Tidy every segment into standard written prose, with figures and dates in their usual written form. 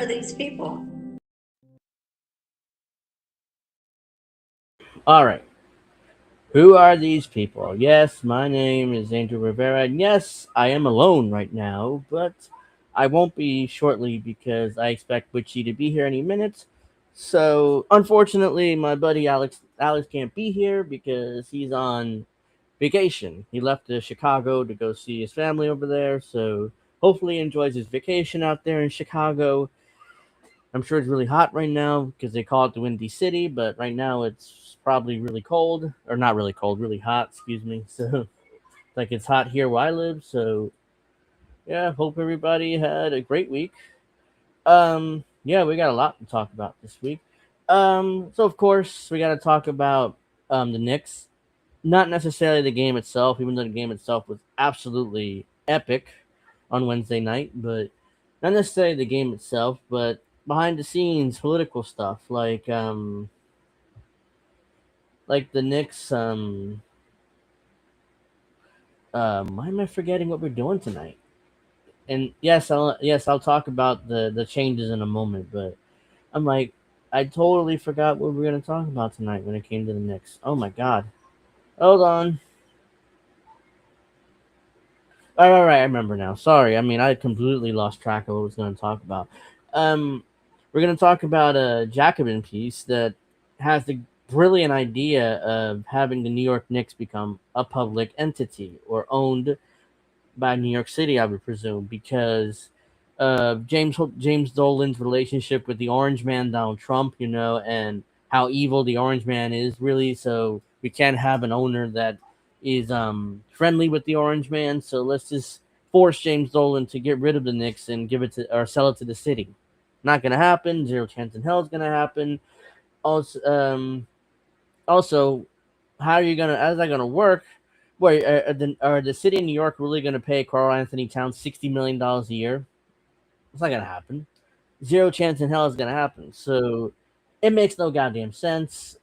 are these people? All right. Who are these people? Yes, my name is Andrew Rivera, and yes, I am alone right now, but I won't be shortly because I expect Witchy to be here any minute. So, unfortunately, my buddy Alex can't be here because he's on vacation. He left to Chicago to go see his family over there, so hopefully he enjoys his vacation out there in Chicago. I'm sure it's really hot right now because they call it the Windy City, but right now it's probably really cold, or not really cold, really hot, excuse me. So, like it's hot here where I live, so yeah, hope everybody had a great week. Yeah, we got a lot to talk about this week. So of course, we got to talk about the Knicks. Not necessarily the game itself, even though the game itself was absolutely epic on Wednesday night, but not necessarily the game itself, but behind the scenes political stuff like the Knicks why am I forgetting what we're doing tonight? And yes, I'll talk about the changes in a moment, but I'm like I totally forgot what we were gonna talk about tonight when it came to the Knicks. Oh my god. Hold on. All right, I remember now. Sorry, I mean I completely lost track of what I was going to talk about. Um, we're going to talk about a Jacobin piece that has the brilliant idea of having the New York Knicks become a public entity or owned by New York City, I would presume, because James Dolan's relationship with the Orange Man Donald Trump, and how evil the Orange Man is, really. So we can't have an owner that is friendly with the Orange Man. So let's just force James Dolan to get rid of the Knicks and give it to or sell it to the city. Not gonna happen. Zero chance in hell is gonna happen. Also, how are you gonna? How's that gonna work? Wait, are the city of New York really gonna pay Carl Anthony Towns $60 million a year? It's not gonna happen. Zero chance in hell is gonna happen. So it makes no goddamn sense.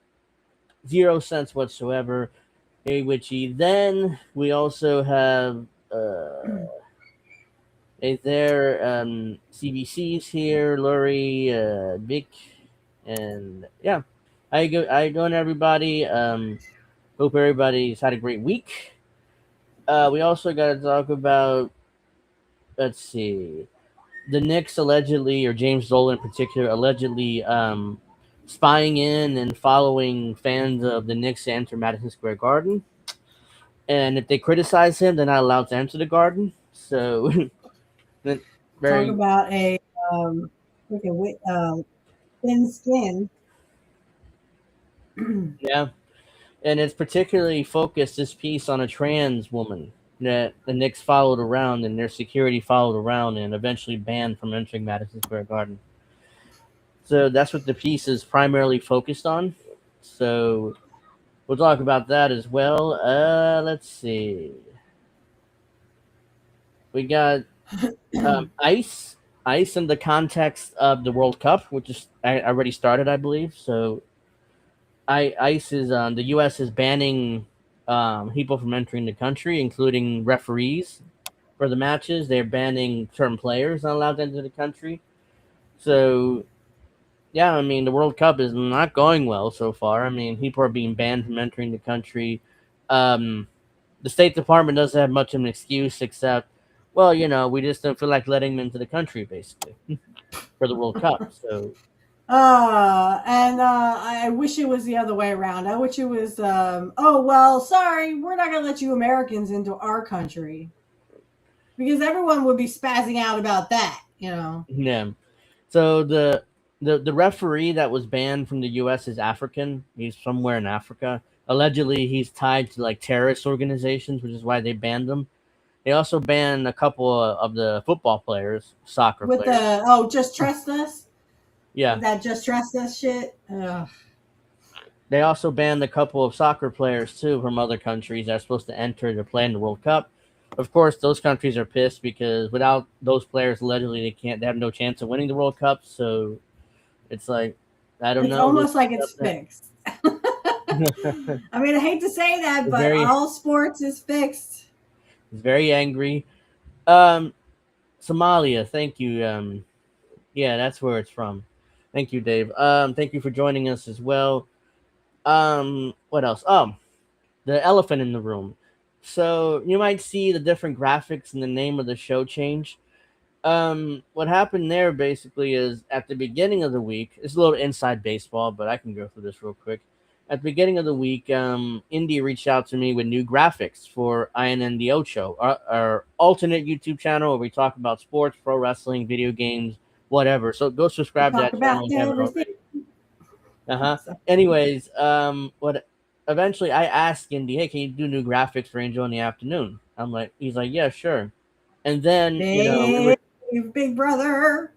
Zero sense whatsoever. Hey, Witchy. Then we also have is there CBC's here, Lurie, Vic, and yeah. How you doing, everybody? Hope everybody's had a great week. We also got to talk about, let's see, the Knicks allegedly, or James Dolan in particular, allegedly spying in and following fans of the Knicks to enter Madison Square Garden. And if they criticize him, they're not allowed to enter the Garden. So, Talk very, about a like a thin skin. yeah. And it's particularly focused, this piece, on a trans woman that the Knicks followed around and their security followed around and eventually banned from entering Madison Square Garden. So that's what the piece is primarily focused on. So we'll talk about that as well. Let's see. We got ice, ice in the context of the World Cup, which is already started, I believe. So ice is the U.S. is banning people from entering the country, including referees for the matches. They're banning certain players not allowed to enter the country. So yeah, I mean, the World Cup is not going well so far. I mean, people are being banned from entering the country. Um, the State Department doesn't have much of an excuse except, well, we just don't feel like letting them into the country, basically, for the World Cup. So, And I wish it was the other way around. I wish it was, oh, well, sorry, we're not going to let you Americans into our country. Because everyone would be spazzing out about that. yeah. So the referee that was banned from the U.S. is African. He's somewhere in Africa. Allegedly, he's tied to like terrorist organizations, which is why they banned him. They also banned a couple of the football players, soccer With players. just trust us? Yeah. With that just trust us shit? Ugh. They also banned a couple of soccer players too from other countries that are supposed to enter to play in the World Cup. Of course, those countries are pissed because without those players, allegedly they have no chance of winning the World Cup. So it's like, I don't It's know. almost like it's fixed. I mean, I hate to say that, but very, all sports is fixed. very angry. Somalia, thank you, Yeah, that's where it's from. Thank you, Dave. Thank you for joining us as well. What else? The elephant in the room. So you might see the different graphics and the name of the show change. What happened there basically is at the beginning of the week, it's a little inside baseball, but I can go through this real quick. At the beginning of the week, Indy reached out to me with new graphics for INN Ocho, our alternate YouTube channel where we talk about sports, pro wrestling, video games, whatever. So go We subscribe to talk that channel about if you haven't everything. already. Uh-huh. So, Anyways, what eventually I asked Indy, hey, can you do new graphics for Angel in the Afternoon? He's like, yeah, sure. And then, we Dave, were big brother.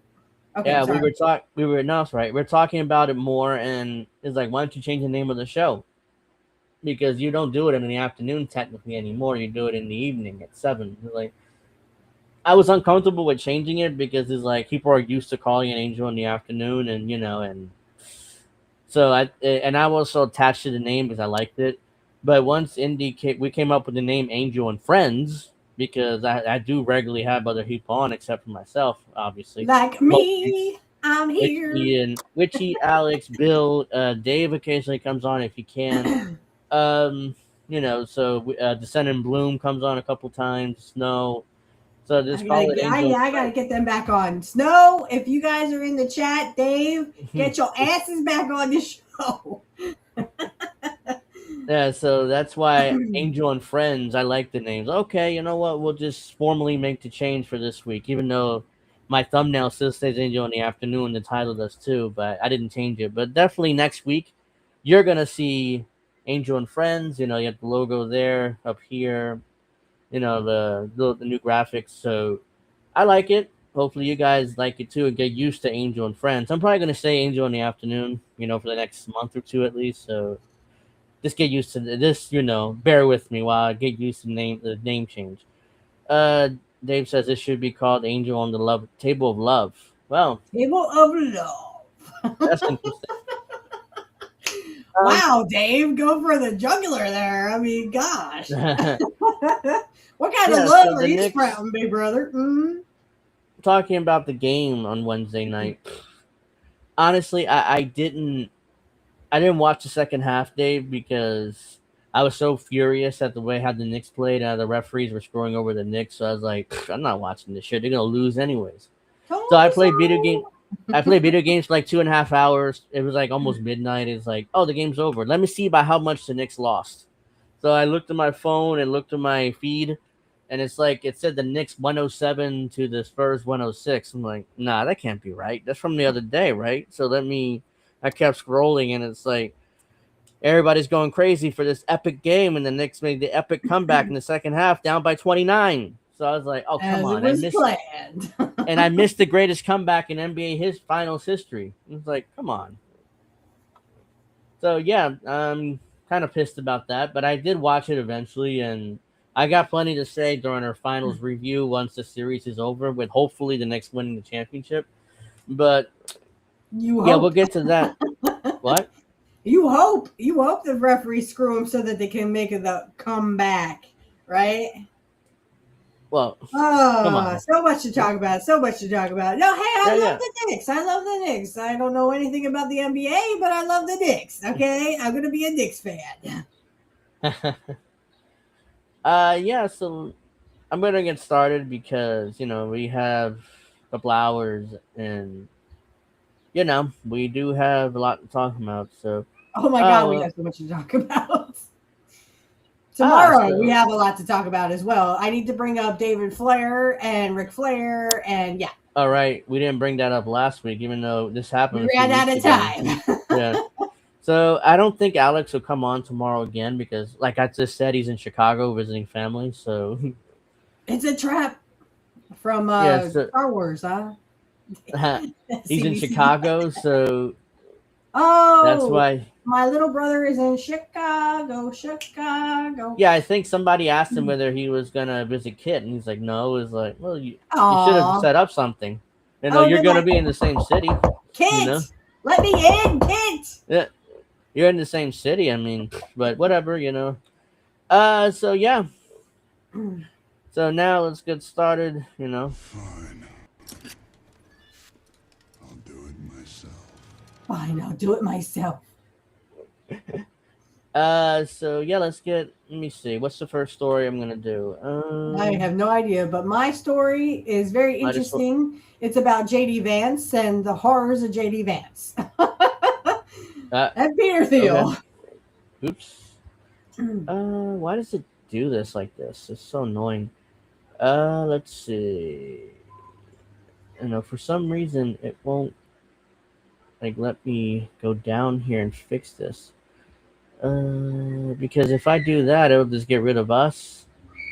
Okay, yeah, sorry. we were no, that's right. We're talking about it more, and it's like, why don't you change the name of the show? Because you don't do it in the afternoon technically anymore. You do it in the evening at 7. Like, I was uncomfortable with changing it because it's like people are used to calling an Angel in the Afternoon, and so I was also attached to the name because I liked it. But once we came up with the name Angel and Friends because I do regularly have other people on except for myself, obviously. Like Well, me, I'm here. Witchy, Alex, Bill, Dave occasionally comes on if he can. Um, so Descendant Bloom comes on a couple times. Snow. So just call it Angel and I gotta Friends. get them back on. Snow, if you guys are in the chat, Dave, get your asses back on the show. Yeah, so that's why Angel and Friends, I like the names. Okay, you know what? We'll just formally make the change for this week, even though my thumbnail still says Angel in the Afternoon, the title does too, but I didn't change it. But definitely next week, you're going to see Angel and Friends. You have the logo there, up here, the new graphics. So I like it. Hopefully, you guys like it too and get used to Angel and Friends. I'm probably going to say Angel in the Afternoon, for the next month or two at least. So just get used to this. Bear with me while I get used to the name change. Uh, Dave says this should be called Angel on the Love Table of Love. Well, Table of Love. that's interesting. Um, Wow, Dave, go for the jugular there. I mean, gosh. yeah. What kind of love So are the you Knicks sprouting, big brother? Mm? talking about the game on Wednesday night. Honestly, I didn't watch the second half, Dave, because I was so furious at the way how the Knicks played. The referees were scoring over the Knicks, so I was like, I'm not watching this shit. They're gonna lose anyways. So Told I you played video game. so. I played video games for like 2.5 hours. It was like almost midnight. It's like, oh, the game's over. Let me see by how much the Knicks lost. So I looked at my phone and looked at my feed, and it's like it said the Knicks 107 to the Spurs 106. I'm like, nah, that can't be right. That's from the other day, right? So I kept scrolling, and it's like everybody's going crazy for this epic game, and the Knicks made the epic comeback in the second half, down by 29. So I was like, oh come As it on, was planned. I missed the greatest comeback in NBA finals history. It's like, come on. So yeah, I'm kind of pissed about that, but I did watch it eventually, and I got plenty to say during our finals review once the series is over, with hopefully the next winning the championship. But You yeah, we'll hope. get to that. What? You hope the referees screw them so that they can make the comeback, right? Well, come Oh, on. so much to talk about. So much to talk about. No, hey, Yeah, I love yeah. the Knicks. I love the Knicks. I don't know anything about the NBA, but I love the Knicks. Okay, I'm gonna be a Knicks fan. Yeah. So I'm gonna get started because we have a couple hours, and we do have a lot to talk about. So, Oh my God, we well, have so much to talk about. Tomorrow we so have a lot to talk about as well. I need to bring up David Flair and Ric Flair, and yeah, all right, we didn't bring that up last week, even though this happened we a few ran out weeks of ago. time. Yeah. So I don't think Alex will come on tomorrow again because, like I just said, he's in Chicago visiting family. So It's a trap from yeah, so Star Wars, huh? he's in CBC. Chicago, so that's Oh, why. my little brother is in Chicago, Chicago. Yeah, I think somebody asked him whether he was gonna visit Kit, and he's like, "No." It's like, well, you should have Aw. set up something. Oh, You're they're gonna like, be in the same city. You Kit, know, let me in, Kit. yeah, you're in the same city. I mean, but whatever. So yeah. So now let's get started. Fine. Fine, I'll do it myself. So yeah, let's get. Let me see. What's the first story I'm gonna do? I have no idea, but my story is very Might as well. interesting. It's about JD Vance and the horrors of JD Vance Uh, and Peter okay. Thiel. Oops. Why does it do this like this? It's so annoying. Let's see. You know, for some reason it won't like let me go down here and fix this. Because if I do that, it'll just get rid of us.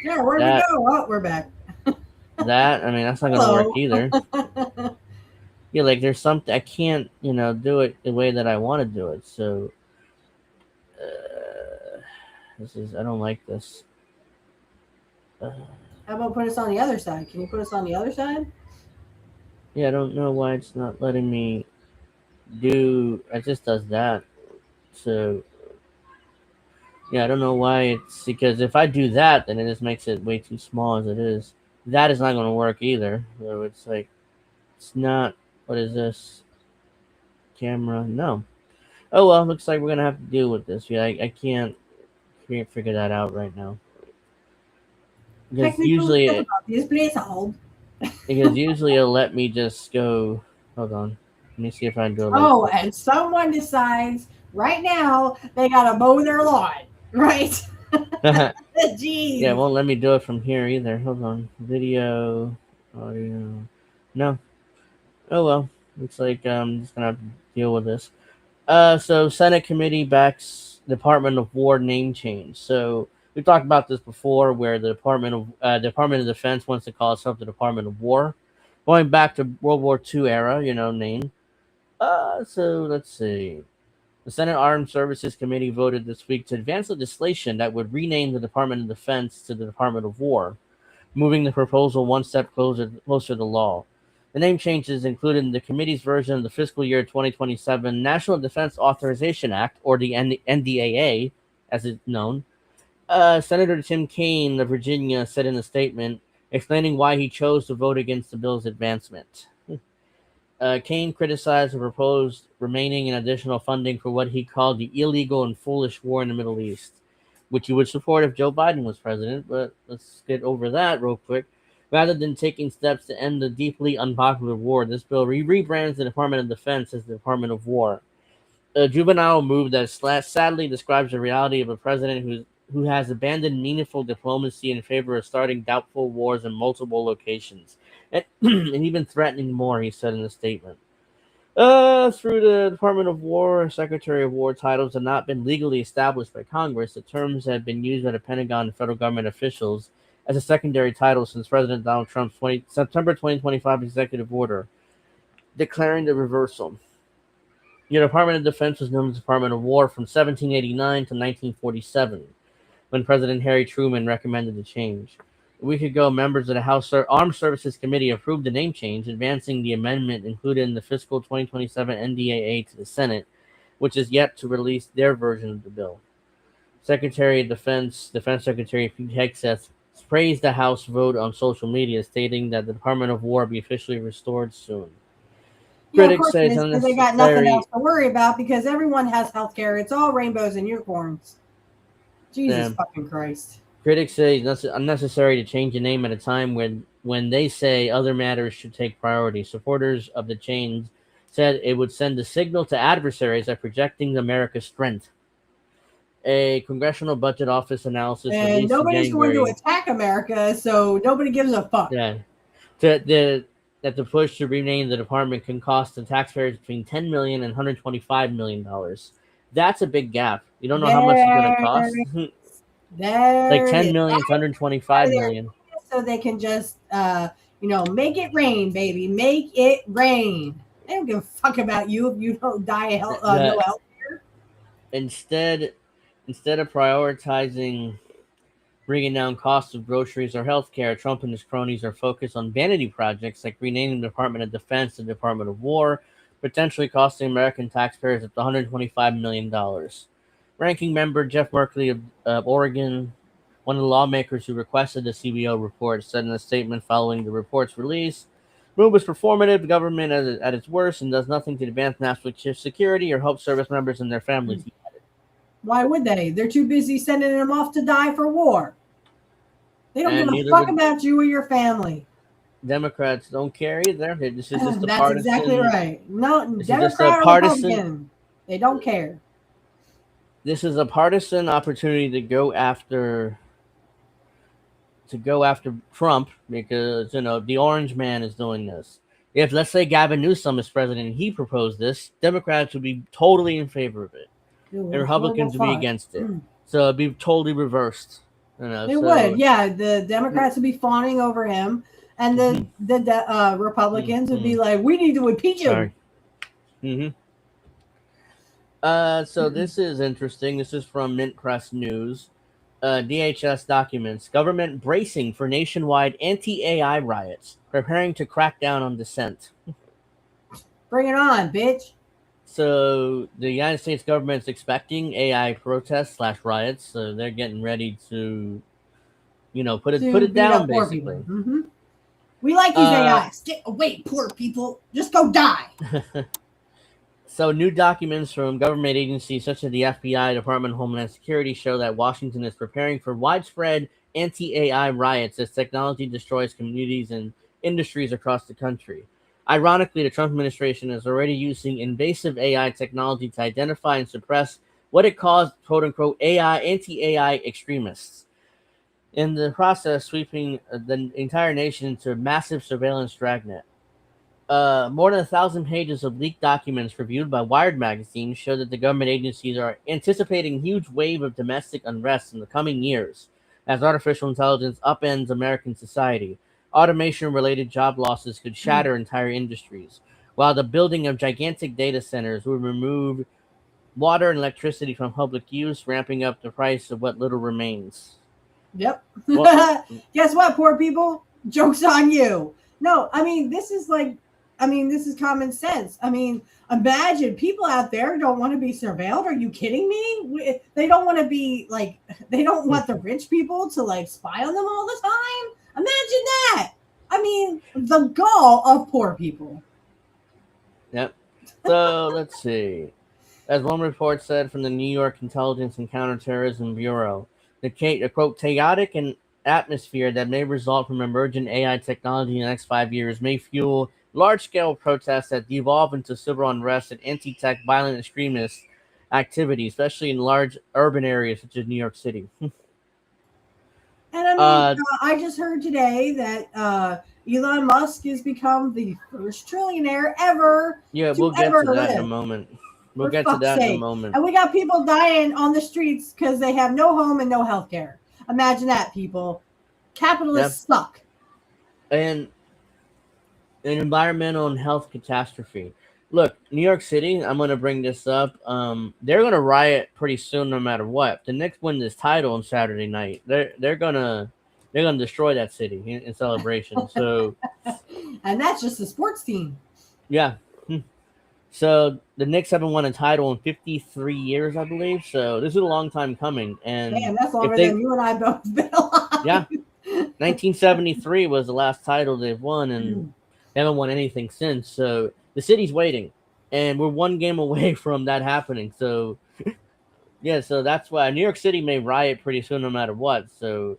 Yeah, where'd we go? That Oh, we're back. I mean, that's not gonna work Hello. either. Yeah, like there's something I can't, do it the way that I want to do it. So this is I don't like this. Uh, How about put us on the other side? Can you put us on the other side? yeah, I don't know why it's not letting me do. It just does that. So yeah, I don't know why it's because if I do that, then it just makes it way too small as it is. That is not going to work either. So it's like it's not. What is this? Camera? No. Oh well, looks like we're gonna have to deal with this. Yeah, I can't figure that out right now because Technical usually it, difficulties, please hold. because usually it'll let me just go. Hold on, let me see if I can do it like Oh, this. and someone decides right now they gotta mow their lawn, right? Yeah, it Jeez. won't let me do it from here either. Hold on, video, audio. No. Oh well, looks like I'm just gonna have to deal with this. So Senate committee backs Department of War name change. So we talked about this before, where the Department of Defense wants to call itself the Department of War, going back to World War II era, name. So let's see. The Senate Armed Services Committee voted this week to advance legislation that would rename the Department of Defense to the Department of War, moving the proposal one step closer to law. The name changes included in the committee's version of the fiscal year 2027 National Defense Authorization Act, or the NDAA, as it's known. Senator Tim Kaine of Virginia said in a statement explaining why he chose to vote against the bill's advancement. Kaine criticized the proposed remaining and additional funding for what he called the illegal and foolish war in the Middle East, which he would support if Joe Biden was president. But let's get over that real quick. Rather than taking steps to end the deeply unpopular war, this bill rebrands the Department of Defense as the Department of War. A juvenile move that sadly describes the reality of a president who has abandoned meaningful diplomacy in favor of starting doubtful wars in multiple locations, and, and even threatening more, he said in a statement. Through the Department of War, Secretary of War titles have not been legally established by Congress. The terms have been used by the Pentagon and federal government officials as a secondary title since President Donald Trump's September 2025 executive order declaring the reversal. The Department of Defense was known as the Department of War from 1789 to 1947, when President Harry Truman recommended the change. A week ago, members of the House Armed Services Committee approved the name change, advancing the amendment included in the fiscal 2027 NDAA to the Senate, which is yet to release their version of the bill. Secretary of Defense Secretary Pete Hegseth praised the House vote on social media, stating that the Department of War be officially restored soon. Yeah, of Critics course say it it's is, because they got nothing else unnecessary. to worry about because everyone has health care. It's all rainbows and unicorns. Jesus Um, fucking Christ. Critics say it's unnecessary to change the name at a time when they say other matters should take priority. Supporters of the change said it would send a signal to adversaries that projecting America's strength. A Congressional Budget Office analysis And released in nobody's going to January, attack America, so nobody gives a fuck. yeah, to, the, that the push to rename the department can cost the taxpayers between $10 million and $125 million. That's a big gap. You don't know how much it's going to There, cost. Like there it is. 10 million to Why 125 million. they're so they can just, make it rain, baby. Make it rain. They don't give a fuck about you if you don't die of no The health. instead instead of prioritizing bringing down costs of groceries or healthcare, Trump and his cronies are focused on vanity projects like renaming the Department of Defense the Department of War, potentially costing American taxpayers up to $125 million. Ranking member Jeff Merkley of Oregon, one of the lawmakers who requested the CBO report, said in a statement following the report's release, Move is performative, the government at its worst, and does nothing to advance national security or help service members and their families. Why would they? They're too busy sending them off to die for war. They don't give And a neither fuck the about you or your family. Democrats don't care either. This is just a That's exactly partisan. right. No, This is just a Democrat or partisan. Republican, they don't care. This is a partisan opportunity to go after Trump because the orange man is doing this. If let's say Gavin Newsom is president and he proposed this, Democrats would be totally in favor of it, Dude, and what a horrible Republicans would be thought. against it. So it'd be totally reversed. It would, So yeah. The Democrats would be fawning over him, and mhm, the Republicans would be mhm, like, "We need to impeach him." sorry. hmm So this is interesting. This is from Mint Press News. DHS documents government bracing for nationwide anti-AI riots, preparing to crack down on dissent. Bring it on, bitch. So the United States government's expecting AI protests slash riots. So they're getting ready to, put To it beat down up poor people. basically. We like these Uh, AIs. Get away, poor people. Just go die. So new documents from government agencies such as the FBI, Department of Homeland Security, show that Washington is preparing for widespread anti-AI riots as technology destroys communities and industries across the country. Ironically, the Trump administration is already using invasive AI technology to identify and suppress what it calls "quote unquote" AI anti-AI extremists. In the process, sweeping the entire nation into a massive surveillance dragnet. More than 1,000 pages of leaked documents reviewed by Wired magazine show that the government agencies are anticipating a huge wave of domestic unrest in the coming years as artificial intelligence upends American society. Automation-related job losses could shatter entire industries, while the building of gigantic data centers would remove water and electricity from public use, ramping up the price of what little remains. Yep. Well, Guess what, poor people? Joke's on you. No, I mean, this is common sense. I mean, imagine people out there don't want to be surveilled. Are you kidding me? They don't want to be like, they don't want the rich people to like spy on them all the time. Imagine that. I mean, the gall of poor people. yep. So let's see. As one report said from the New York Intelligence and Counterterrorism Bureau, the quote chaotic and atmosphere that may result from emergent AI technology in the next 5 years may fuel large-scale protests that devolve into civil unrest and anti-tech violent extremist activity, especially in large urban areas such as New York City. And I mean, uh, I just heard today that Elon Musk has become the first trillionaire ever yeah, to we'll get ever to that in a live. moment. We'll For get to fuck's that in a sake. moment. And we got people dying on the streets because they have no home and no health care. Imagine that, people. Yep. Capitalists suck. And an environmental and health catastrophe. Look, New York City, I'm going to bring this up. They're going to riot pretty soon, no matter what. If the Knicks win this title on Saturday night, they're gonna destroy that city in celebration. So And that's just a sports team. yeah. So the Knicks haven't won a title in 53 years, I believe. So this is a long time coming. And Damn, that's if longer they, than you and I both been alive. yeah, 1973 was the last title they've won, and they haven't won anything since. So the city's waiting, and we're one game away from that happening. So yeah, so that's why New York City may riot pretty soon, no matter what. So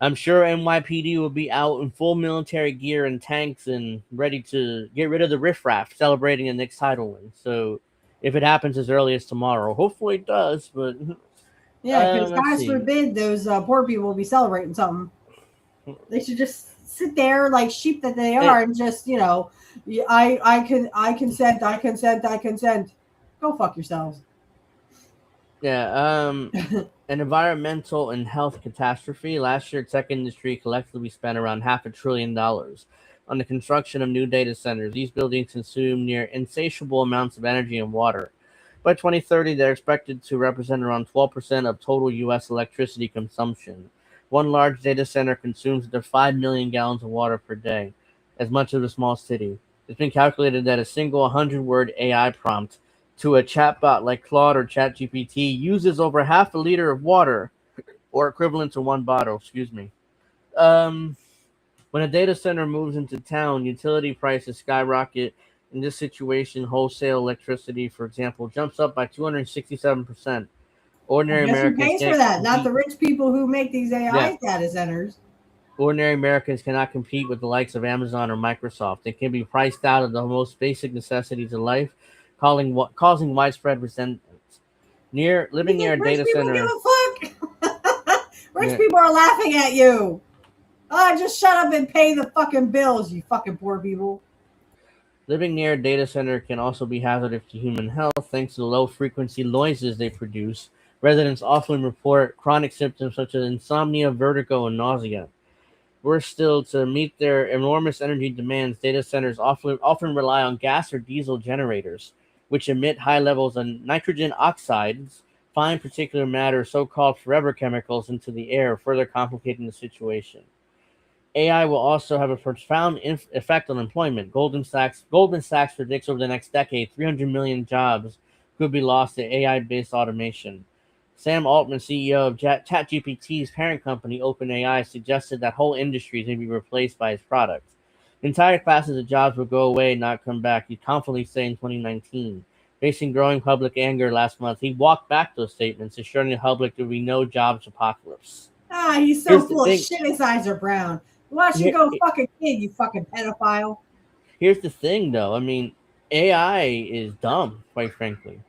I'm sure NYPD will be out in full military gear and tanks and ready to get rid of the riffraff, celebrating the Knicks title win. So if it happens as early as tomorrow, hopefully it does. But Yeah, because let's God see. forbid those poor people will be celebrating something. They should just sit there like sheep that they And, are and just, I consent, I consent, I consent. Go fuck yourselves. yeah, an environmental and health catastrophe. Last year, tech industry collectively spent around $500 billion on the construction of new data centers. These buildings consume near insatiable amounts of energy and water. By 2030, they're expected to represent around 12% of total U.S. electricity consumption. One large data center consumes up to 5 million gallons of water per day, as much as a small city. It's been calculated that a single 100-word AI prompt to a chatbot like Claude or ChatGPT uses over half a liter of water, or equivalent to one bottle. Excuse me. Um, When a data center moves into town, utility prices skyrocket. In this situation, wholesale electricity, for example, jumps up by 267%. Well, Ordinary guess who Americans pays for can't that? Not compete. the rich people who make these Yeah, AI data centers. ordinary Americans cannot compete with the likes of Amazon or Microsoft. They can be priced out of the most basic necessities of life, causing widespread resentment. Living Because near a rich data people center. give a fuck. Rich Yeah, people are laughing at you. Just shut up and pay the fucking bills, you fucking poor people. living near a data center can also be hazardous to human health thanks to the low frequency noises they produce. Residents often report chronic symptoms such as insomnia, vertigo, and nausea. Worse still, to meet their enormous energy demands, data centers often rely on gas or diesel generators, which emit high levels of nitrogen oxides, fine particulate matter, so called forever chemicals, into the air, further complicating the situation. AI will also have a profound effect on employment. Goldman Sachs predicts over the next decade 300 million jobs could be lost to AI-based automation. Sam Altman, CEO of ChatGPT's parent company OpenAI, suggested that whole industries may be replaced by its products. Entire classes of jobs will go away and not come back, he confidently said in 2019. Facing growing public anger last month, he walked back those statements, assuring the public there will be no jobs apocalypse. He's so Here's the full of thing. shit. His eyes are brown. Watch you Here, go fuck a kid, you fucking pedophile. Here's the thing, though. I mean, AI is dumb, quite frankly.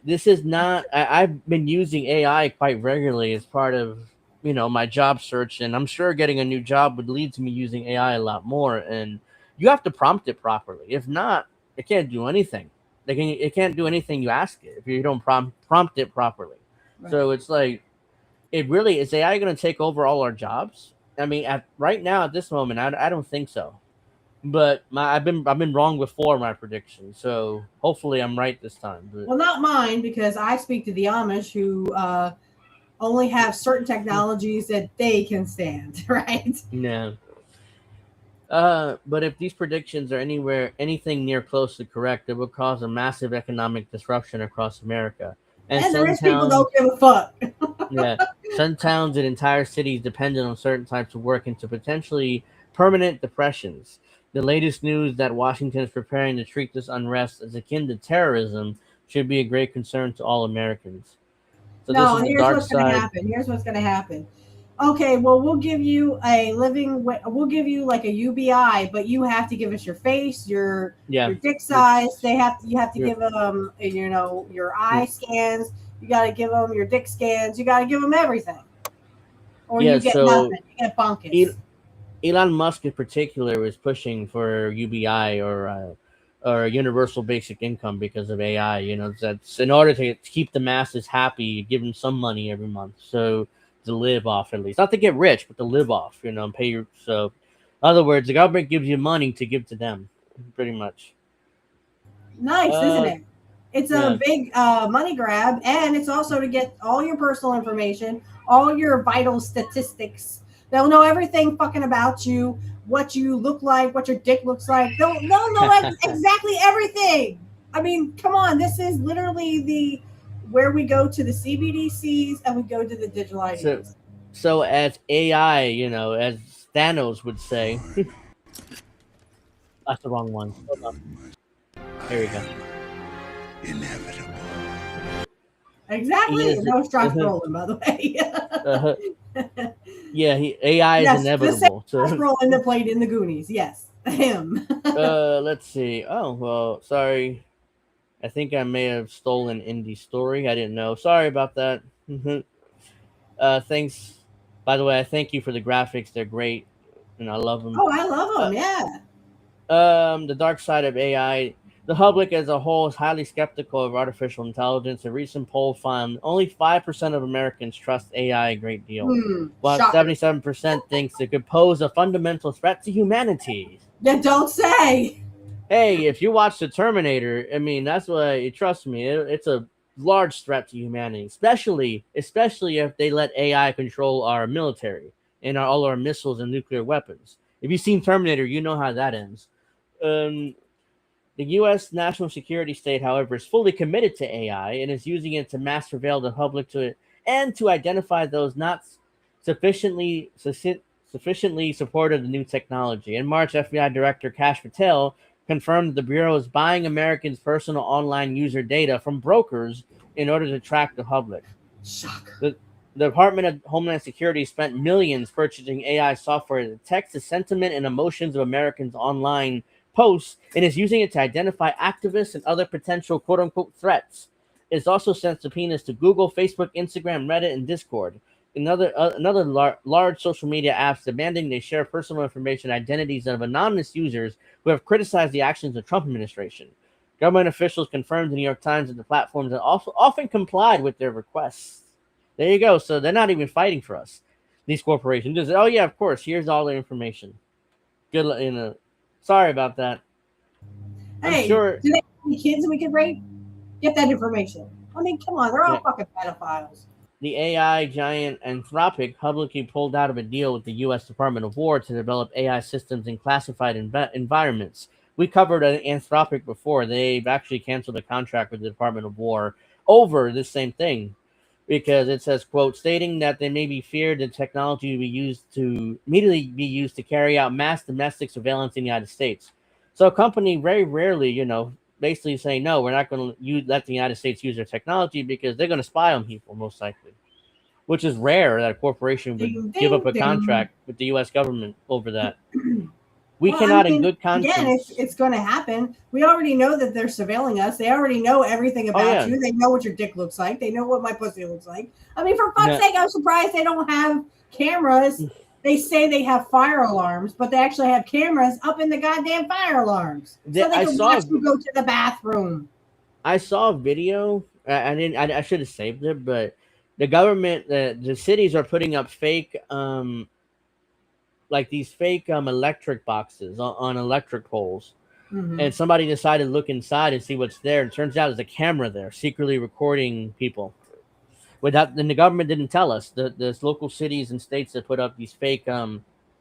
This is not. I've been using AI quite regularly as part of my job search, and I'm sure getting a new job would lead to me using AI a lot more. And you have to prompt it properly. If not, it can't do anything. It can't do anything you ask it if you don't prompt it properly. Right. So it's like it really is AI going to take over all our jobs? I mean, right now at this moment, I don't think so. But I've been wrong before my predictions, so hopefully I'm right this time. But Well, not mine, because I speak to the Amish who only have certain technologies that they can stand, right? yeah. But if these predictions are anything near close to correct, it will cause a massive economic disruption across America. And And the some rich people don't towns, give a fuck. yeah, some towns and entire cities dependent on certain types of work into potentially permanent depressions. The latest news that Washington is preparing to treat this unrest as akin to terrorism should be a great concern to all Americans. So this No, is the here's dark what's going to side. happen. Here's what's going to happen. Okay, well, we'll give you we'll give you like a UBI, but you have to give us your face, Yeah, your dick size. it's You have to you're, give them, your eye you're, scans. You got to give them your dick scans. You got to give them everything, or yeah. you get So nothing. You get El- bunkus. Elon Musk in particular is pushing for UBI or universal basic income because of AI. That's in order to keep the masses happy. You give them some money every month, so to live off at least, not to get rich, but to live off. And pay your so. In other words, the government gives you money to give to them, pretty much. Nice, isn't Uh, it? It's a yeah. big money grab, and it's also to get all your personal information, all your vital statistics. They'll know everything fucking about you, what you look like, what your dick looks like. They'll know exactly everything. I mean, come on, this is literally the where we go to the CBDCs and we go to the digital so IDs. so as AI, as Thanos would say, that's the wrong one. Hold on. Here we go. Inevitable. Exactly. He is. And that was Josh Brolin, by the way. uh, yeah, AI is Yes, the same inevitable. Josh So, Brolin that played in the Goonies. Yes, him. let's see. Oh well, sorry. I think I may have stolen Indy's story. I didn't know. Sorry about that. Thanks. By the way, I thank you for the graphics. They're great, and I love them. Oh, I love Uh, him. Yeah. the dark side of AI. The public as a whole is highly skeptical of artificial intelligence. A recent poll found only 5% of Americans trust AI a great deal, while Shocker. 77% thinks it could pose a fundamental threat to humanity. You don't say. Hey, if you watch the Terminator, I mean, that's why, trust me, it's a large threat to humanity, especially if they let AI control our military and all our missiles and nuclear weapons. If you've seen Terminator, you know how that ends. Um, the U.S. national security state, however, is fully committed to AI and is using it to mass surveil the public to and to identify those not sufficiently sufficiently supported the new technology. In March, FBI Director Kash Patel confirmed that the Bureau is buying Americans' personal online user data from brokers in order to track the public. Shocker. The Department of Homeland Security spent millions purchasing AI software that detects the sentiment and emotions of Americans' online posts and is using it to identify activists and other potential quote unquote threats. It's also sent subpoenas to Google, Facebook, Instagram, Reddit, and Discord. Another large social media apps demanding they share personal information identities of anonymous users who have criticized the actions of the Trump administration. Government officials confirmed to the New York Times that the platforms have also often complied with their requests. There you go. So they're not even fighting for us. These corporations just, oh yeah, of course. Here's all the information. Good, sorry about that. I'm Hey, sure. do they have any kids we could rape? Get that information. I mean, come on, they're all Yeah, fucking pedophiles. the AI giant Anthropic publicly pulled out of a deal with the U.S. Department of War to develop AI systems in classified environments. We covered Anthropic before. They've actually canceled a contract with the Department of War over this same thing because it says, quote, stating that they may be feared the technology will be used to immediately be used to carry out mass domestic surveillance in the United States. So a company very rarely, basically saying, no, we're not going to let the United States use their technology because they're going to spy on people, most likely, which is rare that a corporation would Ding, give up ding, a ding. contract with the U.S. government over that. We Well, I cannot, in mean, good again, conscience. it's going to happen. We already know that they're surveilling us. They already know everything Oh, about yeah. you. They know what your dick looks like. They know what my pussy looks like. I mean, for fuck's No, sake, I'm surprised they don't have cameras. They say they have fire alarms, but they actually have cameras up in the goddamn fire alarms so they I can saw watch you go to the bathroom. I saw a video. I didn't. I should have saved it, but the government, the cities are putting up fake, like these fake electric boxes on electric poles, Hmm. and somebody decided to look inside and see what's there. And it turns out there's a camera there, secretly recording people. Without, then the government didn't tell us. There's local cities and states that put up these fake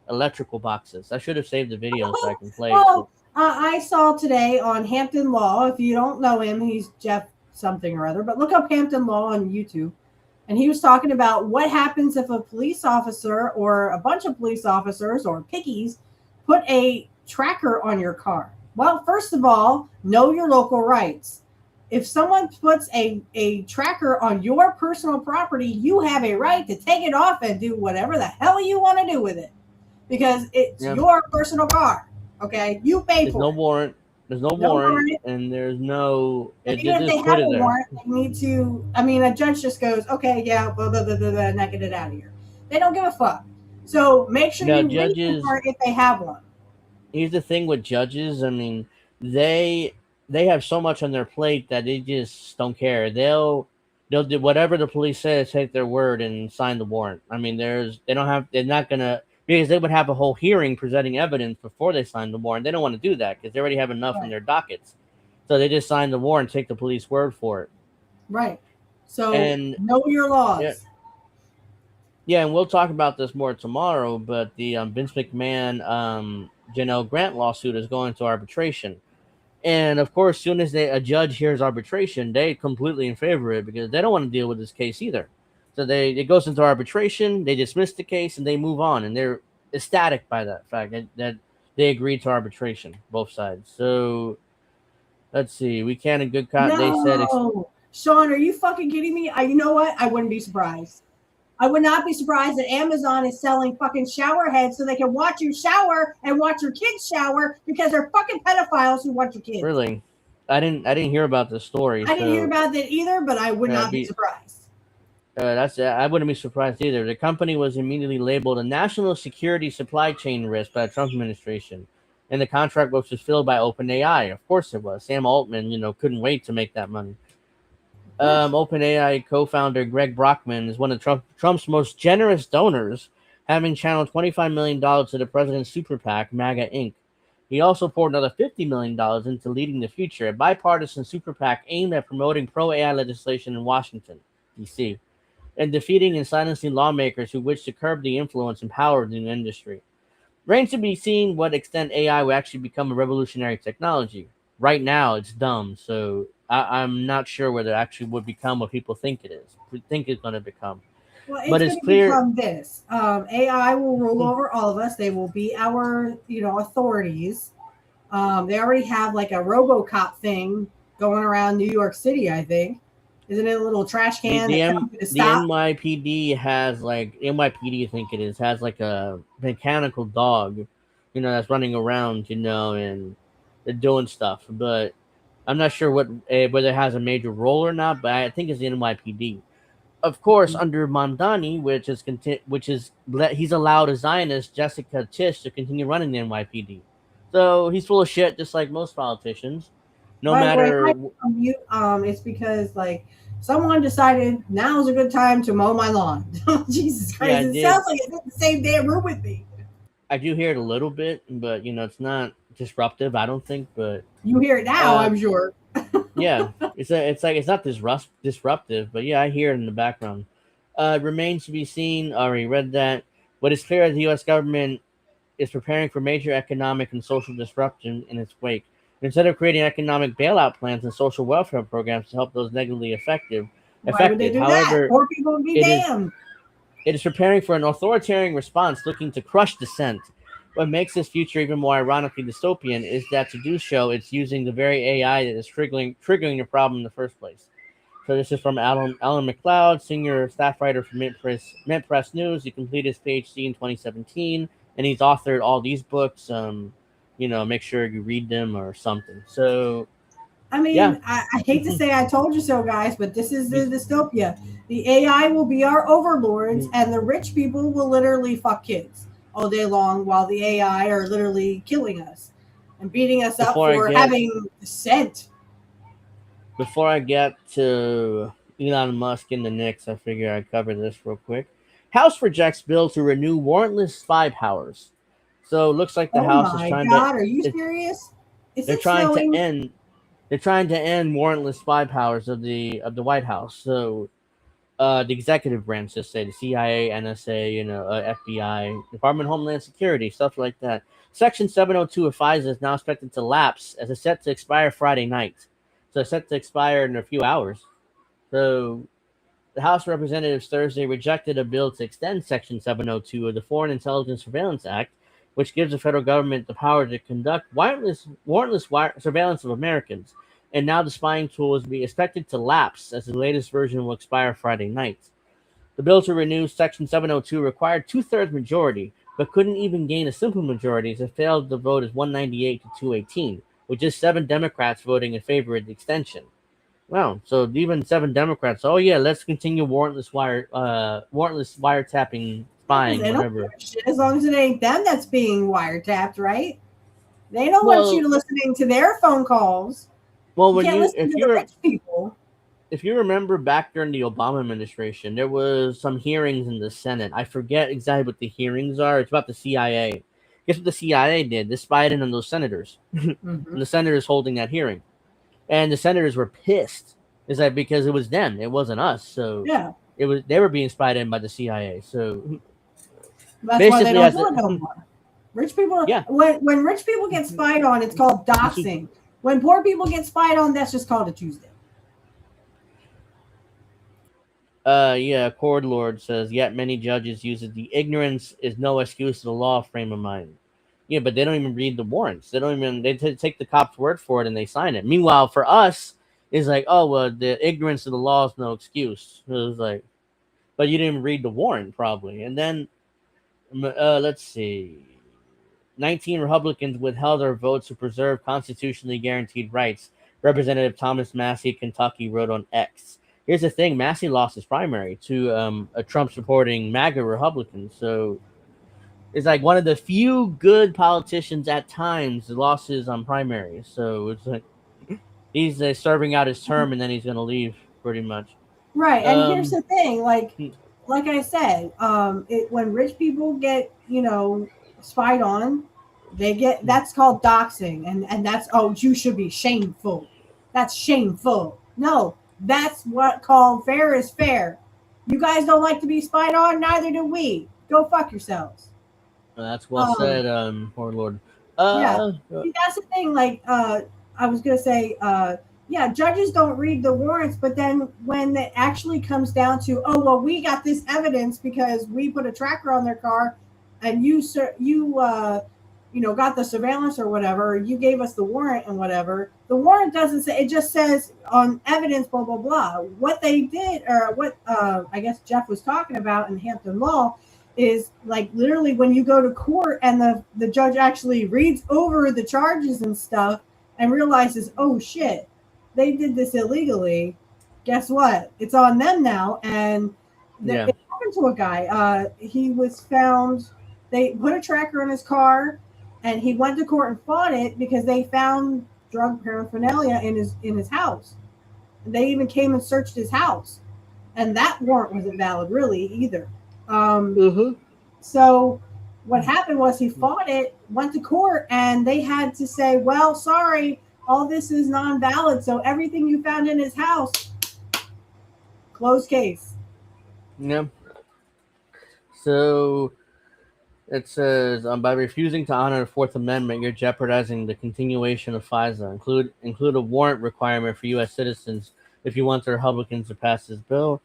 electrical boxes. I should have saved the video so I can play it. Well, I saw today on Hampton Law. If you don't know him, he's Jeff something or other, but look up Hampton Law on YouTube. And he was talking about what happens if a police officer or a bunch of police officers or pickies put a tracker on your car. Well, first of all, know your local rights. If someone puts a tracker on your personal property, you have a right to take it off and do whatever the hell you want to do with it because it's Yeah, your personal car. Okay, you pay there's no for it. warrant. There's no No warrant, warrant. and there's no. They Even if they just put have it a there. warrant, they need to. I mean, a judge just goes, "Okay, yeah, blah blah blah blah, blah now get it out of here." They don't give a fuck. So make sure Now, you read the judges. warrant if they have one. Here's the thing with judges. I mean, they they have so much on their plate that they just don't care. They'll do whatever the police says, take their word, and sign the warrant. I mean, they're not gonna, because they would have a whole hearing presenting evidence before they sign the warrant. They don't want to do that because they already have enough in Right, their dockets. So they just sign the warrant, take the police word for it, right. So and know your yeah. laws. Yeah, and we'll talk about this more tomorrow. But the Vince McMahon, Janelle Grant lawsuit is going to arbitration. And of course, soon as a judge hears arbitration, they completely in favor of it because they don't want to deal with this case either. So it goes into arbitration, they dismiss the case, and they move on, and they're ecstatic by that fact that they agreed to arbitration, both sides. So let's see, we can in good they said No, Sean, are you fucking kidding me? You know what? I wouldn't be surprised. I would not be surprised that Amazon is selling fucking shower heads so they can watch you shower and watch your kids shower because they're fucking pedophiles who watch your kids. really, I didn't hear about the story, I didn't hear so about that either, but I would not be be surprised. I wouldn't be surprised either. The company was immediately labeled a national security supply chain risk by the Trump administration, and the contract was fulfilled by OpenAI. Of course, it was. Sam Altman, couldn't wait to make that money. Of course. OpenAI co-founder Greg Brockman is one of Trump's most generous donors, having channeled $25 million to the president's super PAC, MAGA Inc. He also poured another $50 million into Leading the Future, a bipartisan super PAC aimed at promoting pro-AI legislation in Washington, D.C., and defeating and silencing lawmakers who wish to curb the influence and power of the industry. Remains to be seen what extent AI will actually become a revolutionary technology. Right now, it's dumb, so I'm not sure whether it actually would become what people think it is. Think it's going to become. Well, But it's it's going to clear become this. AI will rule over all of us. They will be our, authorities. They already have like a RoboCop thing going around New York City. I think, isn't it a little trash the can the that tells M you to the stop? NYPD has like NYPD, I think it is, has like a mechanical dog, that's running around, and they're doing stuff. But I'm not sure whether it has a major role or not. But I think it's the NYPD. Of course, under Mamdani, he's allowed a Zionist, Jessica Tish, to continue running the NYPD. So he's full of shit, just like most politicians. No By the way, matter, hi on mute. It's because like someone decided now is a good time to mow my lawn. Jesus yeah, Christ! It sounds like it's in the same damn room with me. I do hear it a little bit, but it's not disruptive. I don't think, but You hear it now, uh, I'm sure. yeah, it's like it's not disruptive, but yeah, I hear it in the background. Remains to be seen. Already read that. What is clear, the U.S. government is preparing for major economic and social disruption in its wake. Instead of creating economic bailout plans and social welfare programs to help those negatively Why would they affected, do that? however, Poor people would be it is damned. it is preparing for an authoritarian response looking to crush dissent. What makes this future even more ironically dystopian is that to do so, it's using the very AI that is triggering the problem in the first place. So this is from Alan McLeod, senior staff writer for Mint Press News. He completed his PhD in 2017, and he's authored all these books. Make sure you read them or something. So I yeah, mean, I hate to say I told you so, guys, but this is the he's dystopia. The AI will be our overlords, and the rich people will literally fuck kids all day long while the AI are literally killing us and beating us up before I for get having dissent. before I get to Elon Musk and the Knicks, I figure I'd cover this real quick. House rejects bill to renew warrantless spy powers. So it looks like the Oh House is my trying to God, are you it, serious? Is they're it trying to snowing? end they're trying to end warrantless spy powers of the White House. So the executive branch, just say the CIA, NSA, FBI, Department of Homeland Security, stuff like that. Section 702 of FISA is now expected to lapse as it's set to expire Friday night. So it's set to expire in a few hours. So the House of Representatives Thursday rejected a bill to extend Section 702 of the Foreign Intelligence Surveillance Act, which gives the federal government the power to conduct warrantless surveillance of Americans. And now the spying tool is being expected to lapse as the latest version will expire Friday night. The bill to renew Section 702 required two-thirds majority, but couldn't even gain a simple majority as it failed to vote as 198 to 218, with just 7 Democrats voting in favor of the extension. Wow. So even 7 Democrats. Oh yeah, let's continue warrantless wiretapping, Yeah, because spying, they don't give whatever. a shit as long as it ain't them that's being wiretapped, right? They don't want you Well, to listening to their phone calls. well, You when can't you listen to the rich people. if you remember back during the Obama administration, there was some hearings in the Senate. I forget exactly what the hearings are. It's about the CIA. Guess what the CIA did? They spied in on those senators, and Hmm. the senators holding that hearing, and the senators were pissed. Is that because it was them? It wasn't us. So Yeah, they were being spied in by the CIA. So that's why they basically, don't as do it no a more. Rich people, yeah, when rich people get spied on, it's called this is doxing. When poor people get spied on, that's just called a Tuesday. yeah. Cord Lord says yet many judges use it. The ignorance is no excuse to the law frame of mind. Yeah, but they don't even read the warrants. They don't even take the cop's word for it and they sign it. Meanwhile, for us, it's like, oh well, the ignorance of the law is no excuse. It was like, but you didn't read the warrant probably. And then let's see. 19 Republicans withheld their votes to preserve constitutionally guaranteed rights. Representative Thomas Massey, Kentucky, wrote on X. Here's the thing: Massey lost his primary to a Trump-supporting MAGA Republican. So it's like one of the few good politicians at times lost his primaries. So it's like he's serving out his term and then he's going to leave pretty much. Right, and here's Um, the thing, like I said, when rich people get spied on, they get that's called doxing, and that's oh you should be shameful. That's shameful. No, that's what called fair is fair. You guys don't like to be spied on, neither do we. Go fuck yourselves. that's well Um, said, poor Lord. yeah, Uh, see, that's the thing. Like, I was gonna say, yeah, judges don't read the warrants, but then when it actually comes down to, oh well, we got this evidence because we put a tracker on their car, and got the surveillance or whatever, you gave us the warrant and whatever. The warrant doesn't say, it just says on evidence, blah blah blah. What they did, or what I guess Jeff was talking about in Hampton Law, is like literally when you go to court and the judge actually reads over the charges and stuff and realizes, oh shit, they did this illegally. Guess what? It's on them now. And Yeah. it happened to a guy. He was found. They put a tracker in his car, and he went to court and fought it because they found drug paraphernalia in his house. They even came and searched his house, and that warrant wasn't valid really either. So what happened was he fought it, went to court, and they had to say, well, sorry, all this is non-valid. So everything you found in his house, closed case. Yeah. So it says, by refusing to honor the Fourth Amendment, you're jeopardizing the continuation of FISA. Include a warrant requirement for U.S. citizens if you want the Republicans to pass this bill.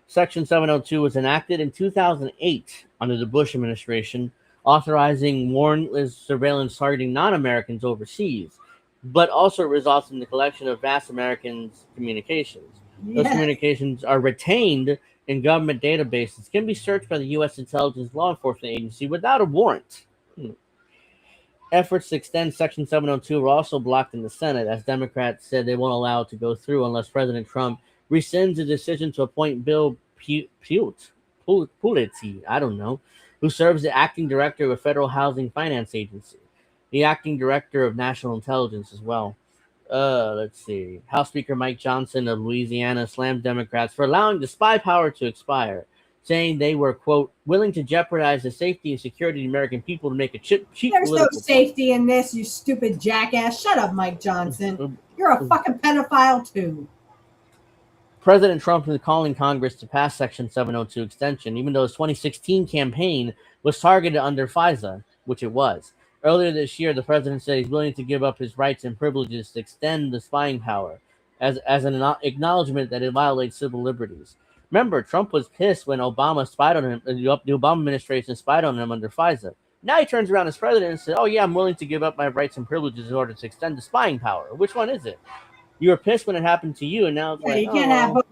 Section 702 was enacted in 2008 under the Bush administration, authorizing warrantless surveillance targeting non-Americans overseas, but also results in the collection of vast Americans' communications. Those communications are retained in government databases, can be searched by the U.S. intelligence law enforcement agency without a warrant. Efforts to extend Section 702 were also blocked in the Senate, as Democrats said they won't allow it to go through unless President Trump rescinds the decision to appoint Bill Pulitzky, I don't know, who serves the acting director of a federal housing finance agency, the acting director of national intelligence as well. Let's see. House Speaker Mike Johnson of Louisiana slammed Democrats for allowing the spy power to expire, saying they were, quote, willing to jeopardize the safety and security of the American people to make a cheap There's no safety point. in this, you stupid jackass. Shut up, Mike Johnson. You're a fucking pedophile, too. President Trump is calling Congress to pass Section 702 extension, even though his 2016 campaign was targeted under FISA, which it was. Earlier this year, the president said he's willing to give up his rights and privileges to extend the spying power as an acknowledgement that it violates civil liberties. Remember, Trump was pissed when Obama spied on him, the Obama administration spied on him under FISA. Now he turns around as president and says, oh yeah, I'm willing to give up my rights and privileges in order to extend the spying power. Which one is it? You were pissed when it happened to you, and now it's you can't have both.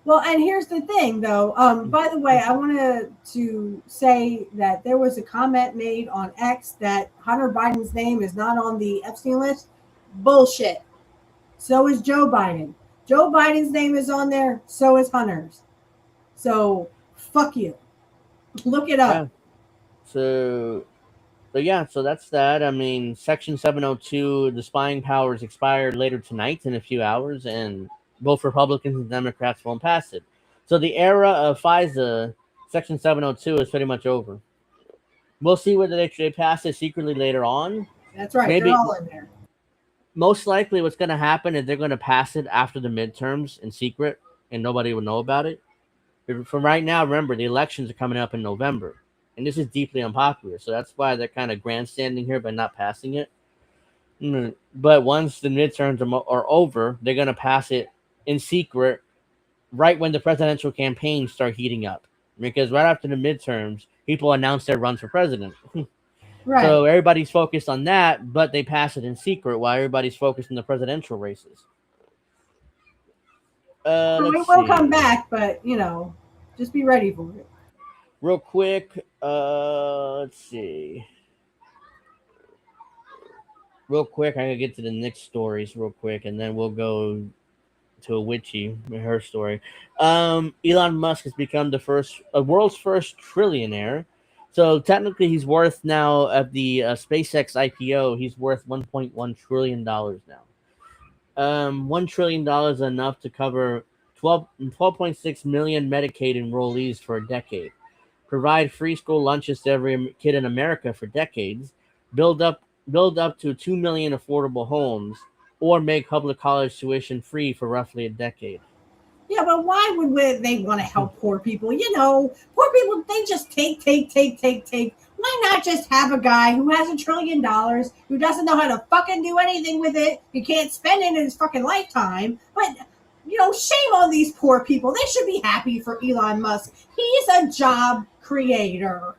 Well, and here's the thing, though. By the way, I wanted to say that there was a comment made on X that Hunter Biden's name is not on the Epstein list. Bullshit. So is Joe Biden. Joe Biden's name is on there. So is Hunter's. So, fuck you. Look it up. Yeah. So that's that. I mean, Section 702, the spying powers expired later tonight in a few hours, and both Republicans and Democrats won't pass it. So the era of FISA, Section 702, is pretty much over. We'll see whether they pass it secretly later on. That's right. Maybe, they're all in there. Most likely what's going to happen is they're going to pass it after the midterms in secret, and nobody will know about it. From right now, remember, the elections are coming up in November. And this is deeply unpopular, so that's why they're kind of grandstanding here by not passing it. But once the midterms are over, they're going to pass it in secret right when the presidential campaigns start heating up. Because right after the midterms, people announce their runs for president. Right. So everybody's focused on that, but they pass it in secret while everybody's focused on the presidential races. So it will come back, but, just be ready for it. Real quick, let's see. Real quick, I'm going to get to the Knicks stories real quick, and then we'll go to a Witchy, her story. Elon Musk has become the world's first trillionaire. So technically, he's worth now, at the SpaceX IPO, he's worth $1.1 trillion now. $1 trillion is enough to cover 12.6 million Medicaid enrollees for a decade. Provide free school lunches to every kid in America for decades, build up to 2 million affordable homes, or make public college tuition free for roughly a decade. Yeah, but why would they want to help poor people? Poor people, they just take. Why not just have a guy who has $1 trillion, who doesn't know how to fucking do anything with it, he can't spend it in his fucking lifetime, but shame on these poor people. They should be happy for Elon Musk. He's a job creator.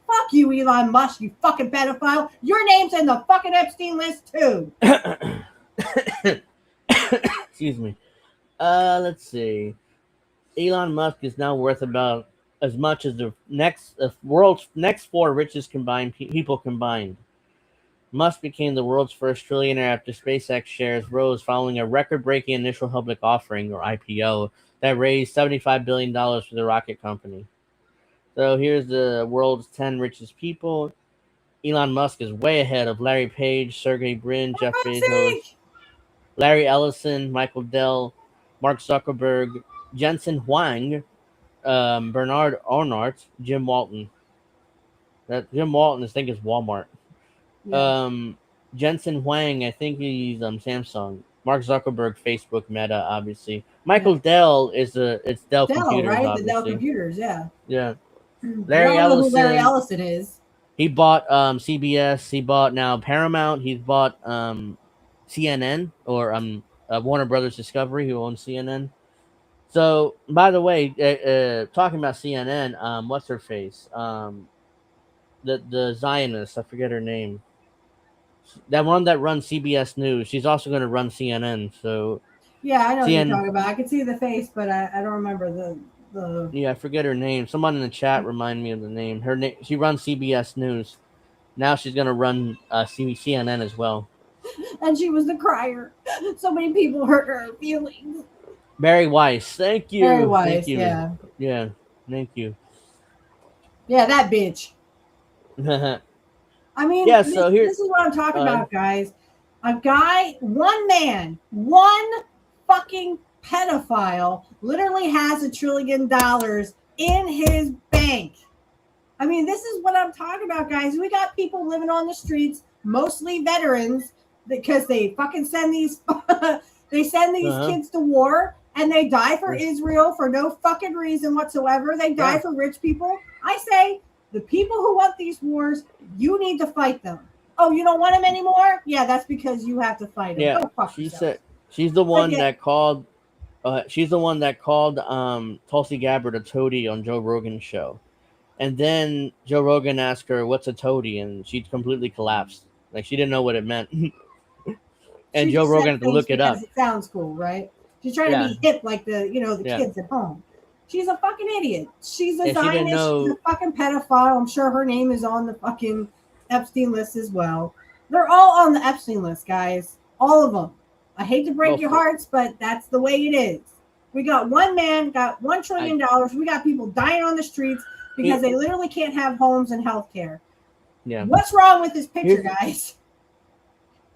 Fuck you, Elon Musk, you fucking pedophile. Your name's in the fucking Epstein list, too. Excuse me. Let's see. Elon Musk is now worth about as much as the world's next four richest people combined. Musk became the world's first trillionaire after SpaceX shares rose following a record-breaking initial public offering, or IPO, that raised $75 billion for the rocket company. So here's the world's 10 richest people. Elon Musk is way ahead of Larry Page, Sergey Brin, Jeff Bezos, Larry Ellison, Michael Dell, Mark Zuckerberg, Jensen Huang, Bernard Arnault, Jim Walton. Jim Walton, I think, is Walmart. Yeah. Jensen Huang, I think he's Samsung. Mark Zuckerberg, Facebook, Meta, obviously. Michael Dell it's Dell Computers, right? obviously. The Dell Computers, yeah. Yeah. Larry Ellison. Know who Larry Ellison is. He bought CBS. He bought now Paramount. He's bought CNN or Warner Brothers Discovery, who owns CNN. So, by the way, talking about CNN, what's her face? The Zionist, I forget her name. That one that runs CBS News. She's also going to run CNN. So, yeah, I know what you're talking about. I can see the face, but I don't remember the. Yeah, I forget her name. Someone in the chat remind me of the name. Her name. She runs CBS News. Now she's going to run CNN as well. And she was the crier. So many people hurt her feelings. Barry Weiss, thank you. Barry Weiss, thank you. Yeah, thank you. Yeah, that bitch. I mean, yeah, this is what I'm talking about, guys. A guy, one man, one fucking pedophile literally has $1 trillion in his bank. I mean, this is what I'm talking about, guys. We got people living on the streets, mostly veterans, because they fucking send these kids to war, and they die for Israel for no fucking reason whatsoever. They die for rich people. I say, the people who want these wars, you need to fight them. Oh, you don't want them anymore? Yeah, that's because you have to fight them. Yeah, go fuck yourself. Said she's the one that called. She's the one that called Tulsi Gabbard a toady on Joe Rogan's show, and then Joe Rogan asked her, "What's a toady?" and she completely collapsed. Like she didn't know what it meant. And Joe Rogan had to look it up. It sounds cool, right? She's trying to be hip like the kids at home. She's a fucking idiot. She's a Zionist. She's a fucking pedophile. I'm sure her name is on the fucking Epstein list as well. They're all on the Epstein list, guys. All of them. I hate to break your hearts, but that's the way it is. We got one man, got $1 trillion. We got people dying on the streets because they literally can't have homes and health care. Yeah. What's wrong with this picture, guys?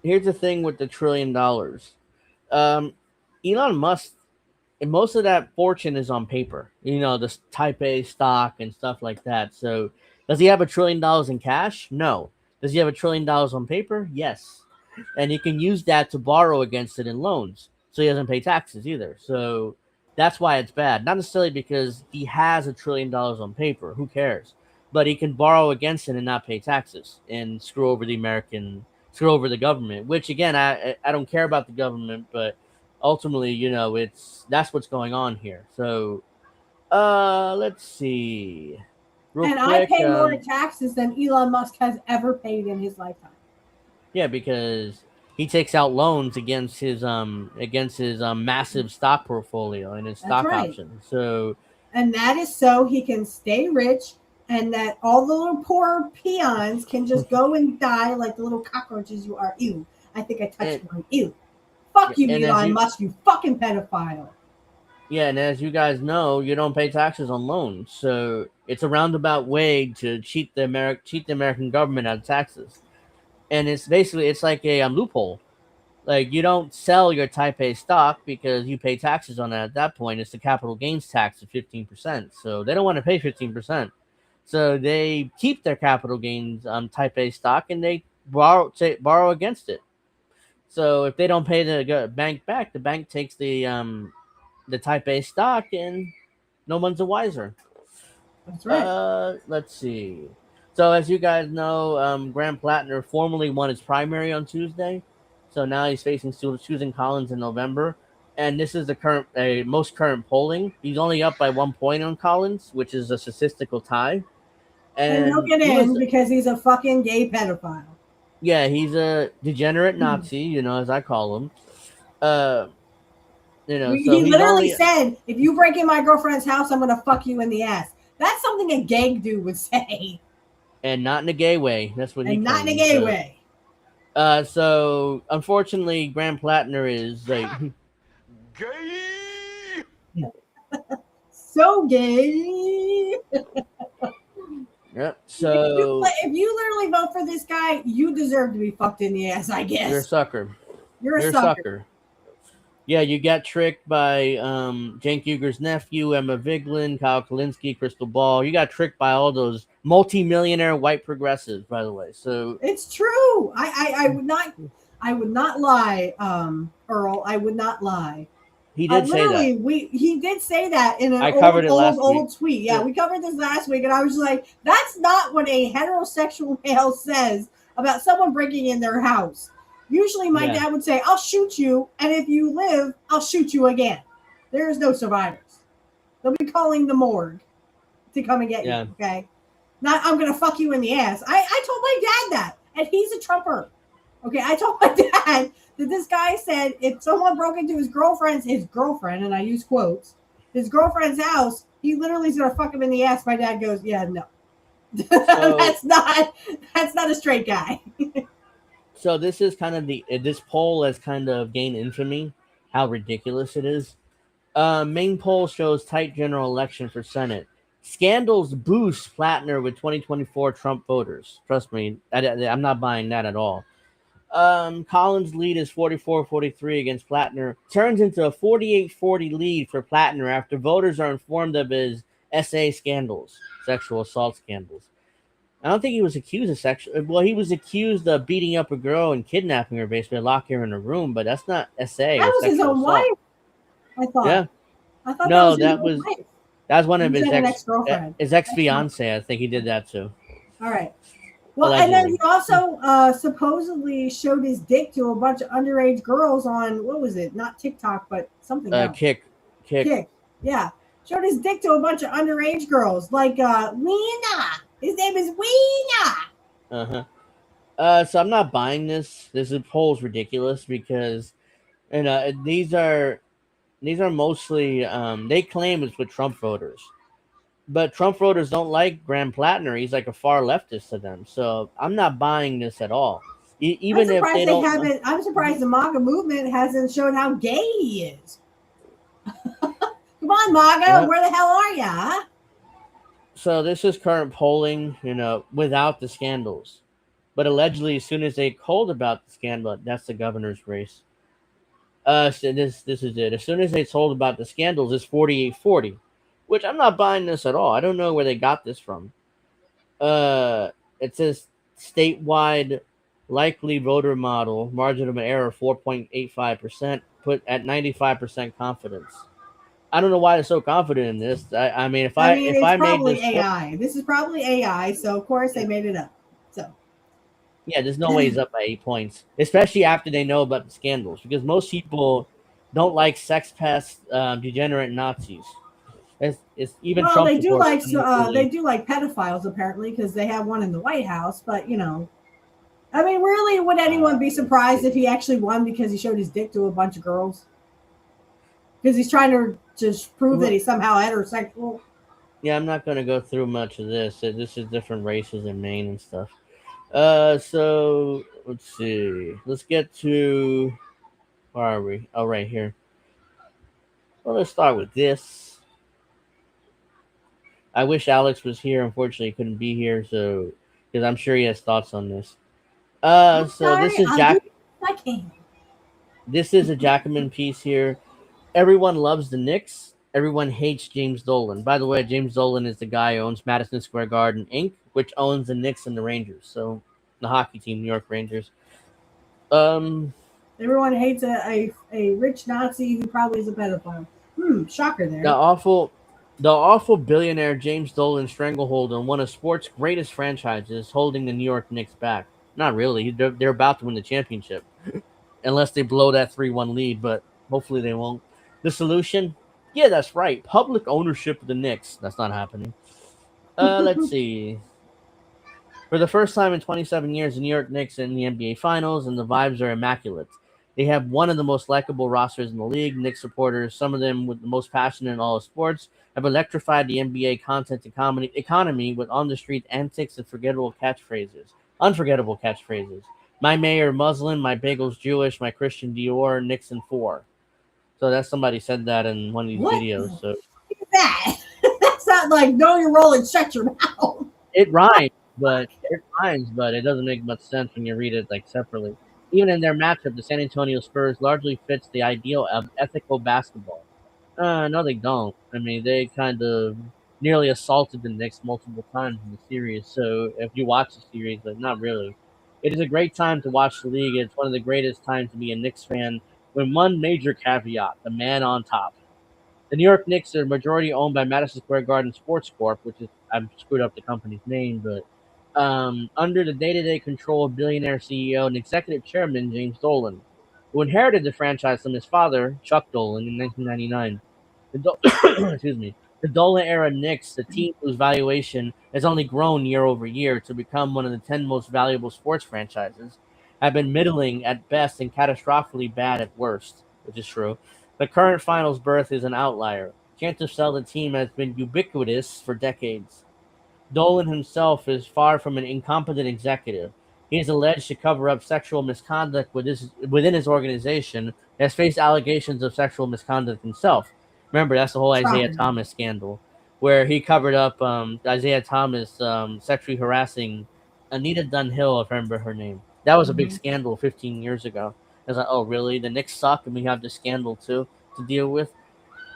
Here's the thing with the $1 trillion. Elon Musk, most of that fortune is on paper. The Type A stock and stuff like that. So, does he have $1 trillion in cash? No. Does he have $1 trillion on paper? Yes. And he can use that to borrow against it in loans. So he doesn't pay taxes either. So that's why it's bad. Not necessarily because he has $1 trillion on paper. Who cares? But he can borrow against it and not pay taxes and screw over the government, which again, I don't care about the government, but ultimately, that's what's going on here. So, let's see. I pay more in taxes than Elon Musk has ever paid in his lifetime. Yeah, because he takes out loans against his massive stock portfolio and his stock options. So, and that is so he can stay rich, and that all the little poor peons can just go and die like the little cockroaches you are. Ew. I think I touched one. Ew. Fuck you, Elon Musk, you fucking pedophile. Yeah, and as you guys know, you don't pay taxes on loans. So it's a roundabout way to cheat the American government out of taxes. And it's like a loophole. Like, you don't sell your Type A stock because you pay taxes on that at that point. It's the capital gains tax of 15%. So they don't want to pay 15%. So they keep their capital gains Type A stock and they borrow against it. So if they don't pay the bank back, the bank takes the Type A stock and no one's the wiser. That's right. Let's see. So as you guys know, Graham Platner formerly won his primary on Tuesday, so now he's facing Susan Collins in November, and this is the most current polling. He's only up by 1 point on Collins, which is a statistical tie, And he'll and get he was in because he's a fucking gay pedophile. yeah, he's a degenerate Nazi, as I call him. Uh, so He he's literally only said, "If you break in my girlfriend's house, I'm gonna fuck you in the ass." That's something a gay dude would say, and not in a gay way. That's what he and not in a claims. gay way. So unfortunately, Graham Platner is like Gay! So gay. Yep. If you literally vote for this guy, you deserve to be fucked in the ass. I You're a guess sucker. you're a You're a sucker. sucker. Yeah, you got tricked by Cenk Uyghur's nephew, Emma Vigeland, Kyle Kalinske, Crystal Ball. You got tricked by all those multi-millionaire white progressives, by the way. So It's true. I would not lie, Earl. I would not lie. he did say that. Literally, he did say that in an I covered it last week. old tweet. Yeah, Yeah. we covered this last week, and I was like, that's not what a heterosexual male says about someone breaking in their house. Usually, my Yeah. dad would say, "I'll shoot you, and if you live, I'll shoot you again." There is no survivors. They'll be calling the morgue to come and get Yeah. you. Okay, not I'm gonna fuck you in the ass. I told my dad that, and he's a Trumper. Okay, I told my dad that this guy said if someone broke into his girlfriend, and I use quotes, his girlfriend's house, he literally is gonna fuck him in the ass. My dad goes, "Yeah, no, So, that's not a straight guy." so this is kind of this poll has kind of gained infamy. How ridiculous it is. Main poll shows tight general election for Senate. Scandals boost Platner with 2024 Trump voters. Trust me, I'm not buying that at all. Collins' lead is 44-43 against Platner. Turns into a 48-40 lead for Platner after voters are informed of his SA scandals, sexual assault scandals. I don't think he was accused of sexual. Well, he was accused of beating up a girl and kidnapping her, basically locking her in a room. But that's not SA That or was his sexual own assault. wife. I thought. Yeah, I thought that no, was his own wife. that was one You of his said an ex-girlfriend. fiance. I think he did that too. All right. Well, Allegedly. and then he also supposedly showed his dick to a bunch of underage girls on what was it? Not TikTok, but something else. Kick. Yeah, showed his dick to a bunch of underage girls, like Weena. His name is Weena. So I'm not buying this. This poll's ridiculous because these are mostly they claim it's with Trump voters. But Trump voters don't like Graham Platner. He's like a far leftist to them. So I'm not buying this at all. Even if they don't. I'm surprised the MAGA movement hasn't shown how gay he is. Come on, MAGA, where the hell are ya? So this is current polling, without the scandals. But allegedly, as soon as they called about the scandal, that's the governor's race. So this is it. As soon as they told about the scandals, it's 48-40, which I'm not buying this at all. I don't know where they got this from. It says statewide likely voter model margin of error 4.85%, put at 95% confidence. I don't know why they're so confident in this. I mean, if I made this AI. This is probably AI, so of course they made it up. So yeah, there's no way he's up by 8 points, especially after they know about the scandals, because most people don't like sex pest degenerate Nazis. It's even Trump they do like supporters. pedophiles apparently because they have one in the White House. But I mean, really, would anyone be surprised if he actually won because he showed his dick to a bunch of girls? Because he's trying to just prove that he's somehow heterosexual. Yeah, I'm not going to go through much of this. This is different races in Maine and stuff. So let's see. Let's get to where are we? Oh, right here. Well, let's start with this. I wish Alex was here. Unfortunately, he couldn't be here, so because I'm sure he has thoughts on this. This is Jack. I can. This is a Jackman piece here. Everyone loves the Knicks. Everyone hates James Dolan. By the way, James Dolan is the guy who owns Madison Square Garden Inc., which owns the Knicks and the Rangers. So the hockey team, New York Rangers. Everyone hates a rich Nazi who probably is a pedophile. Shocker there. The The awful billionaire James Dolan stranglehold on one of sports' greatest franchises, holding the New York Knicks back. Not really. They're about to win the championship, unless they blow that 3-1 lead, but hopefully they won't. The solution? Yeah, that's right. Public ownership of the Knicks. That's not happening. Let's see. For the first time in 27 years, the New York Knicks are in the NBA Finals, and the vibes are immaculate. They have one of the most likable rosters in the league. Knicks supporters, some of them with the most passion in all of sports, have electrified the NBA content economy with on-the-street antics and unforgettable catchphrases. My mayor Muslim, my bagel's Jewish, my Christian Dior, Knicks and four. So that's somebody said that in one of these What videos. the So fuck is that? That's not like know your role and shut your mouth. it rhymes, but it doesn't make much sense when you read it like separately. Even in their matchup, the San Antonio Spurs largely fits the ideal of ethical basketball. No, they don't. I mean, they kind of nearly assaulted the Knicks multiple times in the series. So if you watch the series, but not really. It is a great time to watch the league. It's one of the greatest times to be a Knicks fan. With one major caveat: the man on top. The New York Knicks are majority owned by Madison Square Garden Sports Corp, which is I've screwed up the company's name, but under the day-to-day control of billionaire CEO and executive chairman James Dolan, who inherited the franchise from his father Chuck Dolan in 1999. Excuse me. The Dolan era Knicks, the team whose valuation has only grown year over year to become one of the 10 most valuable sports franchises, have been middling at best and catastrophically bad at worst, which is true. The current finals berth is an outlier. Chance to sell the team has been ubiquitous for decades. Dolan himself is far from an incompetent executive. He is alleged to cover up sexual misconduct within his organization and has faced allegations of sexual misconduct himself. Remember, that's the whole Isaiah Shocking. Thomas scandal, where he covered up Isaiah Thomas sexually harassing Anita Dunhill, if I remember her name. That was a big Hmm. scandal 15 years ago. I was like, oh, really? The Knicks suck, and we have this scandal too to deal with.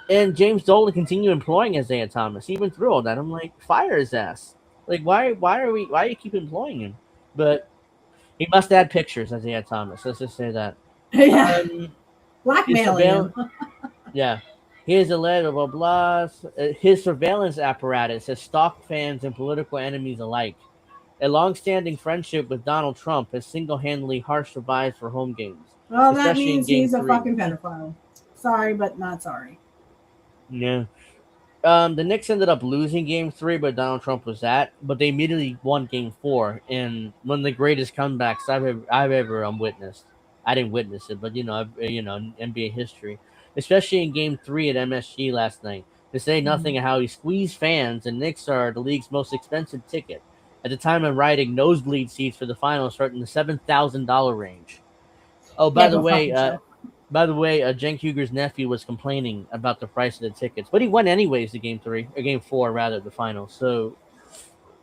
And James Dolan continued employing Isaiah Thomas even through all that. I'm like, fire his ass. Like, why do you keep employing him? But he must add pictures, Isaiah Thomas. Let's just say that. Yeah, Um, his blackmailing surveillance, him. yeah, he is alleged blah blah. His surveillance apparatus has stalked fans and political enemies alike. A long-standing friendship with Donald Trump has single-handedly harsh survives for home games, Well, that especially in means Game he's a Three. fucking pedophile. Sorry, but not sorry. Yeah. The Knicks ended up losing Game Three, but Donald Trump was that. But they immediately won Game Four, and one of the greatest comebacks I've ever witnessed. I didn't witness it, but in NBA history, especially in Game Three at MSG last night. To say nothing Mhm. of how he squeezed fans, and Knicks are the league's most expensive ticket. At the time of writing, nosebleed seats for the finals start in the $7,000 range. Oh, Yeah, go fuck yourself. by the way, Cenk Uyghur's nephew was complaining about the price of the tickets, but he won anyways to Game Three or Game Four rather, the final. So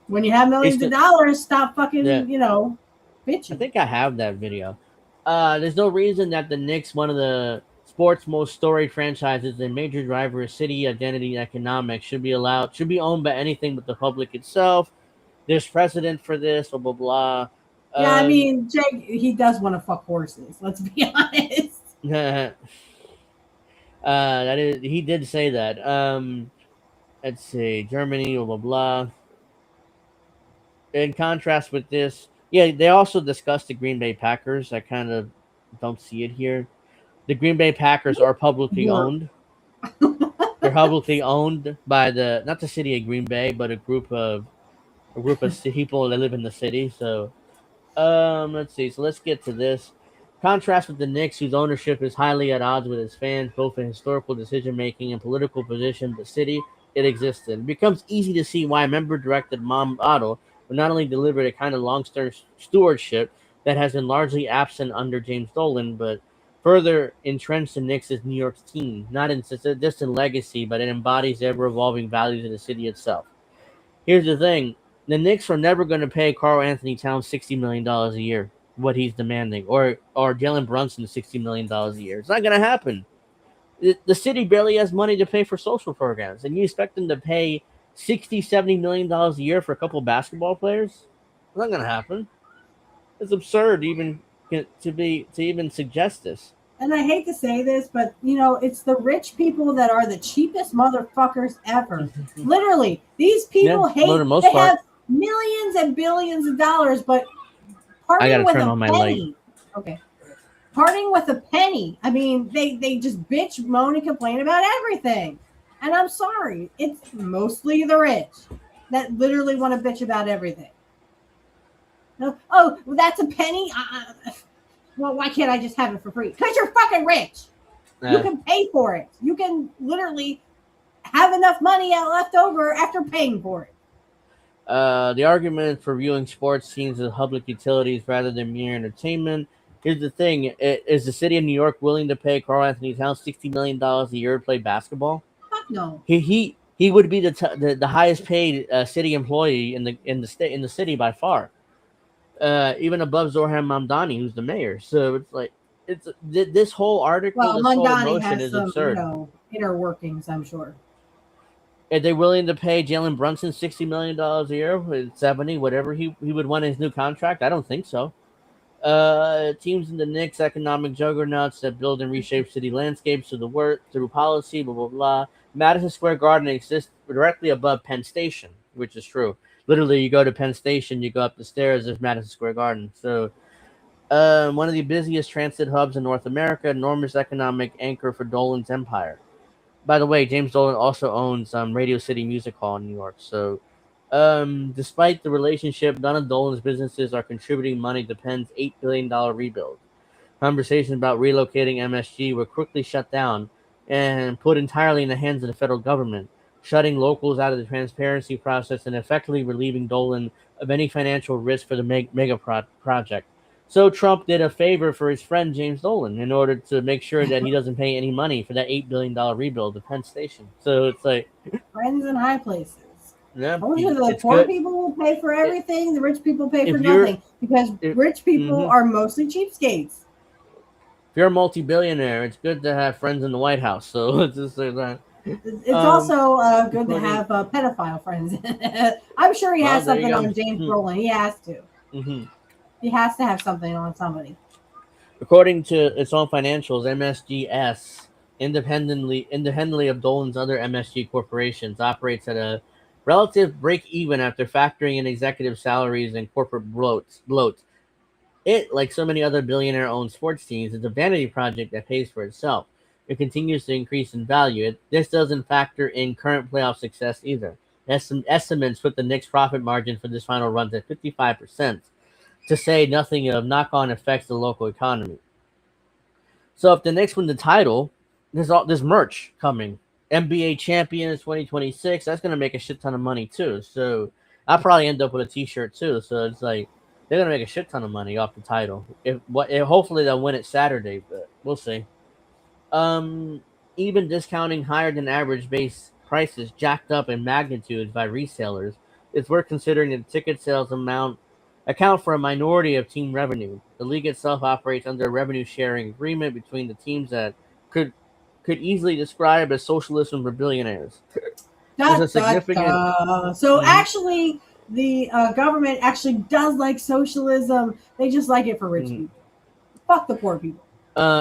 When you have he's millions of good. dollars, stop Yeah, fucking, I bitching. think I have that video. There's no reason that the Knicks, one of the sports most storied franchises and major driver of city identity and economics, should be owned by anything but the public itself. There's precedent for this. Blah blah blah. Yeah, I Um, mean, Jake, he does want to fuck horses. Let's be honest. that is, he did say that. Let's see, Germany, blah blah blah. In contrast with this, yeah, they also discussed the Green Bay Packers. I kind of don't see it here. The Green Bay Packers are publicly Blur. owned. They're publicly owned by the not the city of Green Bay, but a group of people that live in the city. So let's see. So let's get to this. Contrast with the Knicks, whose ownership is highly at odds with its fans, both in historical decision making and political position. The city it existed. It becomes easy to see why member-directed Mom Otto would not only deliver a kind of long-term stewardship that has been largely absent under James Dolan, but further entrenched the Knicks as New York's team, not in just a distant legacy, but it embodies the ever-evolving values of the city itself. Here's the thing: the Knicks are never going to pay Carl Anthony Towns $60 million a year, what he's demanding, or Jalen Brunson $60 million a year. It's not going to happen. The city barely has money to pay for social programs, and you expect them to pay 60, $70 million a year for a couple of basketball players? It's not going to happen. It's absurd, even to even suggest this. and I hate to say this, but it's the rich people that are the cheapest motherfuckers ever. Literally, these Yeah, people for the hate. most They part. have millions and billions of dollars, but I parting gotta with turn a on my light. penny. Okay, parting with a penny. I mean, they just bitch, moan, and complain about everything. And I'm sorry, it's mostly the rich that literally want to bitch about everything. No, oh, well, that's a penny. Well, why can't I just have it for free? Because you're fucking rich. You Uh, can pay for it. You can literally have enough money left over after paying for it. the argument for viewing sports teams as public utilities rather than mere entertainment. Here's the thing: is the city of New York willing to pay Carl Anthony Towns $60 million a year to play basketball? Fuck no. He would be the highest paid city employee in the city by far, even above Zohran Mamdani, who's the mayor. So it's like this whole article, Well, this whole Mondani motion has is some, absurd. inner workings, I'm sure. Are they willing to pay Jalen Brunson $60 million a year with 70, whatever he would want in his new contract? I don't think so. Teams in the Knicks, economic juggernauts that build and reshape city landscapes through policy, blah blah blah. Madison Square Garden exists directly above Penn Station, which is true. Literally, you go to Penn Station, you go up the stairs of Madison Square Garden. So, one of the busiest transit hubs in North America, enormous economic anchor for Dolan's empire. By the way, James Dolan also owns Radio City Music Hall in New York. So, despite the relationship, none of Dolan's businesses are contributing money to Penn's $8 billion rebuild. Conversations about relocating MSG were quickly shut down and put entirely in the hands of the federal government, shutting locals out of the transparency process and effectively relieving Dolan of any financial risk for the project. So Trump did a favor for his friend James Dolan in order to make sure that he doesn't pay any money for that $8 billion rebuild of Penn Station. So it's like, Friends in high places. yeah, Told you the it's poor good. people will pay for everything, the rich people pay for If you're nothing because if, rich people mhm. are mostly cheapskates. If you're a multi-billionaire, it's good to have friends in the White House. So let's just say that. It's Um, also good to according, have pedophile friends. I'm sure he well, has there you something go. on James Brolin. He has to. Mm-hmm. He has to have something on somebody. According to its own financials, MSGS, independently of Dolan's other MSG corporations, operates at a relative break-even after factoring in executive salaries and corporate bloat. It, like so many other billionaire-owned sports teams, is a vanity project that pays for itself. It continues to increase in value. This doesn't factor in current playoff success either. Estimates put the Knicks' profit margin for this final run at 55%, to say nothing of knock-on effects to the local economy. So if the Knicks win the title, there's merch coming. NBA champions 2026. That's gonna make a shit ton of money too. So I'll probably end up with a T-shirt too. So it's like they're gonna make a shit ton of money off the title. Hopefully they'll win it Saturday, but we'll see. Um, Even discounting higher than average base prices jacked up in magnitudes by resellers, it's worth considering that ticket sales amount account for a minority of team revenue. The league itself operates under a revenue sharing agreement between the teams that could could easily describe as socialism for billionaires. There's Da, a da, significant da. So mhm, actually, the government actually does like socialism. They just like it for rich mhm. people. Fuck the poor people.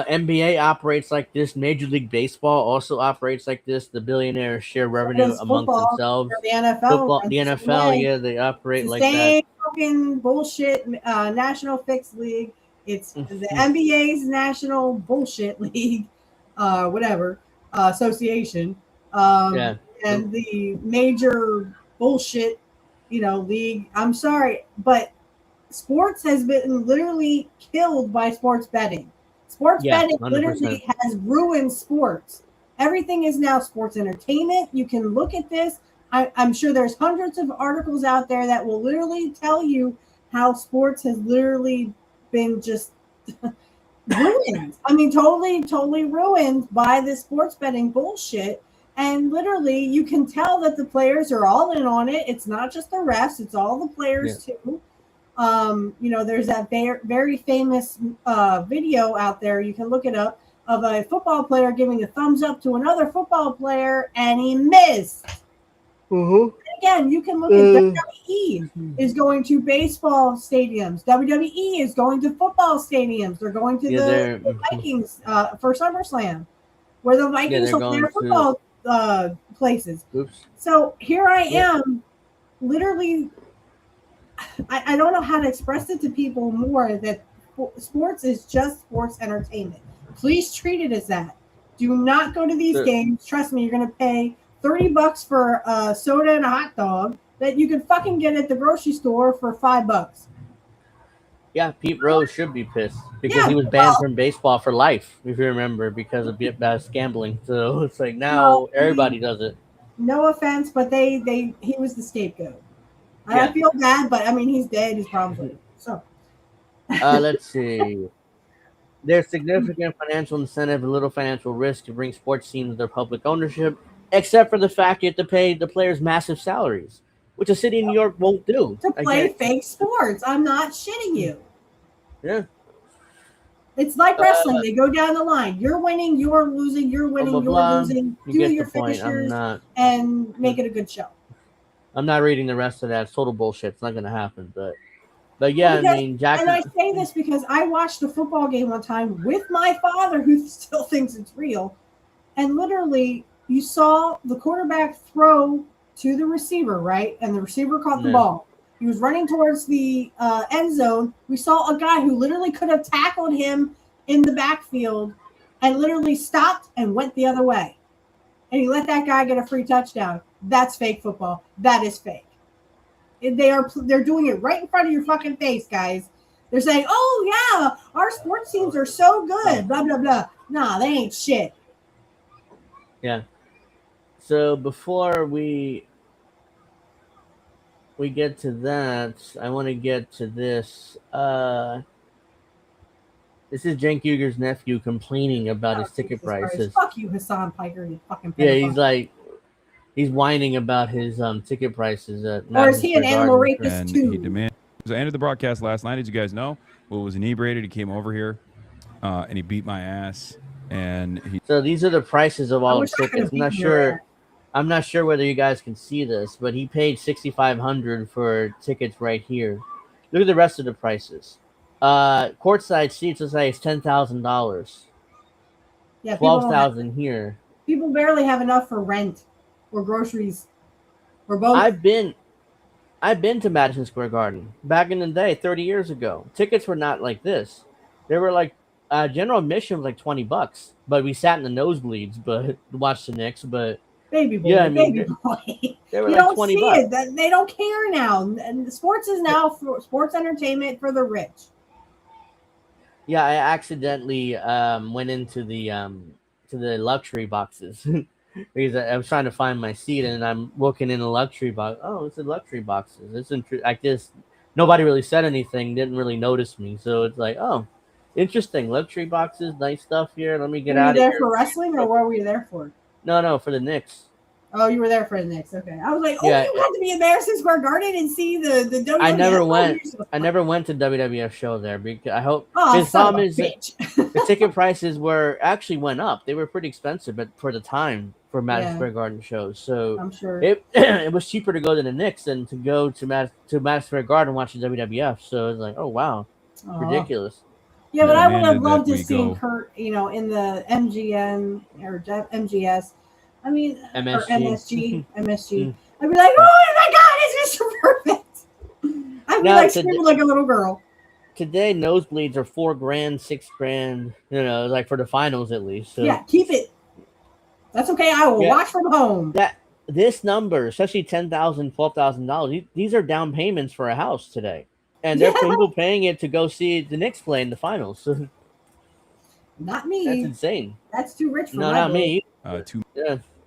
NBA operates like this. Major League Baseball also operates like this. The billionaires share So revenue does amongst football. Or themselves. the NFL runs The the same NFL, way. yeah, they It's operate the like that. same fucking bullshit National Fixed League. It's the Mhm. NBA's National Bullshit League, whatever association, Yeah. and the major bullshit, league. I'm sorry, but sports has been literally killed by sports betting. Sports Yeah, betting 100%. literally has ruined sports. Everything is now sports entertainment. You can look at this. I'm sure there's hundreds of articles out there that will literally tell you how sports has literally been just ruined. I mean, totally, totally ruined by this sports betting bullshit. And literally, you can tell that the players are all in on it. It's not just the refs; it's all the Yeah. players too. There's that very famous video out there. You can look it up of a football player giving a thumbs up to another football player, and he missed. Mm-hmm. again, you can look at WWE is going to baseball stadiums. WWE is going to football stadiums. They're going to the Vikings for SummerSlam, where the Vikings hold their football places. Oops. So here I am, literally. I don't know how to express it to people more that sports is just sports entertainment. Please treat it as that. Do not go to these games. Trust me, you're going to pay $30 for a soda and a hot dog that you can fucking get at the grocery store for $5. Yeah, Pete Rose should be pissed because he was banned from baseball for life, if you remember, because of gambling. So it's like now everybody does it. No offense, but he was the scapegoat. Yeah. I feel bad, but I mean, he's dead. His problems with it. So, let's see. There's significant financial incentive and little financial risk to bring sports teams to their public ownership, except for the fact you have to pay the players massive salaries, which a city in New York won't do. To play fake sports. I'm not shitting you. Yeah. It's like wrestling. They go down the line. You're winning, you're losing, you're winning, you're losing. Do your finishers and make it a good show. I'm not reading the rest of that. It's total bullshit. It's not going to happen. But yeah, because, I mean, Jack. And I say this because I watched a football game one time with my father, who still thinks it's real. And literally, you saw the quarterback throw to the receiver, right? And the receiver caught the ball. He was running towards the end zone. We saw a guy who literally could have tackled him in the backfield and literally stopped and went the other way. And he let that guy get a free touchdown. That's fake football. That is fake. They're doing it right in front of your fucking face, guys. They're saying, "Oh yeah, our sports teams are so good." Blah blah blah. Nah, they ain't shit. Yeah. So before we get to that, I want to get to this. This is Cenk Uyghur's nephew complaining about his ticket prices. Fuck you, Hassan Piker, you fucking pedophile. Yeah, he's whining about his ticket prices at Or is he an animal rapist too? He demanded. So I ended the broadcast last night, as you guys know. Will was inebriated. He came over here, and he beat my ass. So these are the prices of all the tickets. I'm not sure whether you guys can see this, but he paid $6,500 for tickets right here. Look at the rest of the prices. Courtside seats, let's say, is $10,000. Yeah, $12,000 here. People barely have enough for rent or groceries or both. I've been to Madison Square Garden back in the day, 30 years ago. Tickets were not like this. They were like general admission was like $20, but we sat in the nosebleeds, but watched the Knicks. But baby boy, yeah, I mean, baby boy. They were like $20. They don't care now. And sports is now for sports entertainment for the rich. Yeah, I accidentally went into the luxury boxes because I was trying to find my seat, and I'm looking in the luxury box. Oh, it's the luxury boxes. It's like this. Nobody really said anything. Didn't really notice me. So it's like, oh, interesting. Luxury boxes, nice stuff here. Let me get out of here. Were you there for wrestling, or what were you there for? No, for the Knicks. Oh, you were there for the Knicks. Okay, I was like, you had to be in Madison Square Garden and see the WWF. I never went to WWF show there because I hope. Oh, son of a bitch. The ticket prices went up. They were pretty expensive, but for the time for Madison Square Garden shows, so I'm sure it was cheaper to go to the Knicks than to go to Madison Square Garden and watch the WWF. So it's like, oh wow, ridiculous. Yeah, but I would have loved to see Kurt, in the MGM or MGS. I mean, MSG. Or MSG. I'd be like, oh my God, it's just perfect. I'd be like screaming like a little girl. Today, nosebleeds are $4,000, $6,000, like for the finals at least. So. Yeah, keep it. That's okay. I will watch from home. This number, especially $10,000, $12,000, these are down payments for a house today. And there are people paying it to go see the Knicks play in the finals. So. Not me. That's insane. That's too rich for No, not me.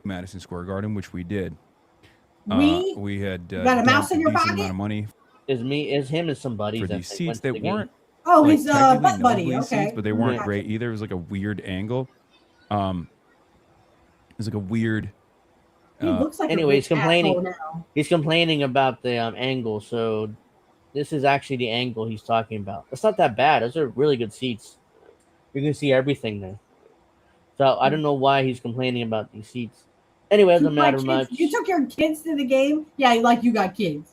Madison Square Garden, which we did. We had got a mouse in your pocket. Amount of money. Is him and some buddies for these seats that weren't. His butt buddy. Okay, seats, but they weren't great either. It was like a weird angle. It was like a weird. He looks like anyway, he's complaining. He's complaining about the angle. So this is actually the angle he's talking about. It's not that bad. Those are really good seats. You can see everything there. So I don't know why he's complaining about these seats. Anyway, it Took doesn't my matter kids. much. You took your kids to the game? Yeah, like you got kids.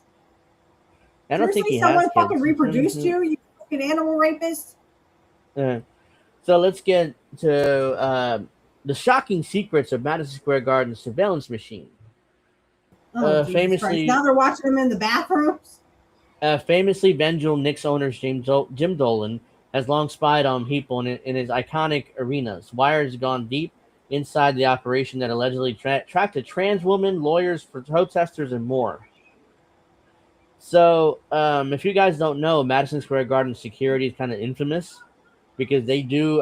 I don't think Seriously, he has someone kids. fucking reproduced you? You fucking animal rapist? So let's get to the shocking secrets of Madison Square Garden surveillance machine. Oh, Jesus Christ. Famously, Now they're watching them in the bathrooms? famously vengeful Knicks owner Jim Dolan has long spied on people in his iconic arenas. Wires gone deep inside the operation that allegedly tracked a trans woman, lawyers for protesters, and more. So, if you guys don't know, Madison Square Garden security is kind of infamous because they do.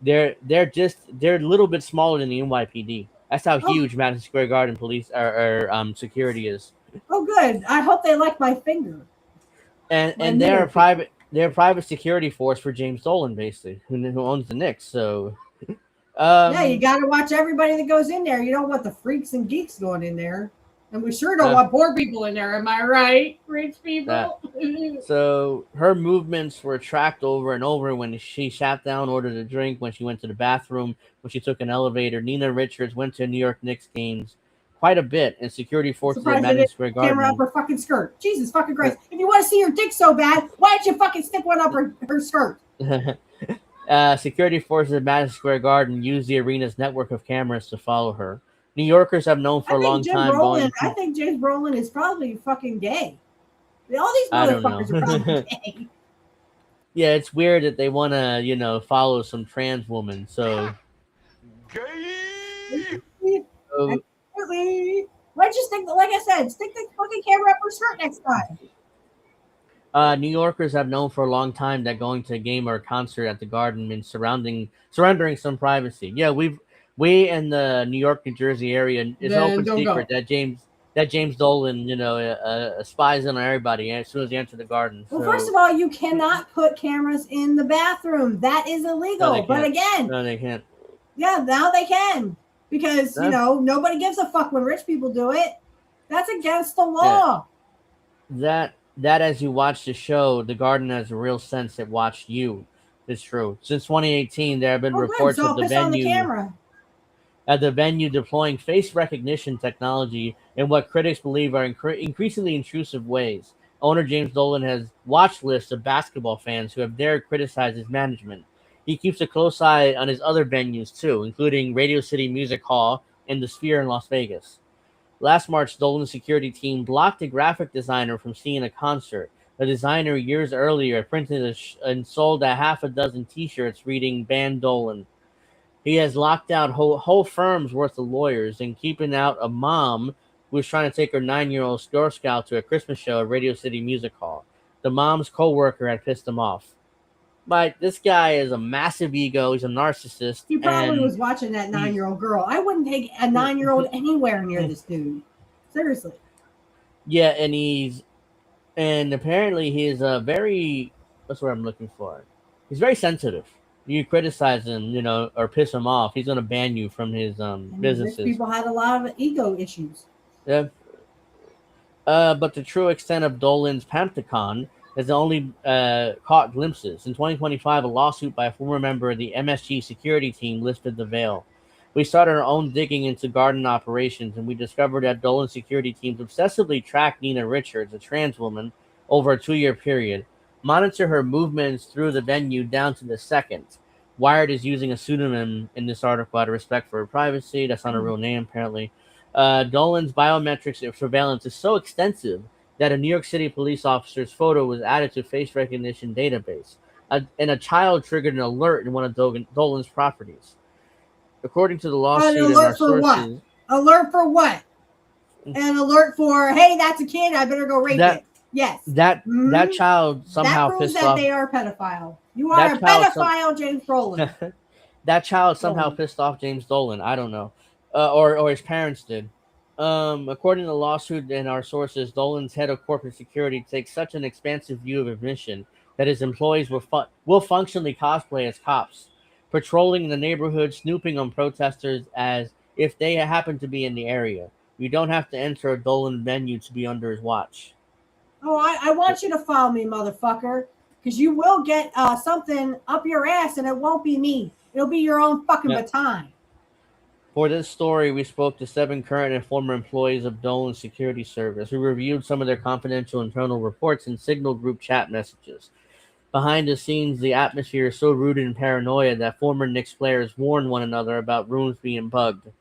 They're a little bit smaller than the NYPD. That's how Oh, huge Madison Square Garden police or security is. oh, good. I hope they like my finger. My And they're middle a finger. private security force for James Dolan, basically, who owns the Knicks. So, Yeah, you um, got to watch everybody that goes in there. You don't want the freaks and geeks going in there. And we sure don't uh, want poor people in there. Am I right? Rich uh, people? so her movements were tracked over and over when she sat down, ordered a drink, when she went to the bathroom, when she took an elevator. Nina Richards went to New York Knicks games quite a bit, and security forces at Surprised they Madison didn't Square camera up Garden. her fucking skirt. Jesus fucking Christ. If you want to see her dick so bad, why don't you fucking stick one up her skirt? Security forces at Madison Square Garden used the arena's network of cameras to follow her. New Yorkers have known for I a long think time I think James Brolin is probably fucking gay. All these I don't motherfuckers are probably know. gay. Yeah, it's weird that they want to, follow some trans woman. So, so Absolutely. Why don't you stick like I said, stick the fucking camera up her skirt next time? New Yorkers have known for a long time that going to a game or a concert at the Garden means surrendering some privacy. Yeah, we in the New York, New Jersey area, it's an Then open don't secret go. that James Dolan, spies in on everybody as soon as they enter the Garden. Well, first So of all, you cannot put cameras in the bathroom. That is no, they illegal. But can't. again, No, they can't. yeah, now they can. Because, No? nobody gives a fuck when rich people do it. That's against the Yeah, law. that as you watch the show, the Garden has a real sense it watched you. It's true. Since 2018, there have been Oh, good. reports So of I'll piss on the camera. the venue deploying face recognition technology in what critics believe are increasingly intrusive ways. Owner James Dolan has watch lists of basketball fans who have dared criticize his management. He keeps a close eye on his other venues too, including Radio City Music Hall and the Sphere in Las Vegas. Last March, Dolan's security team blocked a graphic designer from seeing a concert. The designer, years earlier, printed and sold a half a dozen T-shirts reading "Ban Dolan." He has locked out whole firms worth of lawyers and keeping out a mom who was trying to take her 9-year-old Girl Scout to a Christmas show at Radio City Music Hall. The mom's co-worker had pissed him off. But this guy is a massive ego. He's a narcissist, He probably and was watching that he's 9-year-old girl. I wouldn't take a 9-year-old anywhere near this dude. Seriously. yeah, and apparently he's a very what's what I'm looking for. He's very sensitive. You criticize him, or piss him off, he's gonna ban you from his And rich businesses. people had a lot of ego issues. Yeah. But the true extent of Dolan's Panopticon is only caught glimpses. In 2025, a lawsuit by a former member of the MSG security team lifted the veil. We started our own digging into garden operations, and we discovered that Dolan security teams obsessively tracked Nina Richards, a trans woman, over a 2-year period, monitor her movements through the venue down to the second. Wired is using a pseudonym in this article out of respect for her privacy. That's not a real name, apparently. Dolan's biometrics surveillance is so extensive that a New York City police officer's photo was added to face recognition database, and a child triggered an alert in one of Dolan's properties. According to the An lawsuit and our alert for what? sources, Alert for what? An alert for, hey, that's a kid, I better go rape that it. Yes. that that child That somehow proves pissed that off they are a pedophile. You are that a child. pedophile, James Brolin. That child somehow Dolan. pissed off James Dolan. I don't know, or his parents did. According to the lawsuit and our sources, Dolan's head of corporate security takes such an expansive view of his mission that his employees will functionally cosplay as cops, patrolling the neighborhood, snooping on protesters as if they happen to be in the area. You don't have to enter a Dolan venue to be under his watch. Oh, I want you to follow me, motherfucker. Because you will get something up your ass and it won't be me. It'll be your own fucking Yeah. baton. For this story, we spoke to 7 current and former employees of Dolan's security service who reviewed some of their confidential internal reports and Signal group chat messages. Behind the scenes, the atmosphere is so rooted in paranoia that former Knicks players warn one another about rooms being bugged,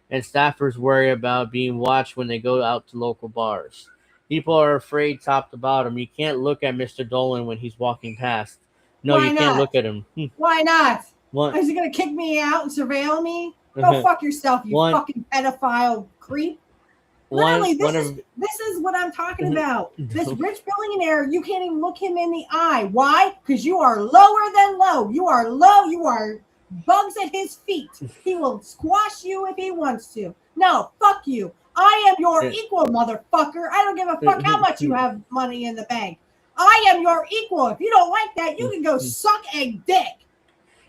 and staffers worry about being watched when they go out to local bars. People are afraid top to bottom. You can't look at Mr. Dolan when he's walking past. No, Why you can't not? look at him. Why not? One, Is he gonna kick me out and surveil me? Go fuck yourself, you One- fucking pedophile creep. one, Literally, one this is what I'm talking about. This of rich billionaire, you can't even look him in the eye. Why? Because you are lower than low. You are low. You are bugs at his feet. He will squash you if he wants to. No, fuck you. I am your equal, motherfucker. I don't give a fuck how much you have money in the bank. I am your equal. If you don't like that, you can go suck a dick.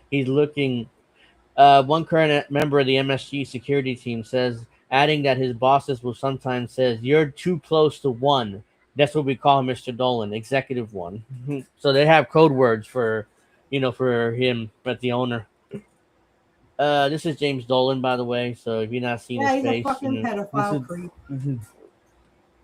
He's looking. One current member of the MSG security team says, adding that his bosses will sometimes says, "You're too close to one." That's what we call Mr. Dolan, Executive One. So they have code words for, for him, but the owner. This is James Dolan, by the way. So if you're not seeing his he's face, a fucking pedophile creep. Mhm.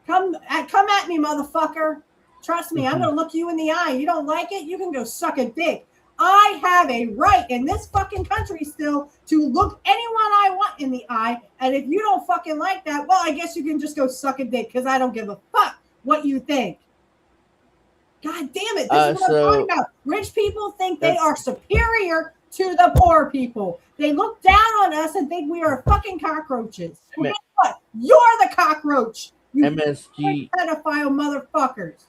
Come at me, motherfucker. Trust me, I'm gonna look you in the eye. You don't like it, you can go suck a dick. I have a right in this fucking country still to look anyone I want in the eye. And if you don't fucking like that, well, I guess you can just go suck a dick because I don't give a fuck what you think. God damn it. This is what I'm talking about. Rich people think they are superior to the poor people. They look down on us and think we are fucking cockroaches. Well, guess what? You're the cockroach. You MSG pedophile motherfuckers.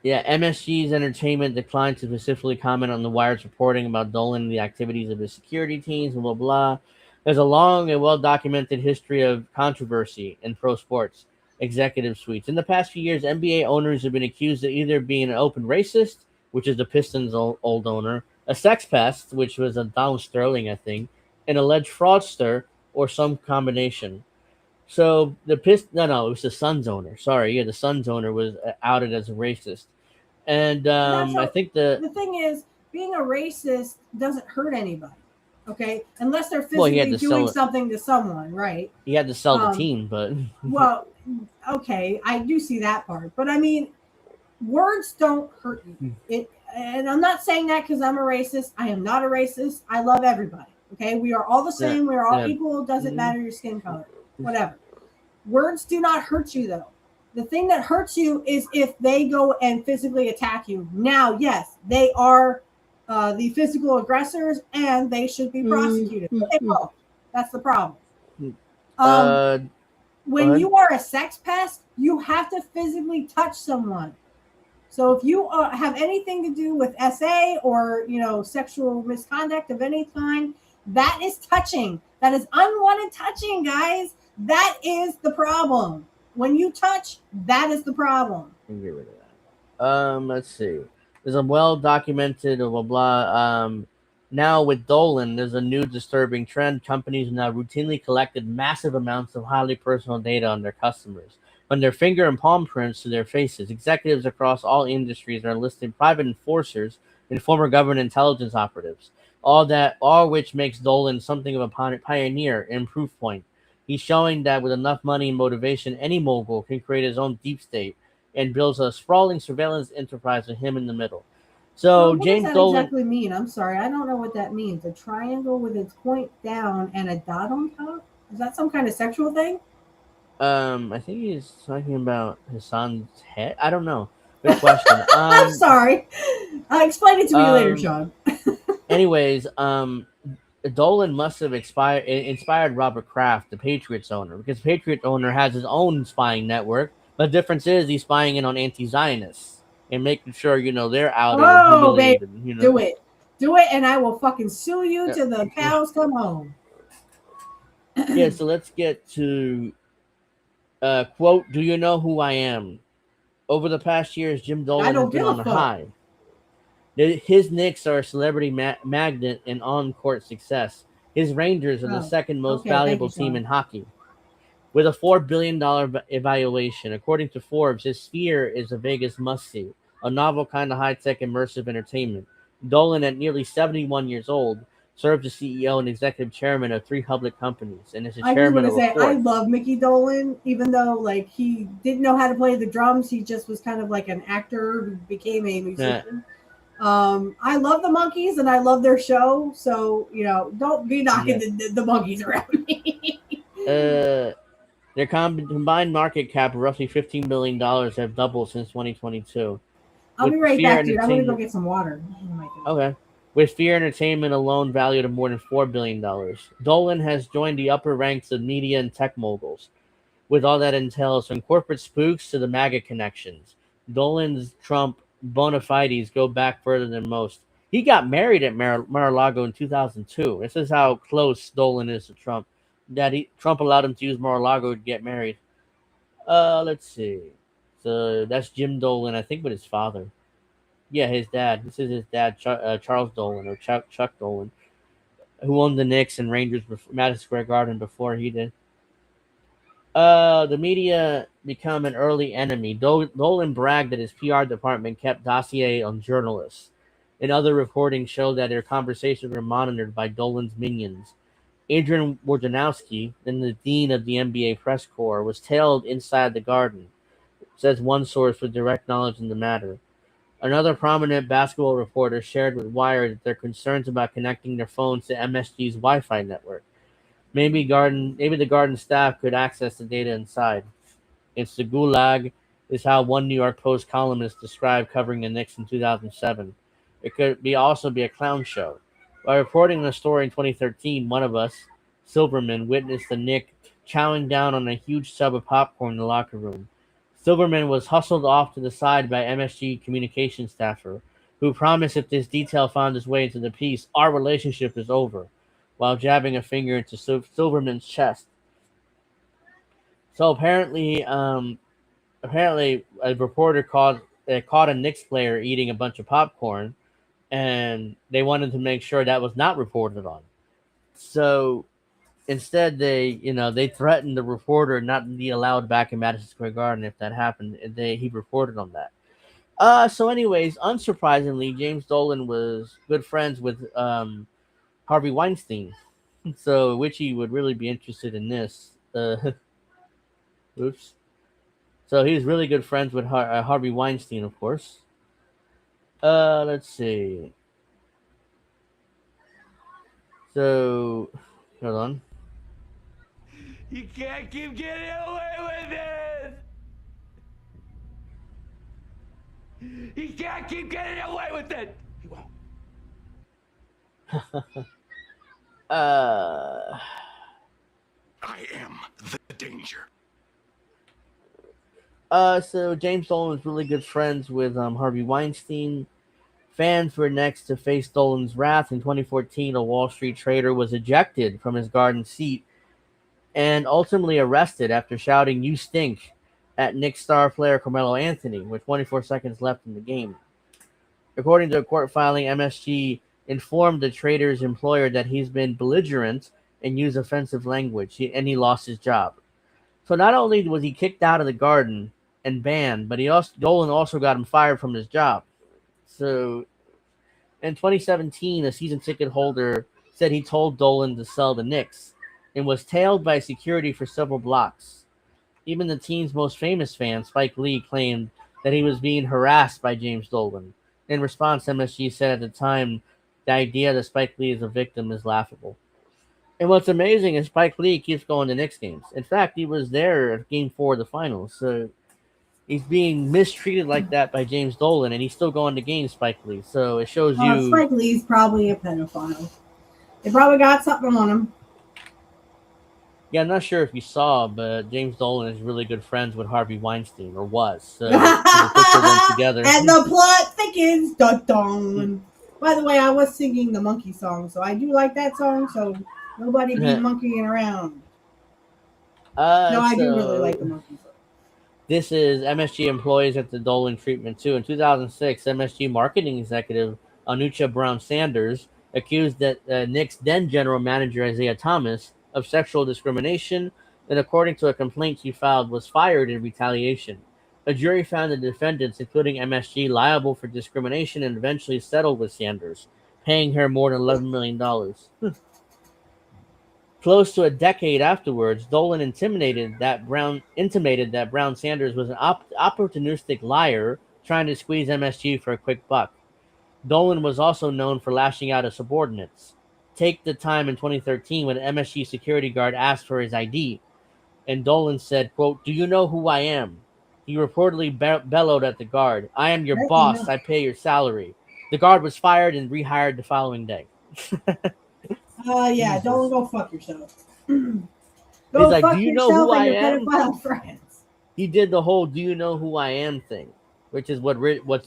Yeah, MSG's entertainment declined to specifically comment on the Wire's reporting about Dolan and the activities of his security teams, and blah, blah. There's a long and well-documented history of controversy in pro sports executive suites. In the past few years, NBA owners have been accused of either being an open racist, which is the Pistons' old owner, a sex pest, which was a Donald Sterling, I think, an alleged fraudster, or some combination. So it was the Suns owner. Sorry, the Suns owner was outed as a racist. And I think the thing is, being a racist doesn't hurt anybody, okay? Unless they're physically doing something to someone, right? He had to sell the team, but well, okay, I do see that part, but I mean, words don't hurt you. And I'm not saying that because I'm a racist. I am not a racist. I love everybody. Okay, we are all the same. We are all equal. It doesn't matter your skin color, whatever. Words do not hurt you, though. The thing that hurts you is if they go and physically attack you. Now, yes, they are the physical aggressors, and they should be prosecuted. They won't. That's the problem. When you are a sex pest, you have to physically touch someone. So if you have anything to do with SA or sexual misconduct of any kind, that is touching. That is unwanted touching, guys. That is the problem. When you touch, that is the problem. Get rid of that. Let's see. There's a well-documented blah blah. Now with Dolan, there's a new disturbing trend. Companies have now routinely collected massive amounts of highly personal data on their customers, from their finger and palm prints to their faces. Executives across all industries are listing private enforcers and former government intelligence operatives. All which makes Dolan something of a pioneer and proof point. He's showing that with enough money and motivation, any mogul can create his own deep state and builds a sprawling surveillance enterprise with him in the middle. So what James does that Dolan exactly mean? I'm sorry, I don't know what that means. A triangle with its point down and a dot on top? Is that some kind of sexual thing? I think he's talking about his son's head. I don't know. Good question. I'm sorry. Explain it to me later, Sean. Anyways, Dolan must have inspired Robert Kraft, the Patriots owner, because the Patriots owner has his own spying network. But the difference is he's spying in on anti-Zionists and making sure they're out and humiliated. Do it, and I will fucking sue you till the cows come home. Yeah, so let's get to quote. Do you know who I am? Over the past years, Jim Dolan has been on a high. His Knicks are a celebrity magnet and on-court success. His Rangers are the second most valuable team in hockey. With a $4 billion evaluation, according to Forbes, his Sphere is a Vegas must-see, a novel kind of high-tech immersive entertainment. Dolan, at nearly 71 years old, served as CEO and executive chairman of 3 public companies, and is the I just chairman want to of a say I 4th. love Mickey Dolan, even though like he didn't know how to play the drums. He just was kind of like an actor who became a Uh, musician. I love the Monkees and I love their show. So don't be knocking yeah. the Monkees around me. Uh, their combined market cap of roughly $15 billion have doubled since 2022. I'll be With right Fear back, dude. I'm gonna go Entertainment, get some water. What am I doing? okay. With Fear Entertainment alone valued at more than $4 billion. Dolan has joined the upper ranks of media and tech moguls, with all that entails, from corporate spooks to the MAGA connections. Dolan's Trump bona fides go back further than most. He got married at Mar-a-Lago in 2002. This is how close Dolan is to Trump. Trump allowed him to use Mar-a-Lago to get married. Let's see. So that's Jim Dolan, I think, with his father. Yeah, his dad. This is his dad, Charles Dolan, or Chuck Dolan, who owned the Knicks and Rangers, Madison Square Garden, before he did. The media become an early enemy. Dolan bragged that his PR department kept dossier on journalists, and other reporting showed that their conversations were monitored by Dolan's minions. Adrian Wojnarowski, then the dean of the NBA press corps, was tailed inside the garden, says one source with direct knowledge in the matter. Another prominent basketball reporter shared with Wired that their concerns about connecting their phones to MSG's Wi-Fi network. Maybe the garden staff could access the data inside. It's the gulag, is how one New York Post columnist described covering the Knicks in 2007. It could also be a clown show. By reporting the story in 2013, one of us, Silverman, witnessed the Knick chowing down on a huge tub of popcorn in the locker room. Silverman was hustled off to the side by MSG communications staffer, who promised if this detail found its way into the piece, our relationship is over, while jabbing a finger into Silverman's chest. So apparently a reporter caught a Knicks player eating a bunch of popcorn, and they wanted to make sure that was not reported on. So instead, they threatened the reporter not to be allowed back in Madison Square Garden if that happened. And he reported on that. So anyways, unsurprisingly, James Dolan was good friends with Harvey Weinstein. So Witchy would really be interested in this. Oops. So he was really good friends with Harvey Weinstein, of course. Let's see. So, hold on. You can't keep getting away with it! You can't keep getting away with it! You won't. I am the danger. So James Dolan was really good friends with Harvey Weinstein. Fans were next to face Dolan's wrath. In 2014, a Wall Street trader was ejected from his garden seat and ultimately arrested after shouting "You stink" at Knicks star player Carmelo Anthony with 24 seconds left in the game. According to a court filing, MSG informed the trader's employer that he's been belligerent and used offensive language, and he lost his job. So not only was he kicked out of the garden and banned, but Dolan also got him fired from his job. So in 2017, a season ticket holder said he told Dolan to sell the Knicks and was tailed by security for several blocks. Even the team's most famous fan, Spike Lee, claimed that he was being harassed by James Dolan. In response, MSG said at the time, the idea that Spike Lee is a victim is laughable. And what's amazing is Spike Lee keeps going to Knicks games. In fact, he was there at Game 4 of the finals. So he's being mistreated like that by James Dolan, and he's still going to games, Spike Lee. So it shows you. Spike Lee's probably a pedophile. They probably got something on him. Yeah, I'm not sure if you saw, but James Dolan is really good friends with Harvey Weinstein, or was. So the picture of them together. And the plot thickens. Dun, dun. By the way, I was singing the monkey song, so I do like that song. So nobody be monkeying around. No, I do really like the monkey song. This is MSG employees at the Dolan treatment too. In 2006, MSG marketing executive Anucha Brown Sanders accused that Knicks then general manager Isaiah Thomas of sexual discrimination, and according to a complaint she filed, was fired in retaliation. A jury found the defendants, including MSG, liable for discrimination and eventually settled with Sanders. paying her more than $11 million. Close to a decade afterwards, Dolan intimated that Brown Sanders was an opportunistic liar trying to squeeze MSG for a quick buck. Dolan was also known for lashing out at subordinates. Take the time in 2013 when an MSG security guard asked for his ID, and Dolan said, quote, "Do you know who I am?" He reportedly bellowed at the guard, "I am your Bet you boss. know. I pay your salary." The guard was fired and rehired the following day. Yeah, don't Jesus. go fuck yourself. He's Go like, "Do fuck you know yourself who and I your am?" pedophile friends. He did the whole "Do you know who I am" thing, which is what what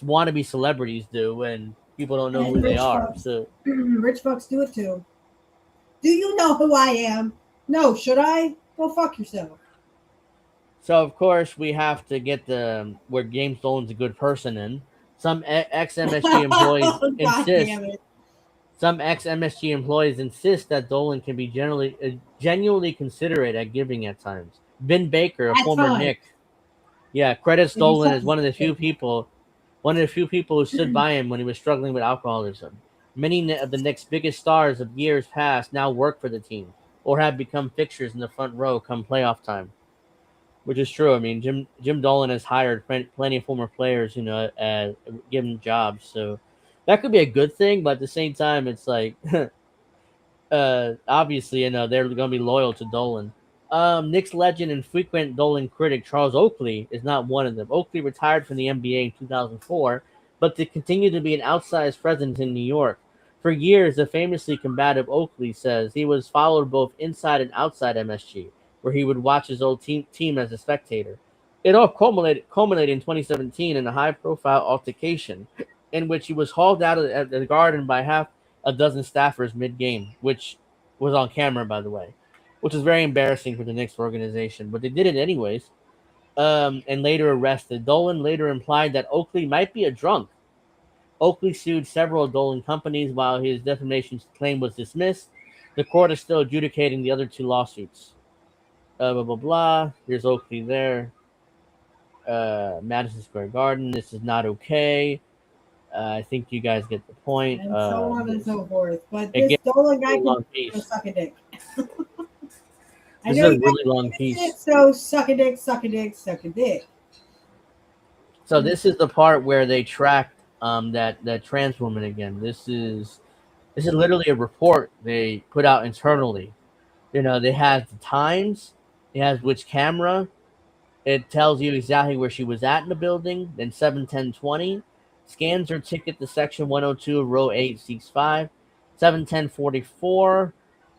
wannabe celebrities do when people don't know who And they rich are. folks. So Rich folks do it too. Do you know who I am? No, should I? Go fuck yourself. of course we have to get the where James Dolan's a good person in. Some ex MSG employees God insist. damn it. Some ex MSG employees insist that Dolan can be genuinely considerate at giving at times. Vin Baker, a At former times. Knick, yeah, credits If you Dolan suck as his dick. one of the few people who stood by him when he was struggling with alcoholism. Many of the Knicks' biggest stars of years past now work for the team or have become fixtures in the front row come playoff time, which is true. I mean, Jim Dolan has hired plenty of former players, given jobs, so that could be a good thing. But at the same time, it's like obviously, they're going to be loyal to Dolan. Knicks legend and frequent Dolan critic Charles Oakley is not one of them. Oakley retired from the NBA in 2004, but to continue to be an outsized presence in New York. For years, the famously combative Oakley says he was followed both inside and outside MSG, where he would watch his old team as a spectator. It all culminated in 2017 in a high-profile altercation in which he was hauled out of the Garden by half a dozen staffers mid-game, which was on camera, by the way, which is very embarrassing for the Knicks organization. But they did it anyways, and later arrested. Dolan later implied that Oakley might be a drunk. Oakley sued several Dolan companies while his defamation claim was dismissed. The court is still adjudicating the other two lawsuits. Blah, blah, blah. Here's Oakley there. Madison Square Garden. This is not okay. I think you guys get the point. And so on and so forth. But It this gets Dolan a guy really could long go piece. suck a dick. I This is know a you really guys long missed piece. it, so suck a dick, suck a dick, suck a dick. So this is the part where they tracked that trans woman again. This is literally a report they put out internally. They have the times, it has which camera, it tells you exactly where she was at in the building. Then 7:10:20 scans her ticket to section 102 of row 865. 7:10:44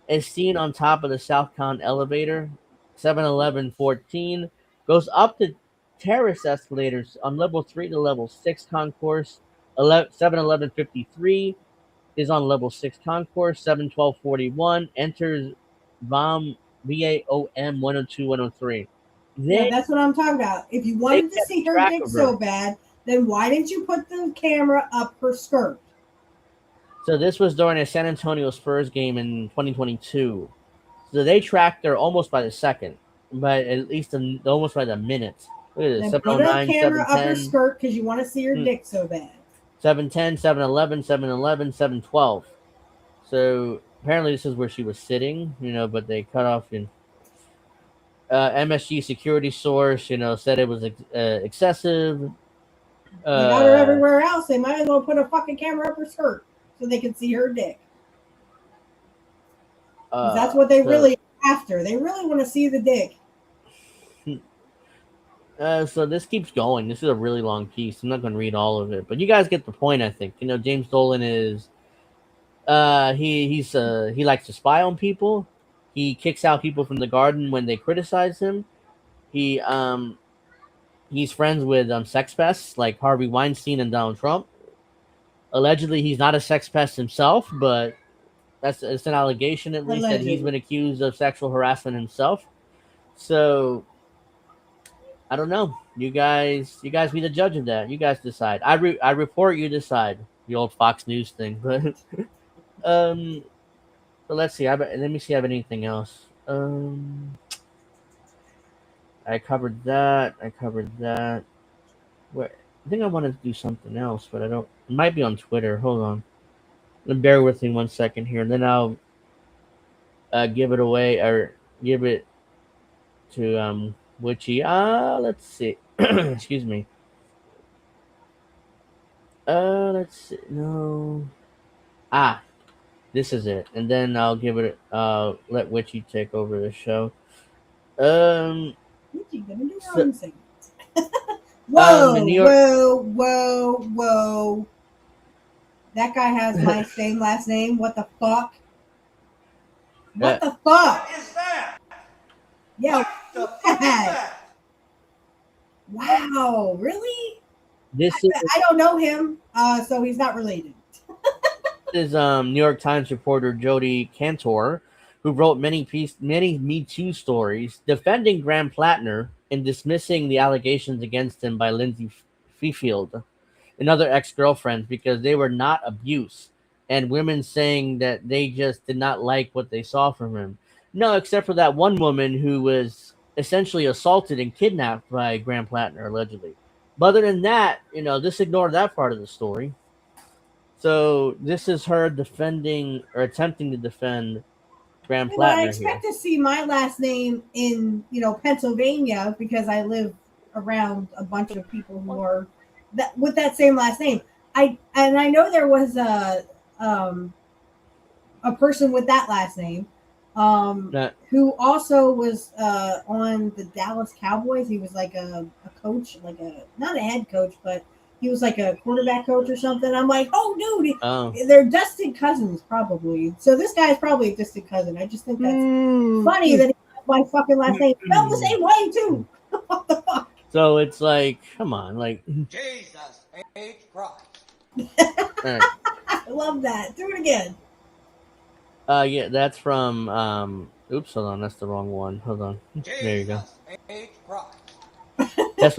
is seen on top of the Southcon elevator. 7:11:14 goes up the terrace escalators on level 3 to level 6 concourse. 7:11:53 is on level 6 concourse. 7:12:41 enters VAOM 102 103. Yeah, They that's what I'm talking about. If you they wanted to kept see her track dick of her. so bad, then why didn't you put the camera up her skirt? So this was during a San Antonio Spurs game in 2022. So they tracked her almost by the second, but at least almost by the minute. Look at this: Then put a 7:09, camera up her 7:10, skirt because you want to see her dick so bad. 7:10, 7:11, 7:11, 7:12. So apparently this is where she was sitting, but they cut off in MSG security source, said it was excessive. They got her Uh, everywhere else. They might as well put a fucking camera up her skirt so they can see her dick. 'Cause that's what they so really after. They really want to see the dick. So this keeps going. This is a really long piece. I'm not going to read all of it, but you guys get the point. I think James Dolan is he likes to spy on people. He kicks out people from the Garden when they criticize him. He he's friends with sex pests like Harvey Weinstein and Donald Trump. Allegedly, he's not a sex pest himself, but it's an allegation at least that he's Allegedly. been accused of sexual harassment himself. So I don't know. You guys be the judge of that. You guys decide. I report. You decide. The old Fox News thing, but um. But let's see. Let me see. If I have anything else? I covered that. I covered that. Where I think I wanted to do something else, but I don't. It might be on Twitter. Hold on. Bear with me 1 second here, and then I'll give it away or give it to Witchy. Let's see. Excuse me. Let's see. No. Ah, this is it, and then I'll give it. Let Witchy take over the show. Um. Witchy gonna do her So, own segment. Whoa, the New York. whoa. That guy has my same last name. What the fuck? What the fuck? What is that? Yeah, What the fuck is that? wow, really? This is I don't know him, so he's not related. New York Times reporter Jody Cantor, who wrote many Me Too stories defending Graham Platner and dismissing the allegations against him by Lindsay Fifield and other ex-girlfriends because they were not abuse, and women saying that they just did not like what they saw from him. No, except for that one woman who was essentially assaulted and kidnapped by Graham Platner allegedly. But other than that, just ignore that part of the story. So this is her defending or attempting to defend Graham I Platner here. expect to see my last name in Pennsylvania because I live around a bunch of people who are with that same last name. I know there was a person with that last name who also was on the Dallas Cowboys. He was like a coach, like not a head coach, but he was like a quarterback coach or something. I'm like, oh, dude, they're distant cousins probably. So this guy's probably a distant cousin. I just think that's funny that he has my fucking last name spelled the same way too. What the fuck? So it's like, come on, like Jesus H. Christ. right. I love that. Do it again. Yeah, that's from oops, hold on, that's the wrong one. Hold on. There you go. Jesus H. Christ. That's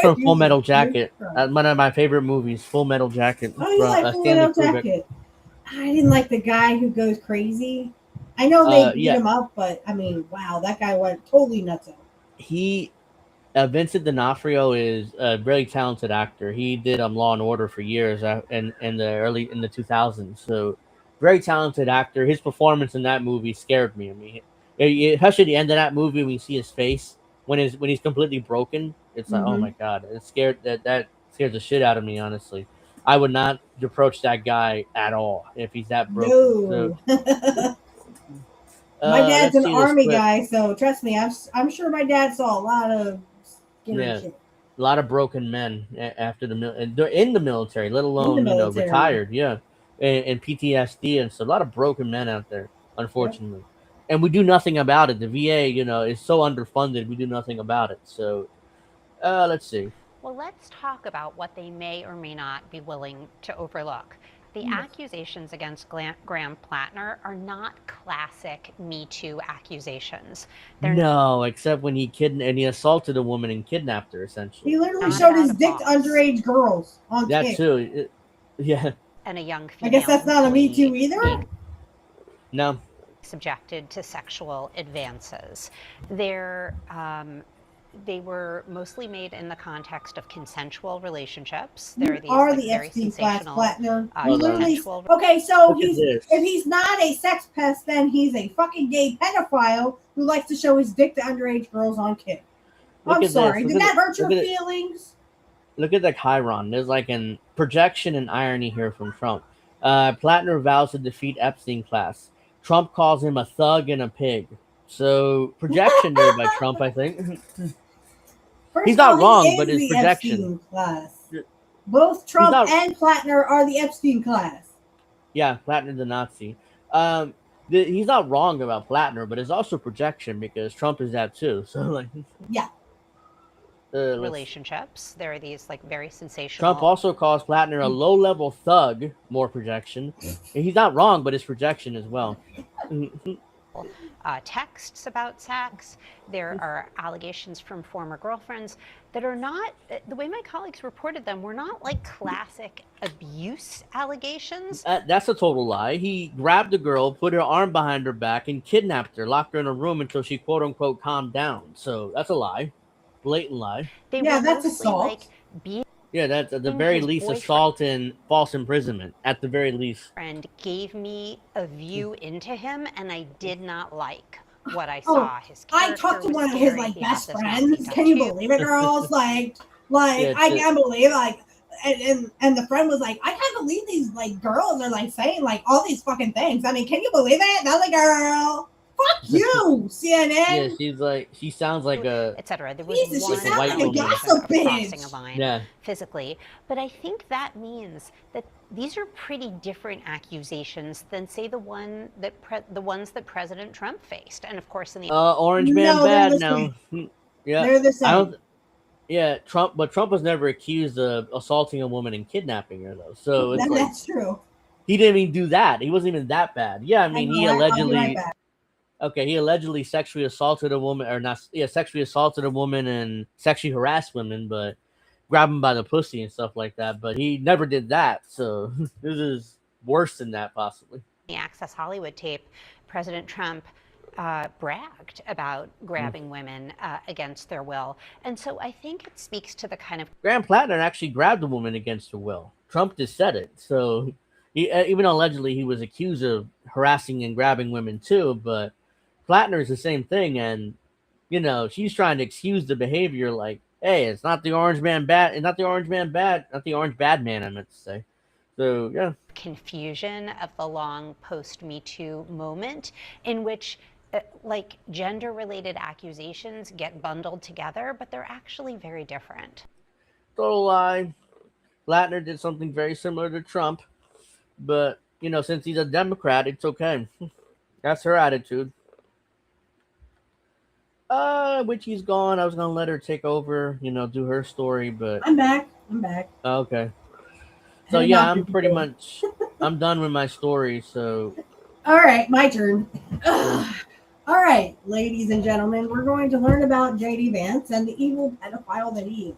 from Full Metal Jacket. One of my favorite movies, Full Metal Jacket. Oh, you like Full Stanley Metal Kubrick. Jacket? I didn't like the guy who goes crazy. I know they beat Yeah. him up, but I mean, wow, that guy went totally nuts. Vincent D'Onofrio is a very talented actor. He did Law and Order for years in the 2000s. So very talented actor. His performance in that movie scared me. I mean, especially the end of that movie when you see his face when he's completely broken. It's like, oh my god, it scared that scares the shit out of me. Honestly, I would not approach that guy at all if he's that broken. No. So, my dad's an army clip. guy, so trust me, I'm sure my dad saw a lot of scary shit. A lot of broken men after they're in the military, let alone retired, and PTSD, and so a lot of broken men out there, unfortunately. Yep. And we do nothing about it. The VA, is so underfunded. We do nothing about it. So, let's see. Well, let's talk about what they may or may not be willing to overlook. The accusations against Graham Platner are not classic Me Too accusations. No, except when he assaulted a woman and kidnapped her, essentially. He literally showed his dick to underage girls on that Kick. Too. Yeah. And a young female. I guess that's not a Me Too either? No. Subjected to sexual advances. They were mostly made in the context of consensual relationships. There are these the Epstein class, Platner. Okay, so if he's not a sex pest, then he's a fucking gay pedophile who likes to show his dick to underage girls on Kick. I'm sorry. Did that hurt your feelings? Look at the Chiron. There's like a projection and irony here from Trump. Platner vows to defeat Epstein class. Trump calls him a thug and a pig. So projection there by Trump, I think. He's not wrong, but his projection. Class. Both Trump and Platner are the Epstein class. Yeah, Platner's a Nazi. He's not wrong about Platner, but it's also projection because Trump is that too. So like, yeah. Relationships. There are these like very sensational. Trump also calls Platner a low-level thug. More projection. And he's not wrong, but it's projection as well. Texts about sex. There are allegations from former girlfriends that are not, the way my colleagues reported them, were not like classic abuse allegations. That's a total lie. He grabbed the girl, put her arm behind her back, and kidnapped her, locked her in a room until she quote-unquote calmed down. So that's a lie. Blatant lie. That's assault. Like Yeah, that's at the And very his least boyfriend assault and false imprisonment. At the very least. gave me a view into him, and I did not like what I Oh, saw. His I talked character to was one of his scary. like He had best this Nazi friends. Can you tattoo. believe it, girls? like Yeah, I can't believe like and the friend was like, I can't believe these like girls are like saying like all these fucking things. I mean, can you believe it? And I was like, girl, fuck you, yeah, CNN. she sounds like a Etc. There was Jesus, she like a one sounds white like a woman. allegation gossip of crossing a bitch. line Yeah. physically, but I think that means that these are pretty different accusations than, say, the ones that President Trump faced, and of course in the Orange Man No, they're bad the now. same. Yeah. They're the I don't same. yeah, Trump was never accused of assaulting a woman and kidnapping her though. So it's like That's true. he didn't even do that. He wasn't even that bad. Yeah, I I mean know. he I'll be right allegedly back. okay, he allegedly sexually assaulted a woman or not yeah, sexually assaulted a woman and sexually harassed women, but grab him by the pussy and stuff like that. But he never did that. So this is worse than that possibly. Access Hollywood tape, President Trump bragged about grabbing women against their will. And so I think it speaks to the kind of Graham Platner actually grabbed a woman against her will. Trump just said it. So even allegedly he was accused of harassing and grabbing women too, but Platner is the same thing. And, she's trying to excuse the behavior like, hey, it's not the orange man bad. It's not the orange man bad. Not the orange bad man, I meant to say. So, yeah. confusion of the long post Me Too moment in which like gender related accusations get bundled together, but they're actually very different. Total lie. Platner did something very similar to Trump. But, since he's a Democrat, it's okay. That's her attitude. Witchy's gone. I was gonna let her take over, do her story, but I'm back. I'm back. okay. So Heading yeah, off to Detroit. I'm done with my story. So All right, my turn. yeah. All right, ladies and gentlemen, we're going to learn about JD Vance and the evil pedophile that he is.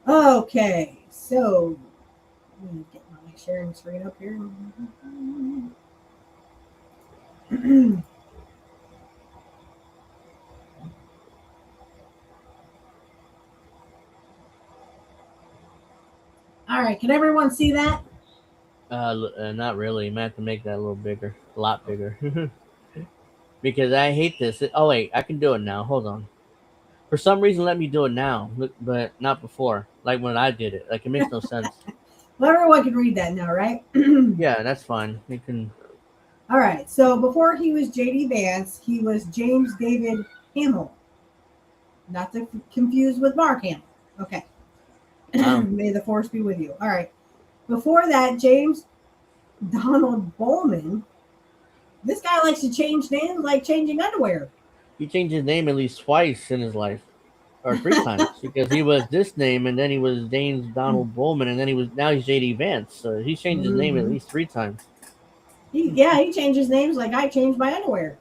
Okay, so let me get my sharing screen up here. All right, can everyone see that? Not really. I have to make that a little bigger, a lot bigger, because I hate this. Oh wait, I can do it now. Hold on. For some reason, let me do it now, but not before. Like when I did it. Like it makes no sense. Well, everyone can read that now, right? Yeah, that's fine. You can. All right, so before he was JD Vance, he was James David Hamill. Not to confuse with Mark Hamill. Okay. May the force be with you. All right. Before that, James Donald Bowman. This guy likes to change names like changing underwear. He changed his name at least twice in his life, or three times, because he was this name, and then he was James Donald Bowman, and then now he's JD Vance. So he changed his name at Mm-hmm. least three times. He changes names like I changed my underwear.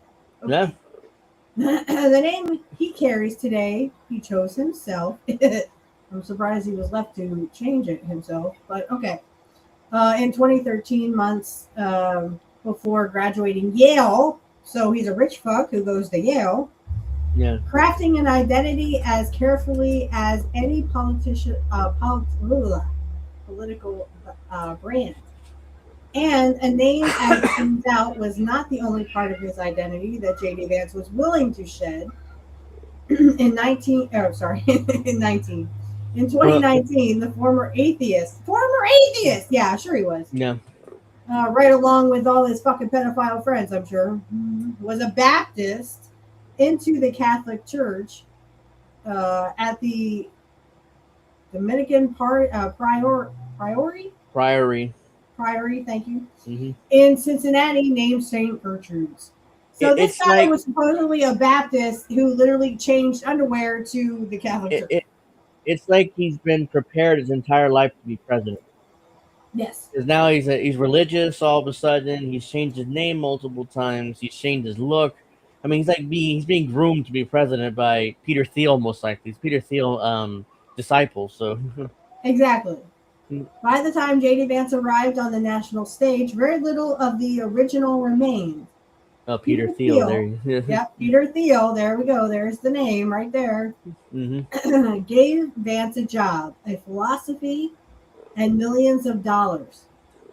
Yeah. Okay. The name he carries today, he chose himself. I'm surprised he was left to change it himself, but okay. In 2013, months before graduating Yale, so he's a rich fuck who goes to Yale, Yeah. crafting an identity as carefully as any political brand. And a name, as it turns out, was not the only part of his identity that JD Vance was willing to shed. In 2019, the former atheist, yeah, sure he was, Yeah. right along with all his fucking pedophile friends, I'm sure, was a Baptist into the Catholic Church at the Dominican Priory, thank you, in Cincinnati, named St. Gertrude's. So this guy was supposedly a Baptist who literally changed underwear to the Catholic Church. It's like he's been prepared his entire life to be president. Yes. Because now he's religious all of a sudden. He's changed his name multiple times. He's changed his look. I mean, he's being groomed to be president by Peter Thiel, most likely. He's Peter Thiel disciple. So exactly. By the time JD Vance arrived on the national stage, very little of the original remained. Oh, Peter Thiel. There you go. Yep, Peter Thiel. There we go. There's the name right there. Mm-hmm. Gave Vance a job, a philosophy, and millions of dollars.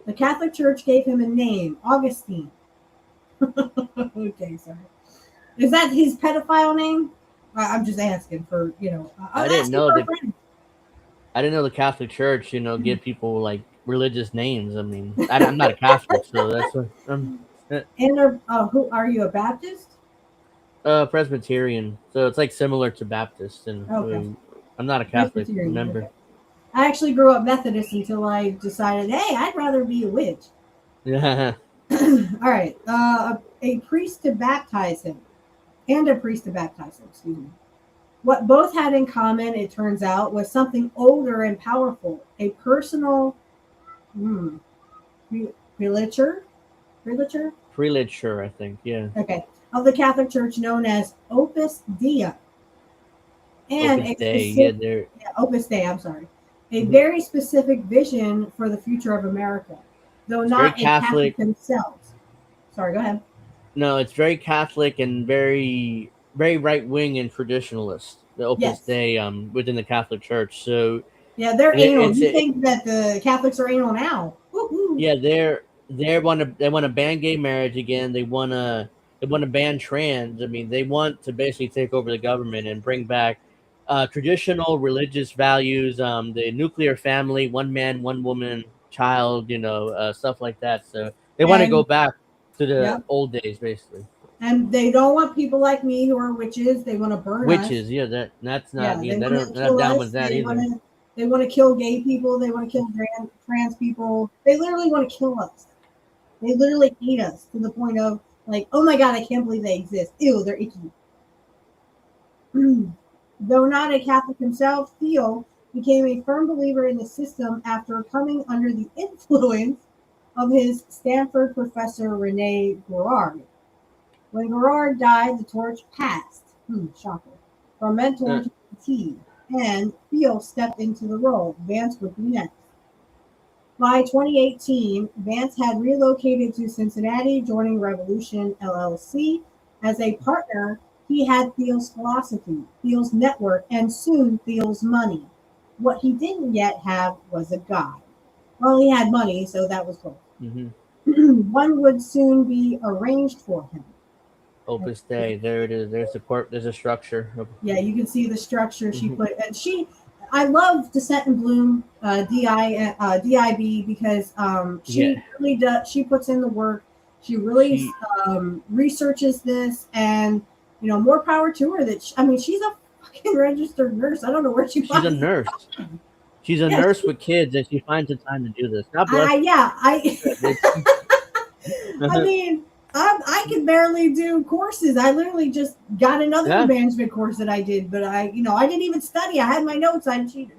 The Catholic Church gave him a name, Augustine. Okay, sorry. Is that his pedophile name? I'm just asking for, I I'm didn't asking know for a the friend. I didn't know the Catholic Church, give people like religious names. I mean, I'm not a Catholic, so that's what And who are you, a Baptist? Presbyterian. So it's like similar to Baptist, and Okay, I'm not a Catholic Presbyterian. member. Okay. I actually grew up Methodist until I decided, hey, I'd rather be a witch. Yeah. All right, a priest to baptize him, and a priest to baptize him. Excuse me. What both had in common, it turns out, was something older and powerful, a personal prelature, prelature, Prelature, I think. Yeah. okay, of the Catholic Church known as Opus Dei, and Opus a Dei. Yeah, specific they're Opus Dei. I'm sorry, a very specific vision for the future of America, though it's very not a Catholic Catholic. themselves. Sorry, go ahead. No, it's very Catholic and very very right wing and traditionalist. The Opus Yes, Dei within the Catholic Church. So yeah, they're it, anal. it's You it, think that the Catholics are anal now? Woo-hoo. yeah, they want to ban gay marriage again. They want to ban trans. I mean, they want to basically take over the government and bring back traditional religious values, the nuclear family, one man, one woman, child, stuff like that. So they want to go And back to the yep, old days, basically. and they don't want people like me who are witches. They want to burn us. Witches, yeah, that's not, Yeah, yeah, they they're want to not kill down us. with that either. They want to kill gay people. They want to kill trans people. They literally want to kill us. They literally hate us to the point of like, oh my god, I can't believe they exist. Ew, they're icky. Though not a Catholic himself, Theo became a firm believer in the system after coming under the influence of his Stanford professor Rene Girard. When Girard died, the torch passed. Shocker. From mentor Uh, to mentee, and Theo stepped into the role. Vance would be next. By 2018, Vance had relocated to Cincinnati, joining Revolution LLC. As a partner, he had Theo's philosophy, Theo's network, and soon Theo's money. What he didn't yet have was a guide. Well, he had money, so that was cool. mhm. One would soon be arranged for him. Opus Dei, there it is. There's there's a structure. Yeah, you can see the structure she Mhm. put, and I love Descent and Bloom, DIB, because Yeah, she really does. She puts in the work. She really she researches this, and more power to her. I mean, she's a fucking registered nurse. I don't know where she she's a finds. nurse. She's a Yeah, nurse with kids, and she finds the time to do this. God bless I yeah, her. I mean, I can barely do courses. I literally just got another Yeah. management course that I did, but I didn't even study. I had my notes. I cheated.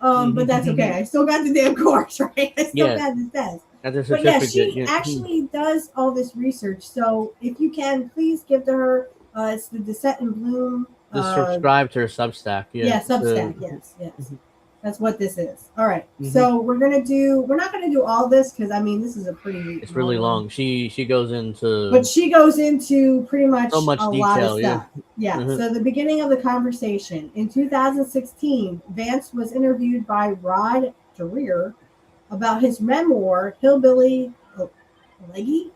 But that's okay. I still got the damn course, right? I still Yeah, got the test. that's a But yeah, certificate. she Yeah. actually does all this research. So if you can, please give to her. It's the Descent and Bloom. Just subscribe to her Substack. Yeah. Yeah, So, Substack. Yes. That's what this is. All right. Mhm. So we're not gonna do all this because I mean this is a pretty it's really one. long. She goes into But she goes into pretty much so much a lot of detail. Yeah. stuff. Yeah. Mhm. So the beginning of the conversation in 2016, Vance was interviewed by Rod Dreher about his memoir, Hillbilly Leggy?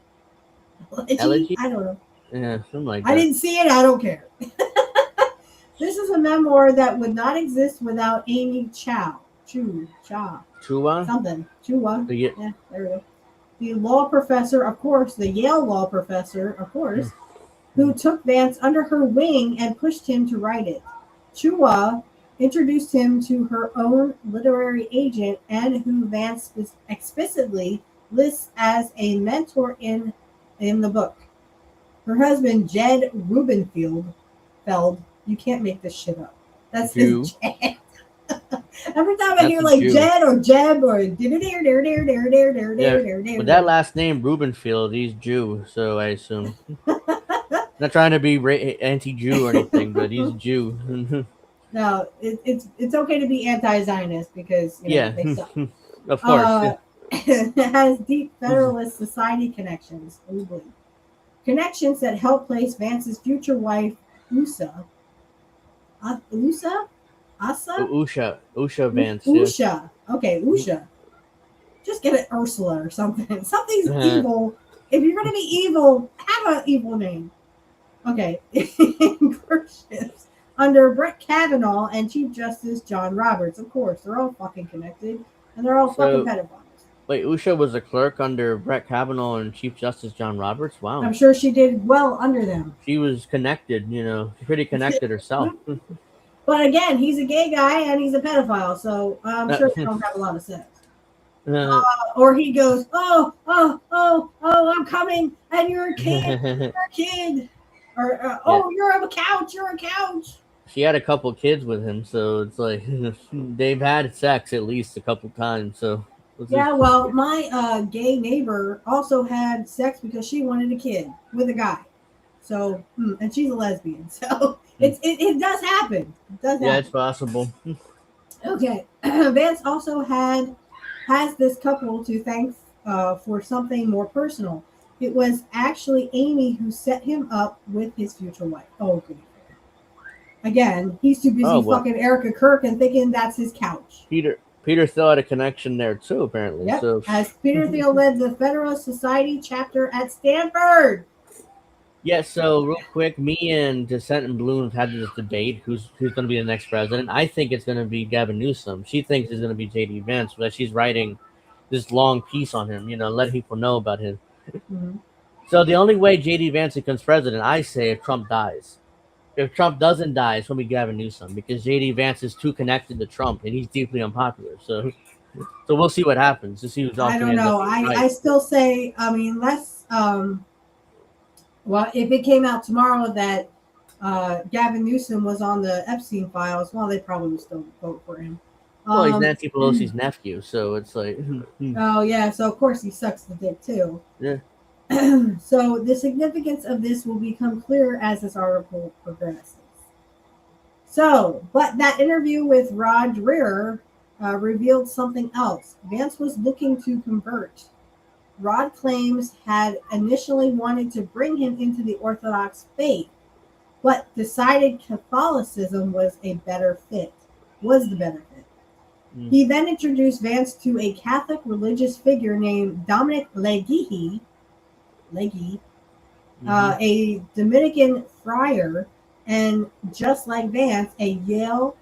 Elegy. I don't know. Yeah, something like I that. didn't see it. I don't care. This is a memoir that would not exist without Amy Chow. Chua. Something. Chua. Yeah. Yeah, there we go. The law professor, of course, the Yale law professor, of course, who took Vance under her wing and pushed him to write it. Chua introduced him to her own literary agent and who Vance explicitly lists as a mentor in the book. Her husband, Jed you can't make this shit up. That's Jew. his Jed. Every time I That's hear a like Jew. Jed or Jeb or With that last name, Rubenfield, he's Jew, so I assume. Not trying to be anti-Jew or anything, but he's a Jew. No, it's okay to be anti-Zionist because Yeah, they suck. of course. Yeah. It has deep Federalist Society connections. Oh boy. connections that help place Vance's future wife, Usa. Usa? Asa? Usha Vance. Usha. Okay, Usha. Just get it Ursula or something. Something's Yeah. evil. If you're going to be evil, have an evil name. Okay. Clerkships under Brett Kavanaugh and Chief Justice John Roberts. Of course, they're all fucking connected, and they're all fucking So pedophiles. wait, Usha was a clerk under Brett Kavanaugh and Chief Justice John Roberts. Wow, I'm sure she did well under them. she was connected. You know, pretty connected herself. But again, he's a gay guy and he's a pedophile, so I'm sure they don't have a lot of sex. Or he goes, oh, I'm coming, and you're a kid, you're a kid. Or, you're a couch, you're a couch. She had a couple kids with him, so it's like they've had sex at least a couple times. So yeah, well, my gay neighbor also had sex because she wanted a kid with a guy. So, and she's a lesbian, so it does happen. It does happen. Yeah, it's possible. Okay, Vance also has this couple to thank for something more personal. It was actually Amy who set him up with his future wife. Oh, good. Again, he's too busy fucking Erica Kirk and thinking that's his couch. Peter Thiel had a connection there too, apparently. Yep. So As Peter Thiel led the Federalist Society chapter at Stanford. Yeah, so real quick, me and Dissent and Bloom have had this debate who's going to be the next president. I think it's going to be Gavin Newsom. She thinks it's going to be J.D. Vance, but she's writing this long piece on him, letting people know about him. Mm-hmm. So the only way J.D. Vance becomes president, I say, if Trump dies. If Trump doesn't die, it's going to be Gavin Newsom because J.D. Vance is too connected to Trump and he's deeply unpopular. So we'll see what happens. To see who's I don't know. I still say, unless well, if it came out tomorrow that Gavin Newsom was on the Epstein files, well, they probably would still vote for him. Well, he's Nancy Pelosi's nephew, so it's like... oh, yeah, so of course he sucks the dick, too. Yeah. So the significance of this will become clear as this article progresses. So, but that interview with Rod Rivera revealed something else. Vance was looking to convert. Rod claims had initially wanted to bring him into the Orthodox faith, but decided Catholicism was the better fit. He then introduced Vance to a Catholic religious figure named Dominic Leghi, a Dominican friar, and just like Vance, a Yale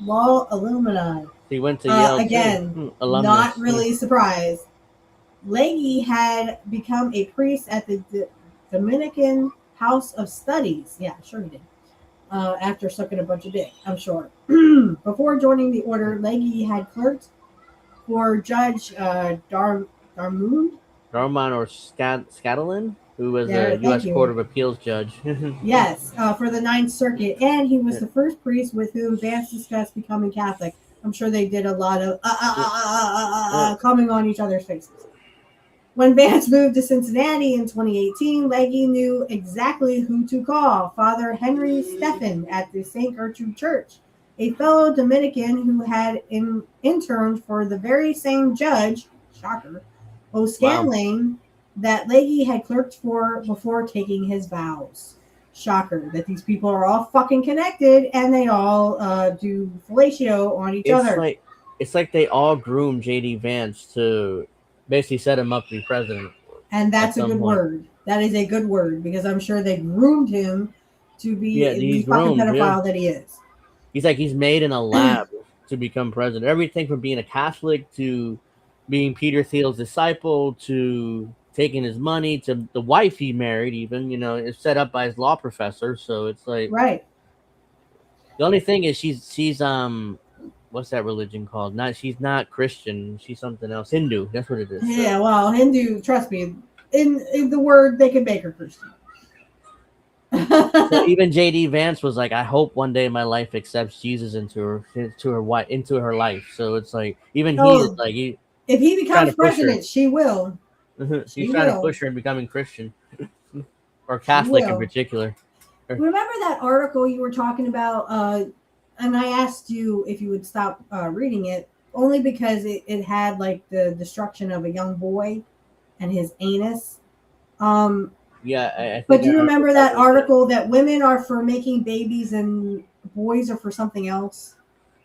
law alumni. He went to Yale again, not really surprised. Leghi had become a priest at the Dominican House of Studies. Yeah, sure he did. After sucking a bunch of dick, I'm sure. Before joining the order, Leghi had clerked for Judge Darman or Scatolin, who was a U.S. Court of Appeals judge. Yes, for the Ninth Circuit, and he was the first priest with whom Vance discussed becoming Catholic. I'm sure they did a lot of coming on each other's faces. When Vance moved to Cincinnati in 2018, Leghi knew exactly who to call: Father Henry Stephan at the St. Gertrude Church, a fellow Dominican who had interned for the very same judge, shocker, O'Scanlan, that Leghi had clerked for before taking his vows. Shocker that these people are all fucking connected and they all do fellatio on each other. It's like they all groomed J.D. Vance to basically set him up to be president. And that's a good word. That is a good word because I'm sure they groomed him to be the fucking pedophile that he is. He's made in a lab to become president. Everything from being a Catholic to being Peter Thiel's disciple to taking his money to the wife he married, even, is set up by his law professor. So it's like, right. The only thing is she's what's that religion called? She's not Christian. She's something else. Hindu. That's what it is. Yeah, so. Well, Hindu, trust me, in the word, they can make her Christian. So even J.D. Vance was like, I hope one day my life accepts Jesus into her life. So it's like, even he is like, if he becomes president, she will. She's trying to push her in becoming Christian or Catholic in particular. Remember that article you were talking about? And I asked you if you would stop reading it, only because it had like the destruction of a young boy and his anus. Yeah, I think. But do you I remember that that was article that women are for making babies and boys are for something else?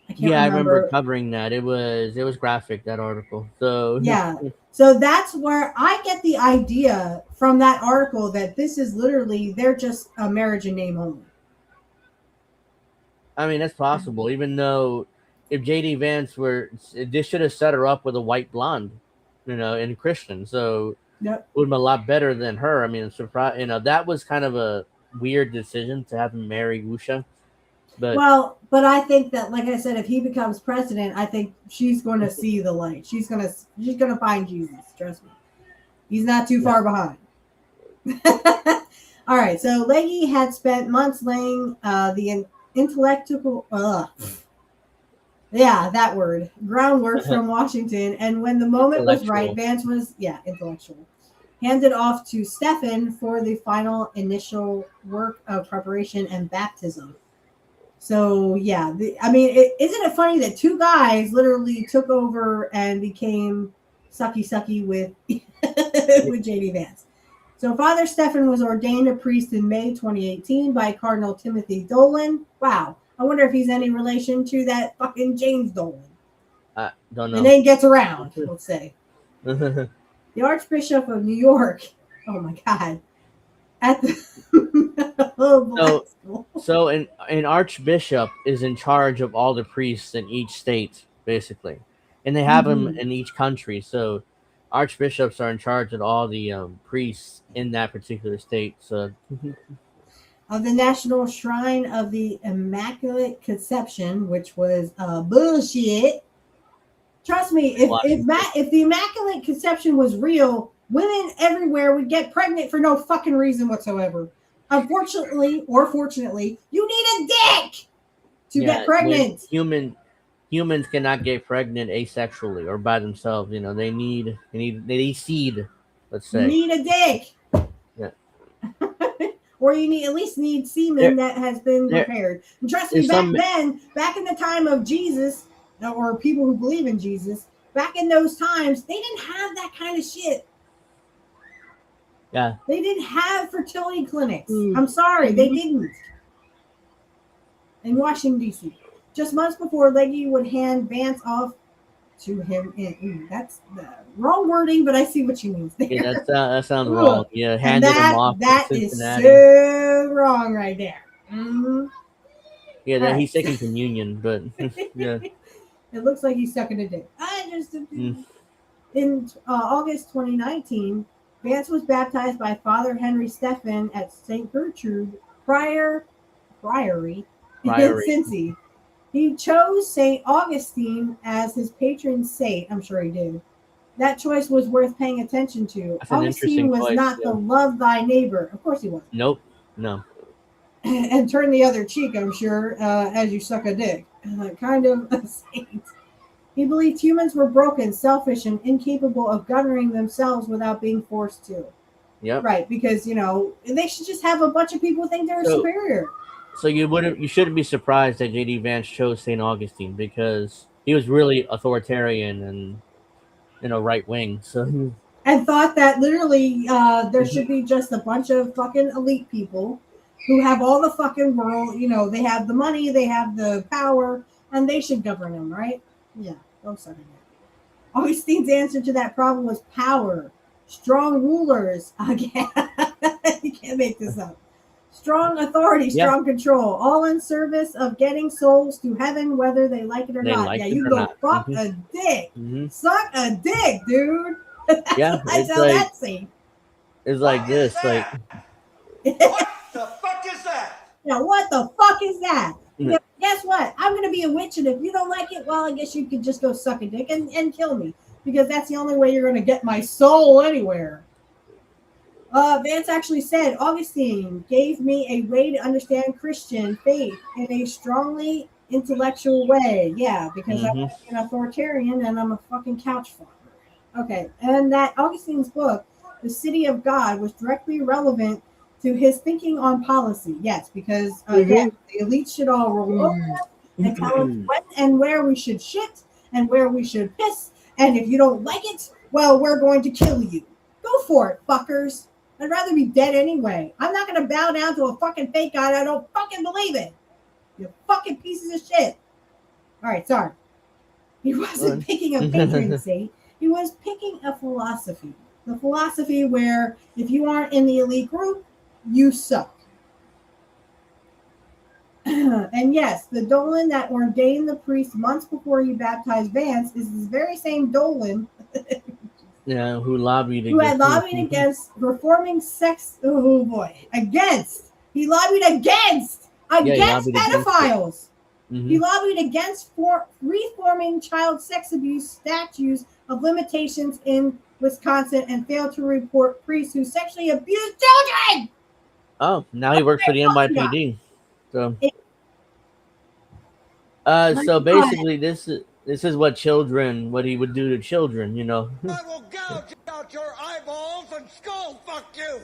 I can't Yeah, I remember remember. covering that. It was graphic, that article. So Yeah. So that's where I get the idea from that article that this is literally, they're just a marriage in name only. I mean, that's possible. Even though if JD Vance were, they should have set her up with a white blonde, and Christian. So Yep. would have been a lot better than her. I mean, surprise. That was kind of a weird decision to have him marry Wusha. But Well, but I think that, like I said, if he becomes president, I think she's going to see the light. She's gonna find Jesus. Trust me, he's not too far behind. All right. So Leggy had spent months laying the intellectual, that word, groundwork from Washington, and when the moment was right, intellectual. Vance was intellectual. Handed off to Stefan for the final initial work of preparation and baptism. So yeah, isn't it funny that two guys literally took over and became sucky with with JD Vance? So Father Stephen was ordained a priest in May 2018 by Cardinal Timothy Dolan. Wow, I wonder if he's any relation to that fucking James Dolan. I don't The know. name gets around, let's say. The Archbishop of New York. Oh my God. At the So an archbishop is in charge of all the priests in each state, basically, and they have them in each country. So archbishops are in charge of all the priests in that particular state. So of the National Shrine of the Immaculate Conception, which was bullshit. Trust me, if the Immaculate Conception was real, women everywhere would get pregnant for no fucking reason whatsoever. Unfortunately, or fortunately, you need a dick to get pregnant. Humans cannot get pregnant asexually or by themselves. They need seed. Let's say you need a dick. Yeah. Or you at least need semen that has been prepared. And trust me, back in the time of Jesus, or people who believe in Jesus, back in those times, they didn't have that kind of shit. Yeah. They didn't have fertility clinics. I'm sorry, they didn't. In Washington, D.C. Just months before Leggy would hand Vance off to him. That's the wrong wording, but I see what you mean there. Yeah, that sounds wrong. Yeah, handed him off to Cincinnati. Is so wrong right there. Mm-hmm. Yeah, he's taking communion, but yeah. It looks like he's sucking a dick. In August 2019, Vance was baptized by Father Henry Stephan at St. Gertrude Priory in Cincy. He chose St. Augustine as his patron saint. I'm sure he did. That choice was worth paying attention to. Augustine was not the love thy neighbor. Of course he wasn't. Nope. No. And turn the other cheek, I'm sure, as you suck a dick. Kind of a saint. He believed humans were broken, selfish, and incapable of governing themselves without being forced to. Yep. Right, because, they should just have a bunch of people think they're superior. So you shouldn't be surprised that JD Vance chose St. Augustine, because he was really authoritarian and right wing. So and thought that literally there should be just a bunch of fucking elite people who have all the fucking world. They have the money, they have the power, and they should govern them, right? Yeah, don't suck it. Augustine's answer to that problem was power. Strong rulers. Again, you can't make this up. Strong authority, strong control, all in service of getting souls to heaven, whether they like it or not. You go fuck a dick. Suck a dick, dude. Yeah, I tell that scene. It's like this, like. What the fuck is that? Now, what the fuck is that? Guess what? I'm going to be a witch, and if you don't like it, well, I guess you could just go suck a dick and kill me, because that's the only way you're going to get my soul anywhere. Vance actually said, Augustine gave me a way to understand Christian faith in a strongly intellectual way. Yeah, because I'm an authoritarian and I'm a fucking couch farmer. Okay, and that Augustine's book, The City of God, was directly relevant to his thinking on policy. Yes, because the elites should all roll over and tell us when and where we should shit and where we should piss. And if you don't like it, well, we're going to kill you. Go for it, fuckers. I'd rather be dead anyway. I'm not gonna bow down to a fucking fake god. I don't fucking believe it. You fucking pieces of shit. All right, sorry. He wasn't picking a patron saint. He was picking a philosophy. The philosophy where if you aren't in the elite group, you suck. And yes, the Dolan that ordained the priest months before he baptized Vance is this very same Dolan Yeah, who lobbied who had lobbied against performing sex. Oh boy, against. He lobbied against pedophiles. He lobbied against reforming child sex abuse statutes of limitations in Wisconsin and failed to report priests who sexually abused children. Oh, now he works for the NYPD. So, so basically, this is what he would do to children. You know. I will gouge out your eyeballs and skull fuck you.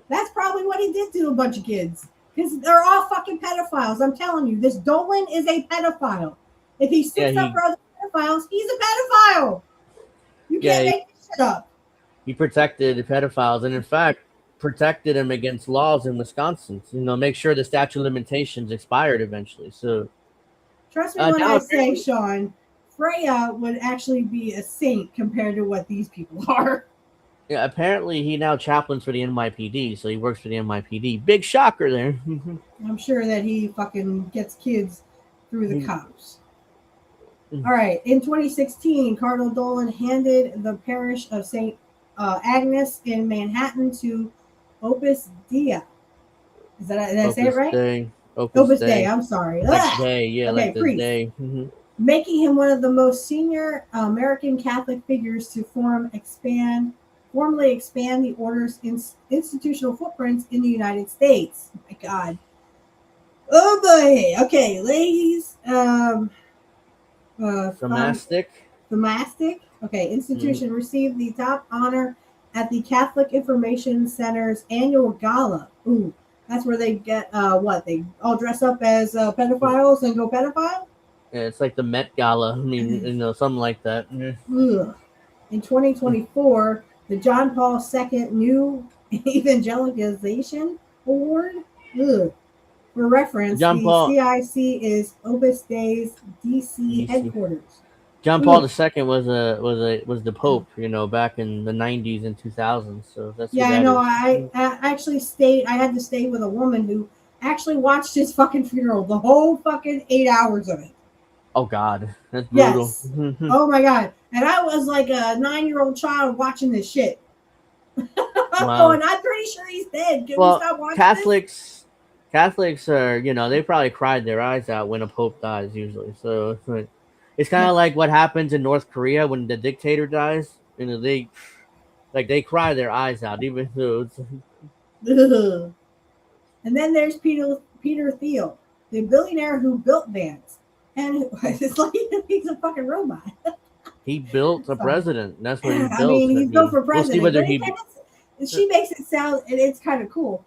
That's probably what he did to a bunch of kids. Because they're all fucking pedophiles. I'm telling you, this Dolan is a pedophile. If he sticks up for other pedophiles, he's a pedophile. You can't make this shit up. He protected the pedophiles, and in fact, protected them against laws in Wisconsin. You know, make sure the statute of limitations expired eventually. So, trust me when I say, Sean, Freya would actually be a saint compared to what these people are. Yeah, apparently he now chaplains for the NYPD, so he works for the NYPD. Big shocker there. I'm sure that he fucking gets kids through the cops. All right. In 2016, Cardinal Dolan handed the parish of St. Agnes in Manhattan to Opus Dei. Did I say it right? Opus Dei. I'm sorry. Like day, yeah, okay, like the priest. day. Making him one of the most senior American Catholic figures to formally expand the order's institutional footprints in the United States. Oh my God. Oh boy. Okay, ladies. Thomastic. Okay, institution received the top honor at the Catholic Information Center's annual gala. Ooh, that's where they get what? They all dress up as pedophiles and go pedophile? Yeah, it's like the Met Gala. I mean, you know, something like that. Ugh. In 2024, the John Paul II New Evangelization Award. Ugh. For reference, CIC is Opus Dei's DC headquarters. John Paul II was the Pope, you know, back in the 90s and 2000s. So that's I know. I actually stayed. I had to stay with a woman who actually watched his fucking funeral, the whole fucking 8 hours of it. Oh God, that's brutal. Yes. Oh my God, and I was like a 9-year-old child watching this shit. Wow. And I'm pretty sure he's dead. Can we stop watching Catholics are, you know, they probably cried their eyes out when a pope dies usually. So it's kind of like what happens in North Korea when the dictator dies. You know, they cry their eyes out, even though it's... And then there's Peter Thiel, the billionaire who built Vance. And it's like he's a fucking robot. He built a president. That's what he built. I mean, he's built for president. We'll see whether she makes it sound, and it's kind of cool.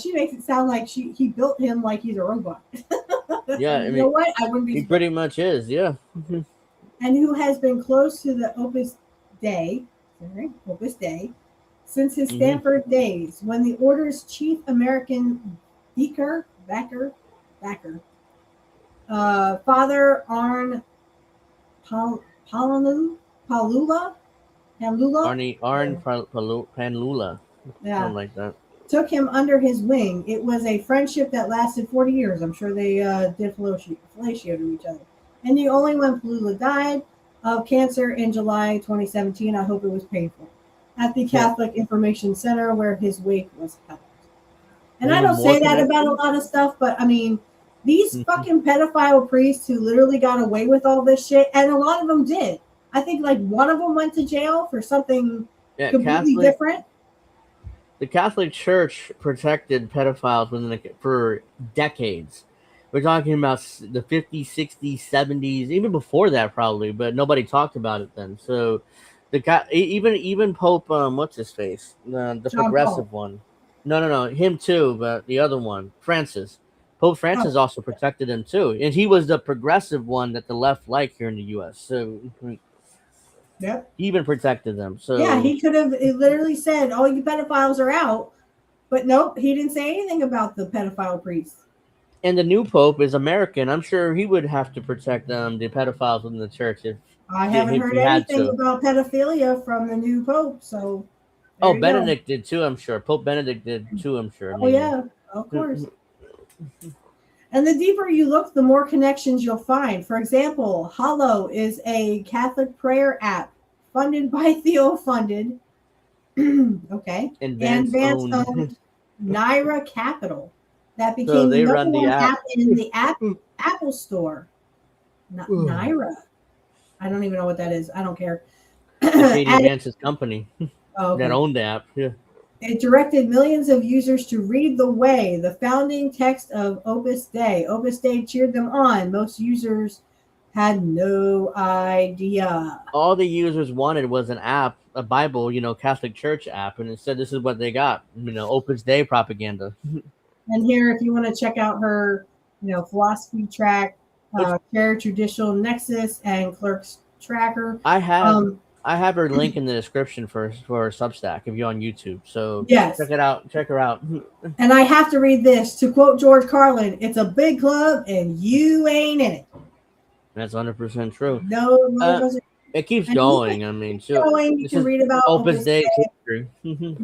She makes it sound like he built him like he's a robot. Yeah, you know what? I wouldn't be. He pretty much is, yeah. And who has been close to the Opus Dei since his Stanford days, when the order's chief American backer, Father Arn Panlula. Panlula. Yeah. Something like that. Took him under his wing. It was a friendship that lasted 40 years. I'm sure they did fellatio to each other. And the only when Palula died of cancer in July 2017, I hope it was painful, at the Catholic Information Center where his wake was held. And I don't say that about a lot of stuff, but I mean, these fucking pedophile priests who literally got away with all this shit, and a lot of them did. I think like one of them went to jail for something completely different. The Catholic Church protected pedophiles for decades. We're talking about the 50s, 60s, 70s, even before that probably, but nobody talked about it then. So even Pope what's his face, the progressive one. No, him too, but the other one, Francis. Pope Francis also protected him too, and he was the progressive one that the left liked here in the U.S. So Yep. He even protected them. So Yeah, he could have literally said, "All you pedophiles are out," but nope, he didn't say anything about the pedophile priests. and the new pope is American. I'm sure he would have to protect the pedophiles in the church I haven't if heard he had anything to. about pedophilia from the new pope, so Oh, there you go. Benedict did too. I'm sure Pope Benedict did too. I'm sure. I Oh mean, yeah, of course. And the deeper you look, the more connections you'll find. For example, Hollow is a Catholic prayer app funded by Theo Funded, okay, and Advance Vance owned. owned Naira Capital. That So became the they number run the one app. app in the Apple Store. Naira. I don't even know what that is. I don't care. It's JD Added- Vance's company oh, that okay. owned the app. Yeah. It directed millions of users to read the way, the founding text of Opus Dei. Opus Dei cheered them on. Most users had no idea. All the users wanted was an app, a Bible, Catholic Church app, and instead this is what they got. Opus Dei propaganda. And here, if you want to check out her, philosophy track, Which Chair Traditional Nexus, and Clerk's Tracker. I have. Um, I have her link in the description for Substack if you're on YouTube. So yes. check it out. Check her out. And I have to read this. To quote George Carlin, it's a big club and you ain't in it. That's 100% true. No, it keeps and going. I mean, going. You this can is read about Opus Dei history.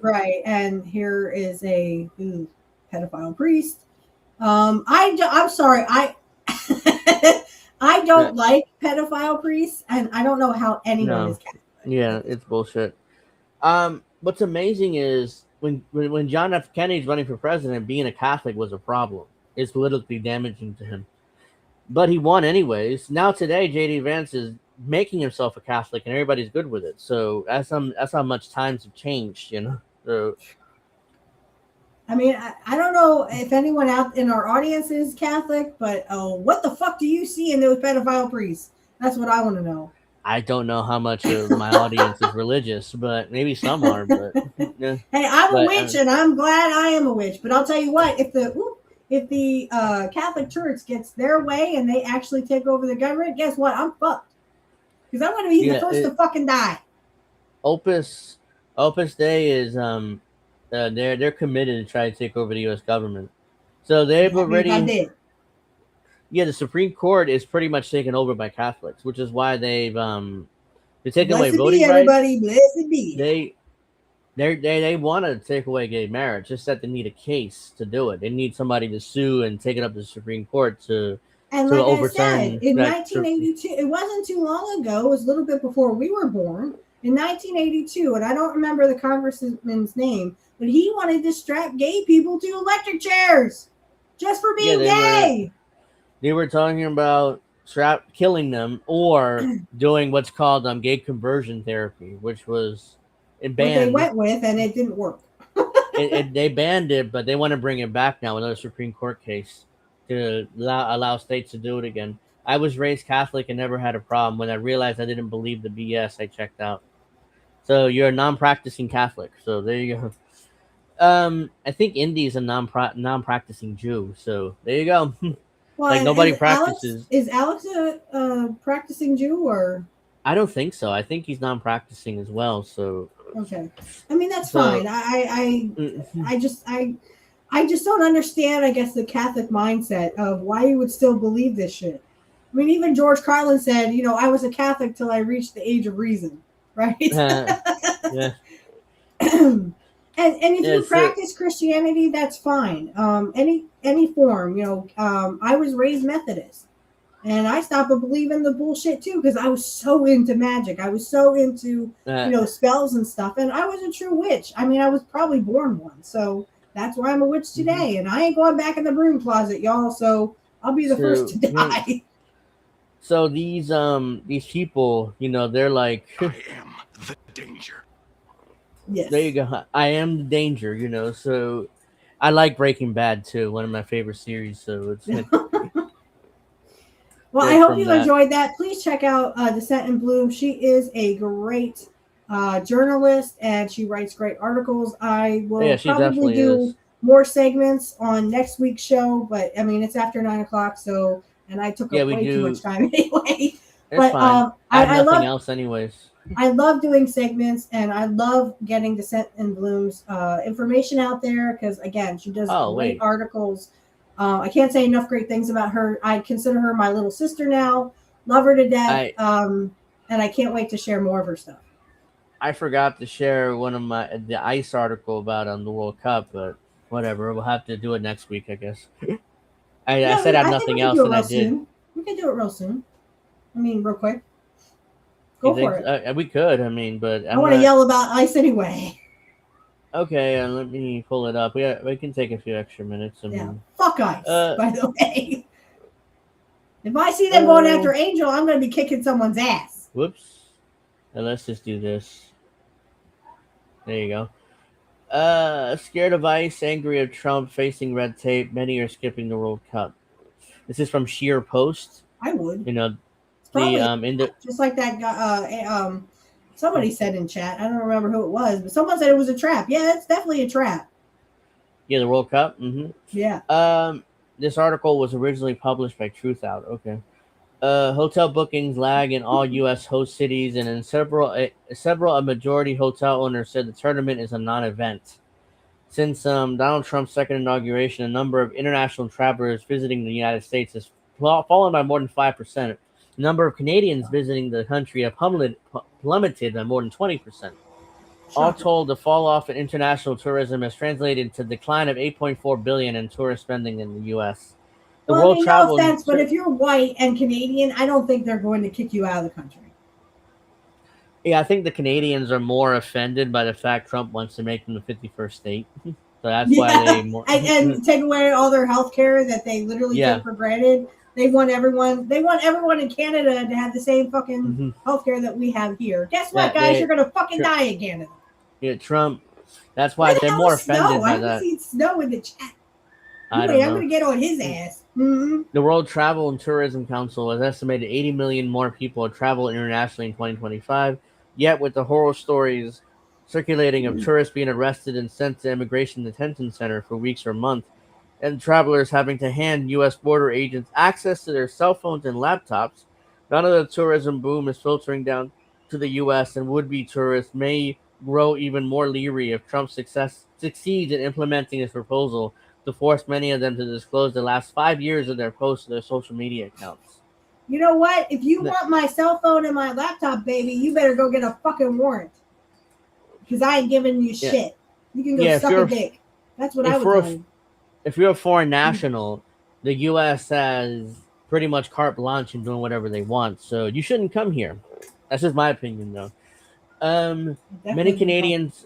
Right, and here is a pedophile priest. I'm sorry, I don't like pedophile priests, and I don't know how anyone is Catholic. Yeah, it's bullshit. What's amazing is when John F. Kennedy's running for president, being a Catholic was a problem. It's politically damaging to him. But he won anyways. Now today, JD Vance is making himself a Catholic, and everybody's good with it. So that's how much times have changed, So, I mean, I don't know if anyone out in our audience is Catholic, but what the fuck do you see in those pedophile priests? That's what I want to know. I don't know how much of my audience is religious, but maybe some are. But yeah. Hey, I'm a witch, and I'm glad I am a witch. But I'll tell you what: if the Catholic Church gets their way and they actually take over the government, guess what? I'm fucked. Because I'm going to be the first to fucking die. Opus Dei is they're committed to try to take over the U.S. government. So they've already. Yeah, the Supreme Court is pretty much taken over by Catholics, which is why they're taking away voting rights. Blessed be. They want to take away gay marriage, just that they need a case to do it. They need somebody to sue and take it up to the Supreme Court to overturn. I said, in 1982, it wasn't too long ago. It was a little bit before we were born. In 1982, and I don't remember the congressman's name, but he wanted to strap gay people to electric chairs just for being gay. They were talking about killing them or doing what's called gay conversion therapy, which was banned. What they went with, and it didn't work. They banned it, but they want to bring it back now. Another Supreme Court case to allow states to do it again. I was raised Catholic and never had a problem. When I realized I didn't believe the BS, I checked out. So you're a non-practicing Catholic. So there you go. I think Indy's a non-practicing Jew. So there you go. Well, like nobody practices. Is Alex a practicing Jew or? I don't think so. I think he's non-practicing as well. So okay, I mean that's fine. I just don't understand. I guess the Catholic mindset of why you would still believe this shit. I mean, even George Carlin said, I was a Catholic till I reached the age of reason, right? Yeah. And if you practice Christianity, that's fine. Any form, I was raised Methodist, and I stopped believing the bullshit too because I was so into magic. I was so into spells and stuff, and I was a true witch. I mean, I was probably born one, so that's why I'm a witch today. And I ain't going back in the broom closet, y'all. So I'll be the first to die. So these people, they're like, I am the danger. Yes. There you go. I am the danger, so I like Breaking Bad too, one of my favorite series. So it's well, I hope you enjoyed that. Please check out Descent in Bloom. She is a great journalist and she writes great articles. I will probably do more segments on next week's show, but I mean it's after 9:00, so and I took up way too much time anyway. It's fine. I have nothing else anyways. I love doing segments, and I love getting Descent in Bloom's information out there because, again, she does Oh, great wait. articles. I can't say enough great things about her. I consider her my little sister now. Love her to death, and I can't wait to share more of her stuff. I forgot to share one of the ice article about the World Cup, but whatever. We'll have to do it next week, I guess. I Yeah, said I had I think we nothing can else, do it and I real did. soon. We can do it real soon. I mean, real quick. You Go think for it. we could? I mean, but I I'm want to not. yell about ice anyway. Okay, let me pull it up. We can take a few extra minutes. I Yeah, mean, fuck ice, uh, by the way. If I see them going uh, after Angel, I'm going to be kicking someone's ass. whoops. Let's just do this. There you go. Scared of ice, angry of Trump, facing red tape. Many are skipping the World Cup. This is from Sheer Post. I would. You know, It's the probably in the just like that guy. Somebody said in chat. I don't remember who it was, but someone said it was a trap. Yeah, it's definitely a trap. the World Cup. Mm-hmm. Yeah. This article was originally published by Truthout. Okay. Hotel bookings lag in all U.S. host cities, and in several a majority hotel owners said the tournament is a non-event. Since Donald Trump's second inauguration, a number of international travelers visiting the United States has fallen by more than 5%. The number of Canadians visiting the country have plummeted by more than 20%. All Shocker. told, the fall off in international tourism has translated to a decline of 8.4 billion in tourist spending in the U.S. The Well, I World mean, no Travel offense, but if you're white and Canadian, I don't think they're going to kick you out of the country. Yeah, I think the Canadians are more offended by the fact Trump wants to make them the 51st state. So that's why Yeah, they more. and take away all their health care that they literally Yeah. take for granted. They want everyone. They want everyone in Canada to have the same fucking Mhm. health care that we have here. Guess what, Yeah, guys? You're gonna fucking die in Canada. Trump. That's Where why the they're hell more is Snow? offended I by haven't that. seen Snow in the chat. I don't Anyway, I'm know. gonna get on his ass. Mm-hmm. The World Travel and Tourism Council has estimated 80 million more people travel internationally in 2025. Yet, with the horror stories circulating of tourists being arrested and sent to immigration detention center for weeks or months, and travelers having to hand U.S. border agents access to their cell phones and laptops, none of the tourism boom is filtering down to the U.S., and would-be tourists may grow even more leery if Trump succeeds in implementing his proposal to force many of them to disclose the last 5 years of their posts to their social media accounts. You know what? If you want my cell phone and my laptop, baby, you better go get a fucking warrant. Because I ain't giving you shit. You can go suck a dick. That's what I would tell you. If you're a foreign national, the U.S. has pretty much carte blanche in doing whatever they want, so you shouldn't come here. That's just my opinion, though. Many Canadians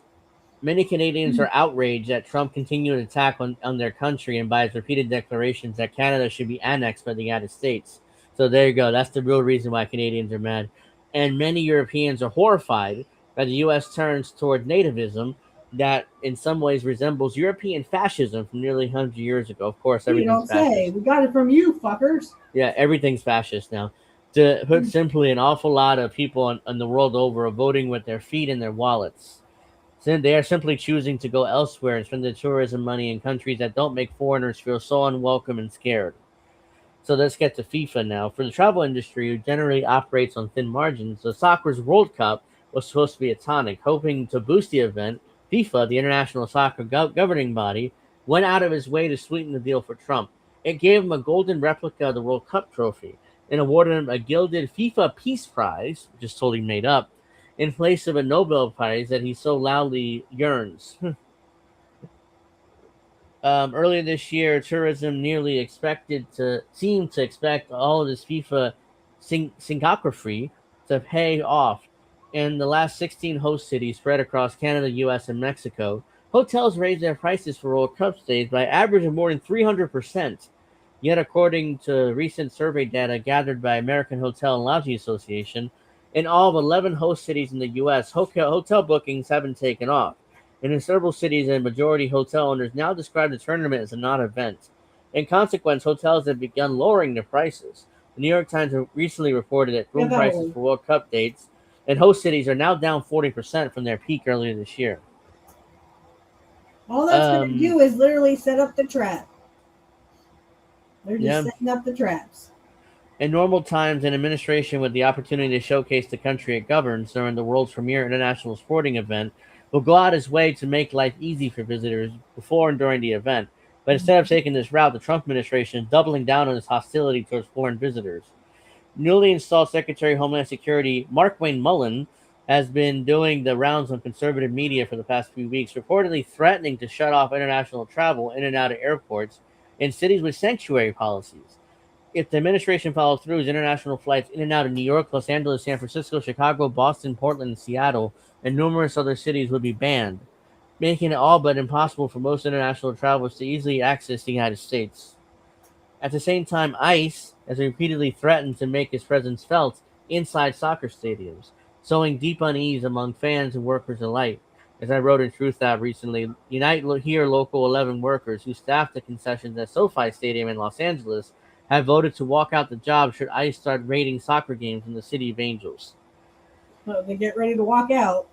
are outraged that Trump continued an attack on their country and by his repeated declarations that Canada should be annexed by the United States. So there you go. That's the real reason why Canadians are mad. And many Europeans are horrified that the U.S. turns toward nativism that in some ways resembles European fascism from nearly 100 years ago. Of course, You everything's don't say. fascist. We got it from you, fuckers. Yeah, everything's fascist now. To put simply, an awful lot of people in the world over are voting with their feet and their wallets. They are simply choosing to go elsewhere and spend their tourism money in countries that don't make foreigners feel so unwelcome and scared. So let's get to FIFA now. For the travel industry, who generally operates on thin margins, the soccer's World Cup was supposed to be a tonic. Hoping to boost the event, FIFA, the international soccer governing body, went out of its way to sweeten the deal for Trump. It gave him a golden replica of the World Cup trophy and awarded him a gilded FIFA Peace Prize, which is totally made up, in place of a Nobel Prize that he so loudly yearns. Earlier this year, tourism seemed to expect all of this FIFA syncography to pay off. In the last 16 host cities spread across Canada, U.S., and Mexico, hotels raised their prices for World Cup stays by average of more than 300%. Yet, according to recent survey data gathered by American Hotel and Lodging Association, in all of 11 host cities in the U.S., hotel bookings haven't taken off. And in several cities, and majority hotel owners now describe the tournament as a non-event. In consequence, hotels have begun lowering their prices. The New York Times recently reported that room prices for World Cup dates in host cities are now down 40% from their peak earlier this year. All that's going to do is literally set up the trap. They're just setting up the traps. In normal times, an administration with the opportunity to showcase the country it governs during the world's premier international sporting event will go out its way to make life easy for visitors before and during the event. But instead of taking this route, the Trump administration is doubling down on its hostility towards foreign visitors. Newly installed Secretary of Homeland Security Mark Wayne Mullen has been doing the rounds on conservative media for the past few weeks, reportedly threatening to shut off international travel in and out of airports in cities with sanctuary policies. If the administration follows through, international flights in and out of New York, Los Angeles, San Francisco, Chicago, Boston, Portland, and Seattle, and numerous other cities would be banned, making it all but impossible for most international travelers to easily access the United States. At the same time, ICE has repeatedly threatened to make its presence felt inside soccer stadiums, sowing deep unease among fans and workers alike. As I wrote in Truth App recently, Unite Here Local 11 workers who staff the concessions at SoFi Stadium in Los Angeles have voted to walk out the job should ICE start raiding soccer games in the City of Angels. So they get ready to walk out.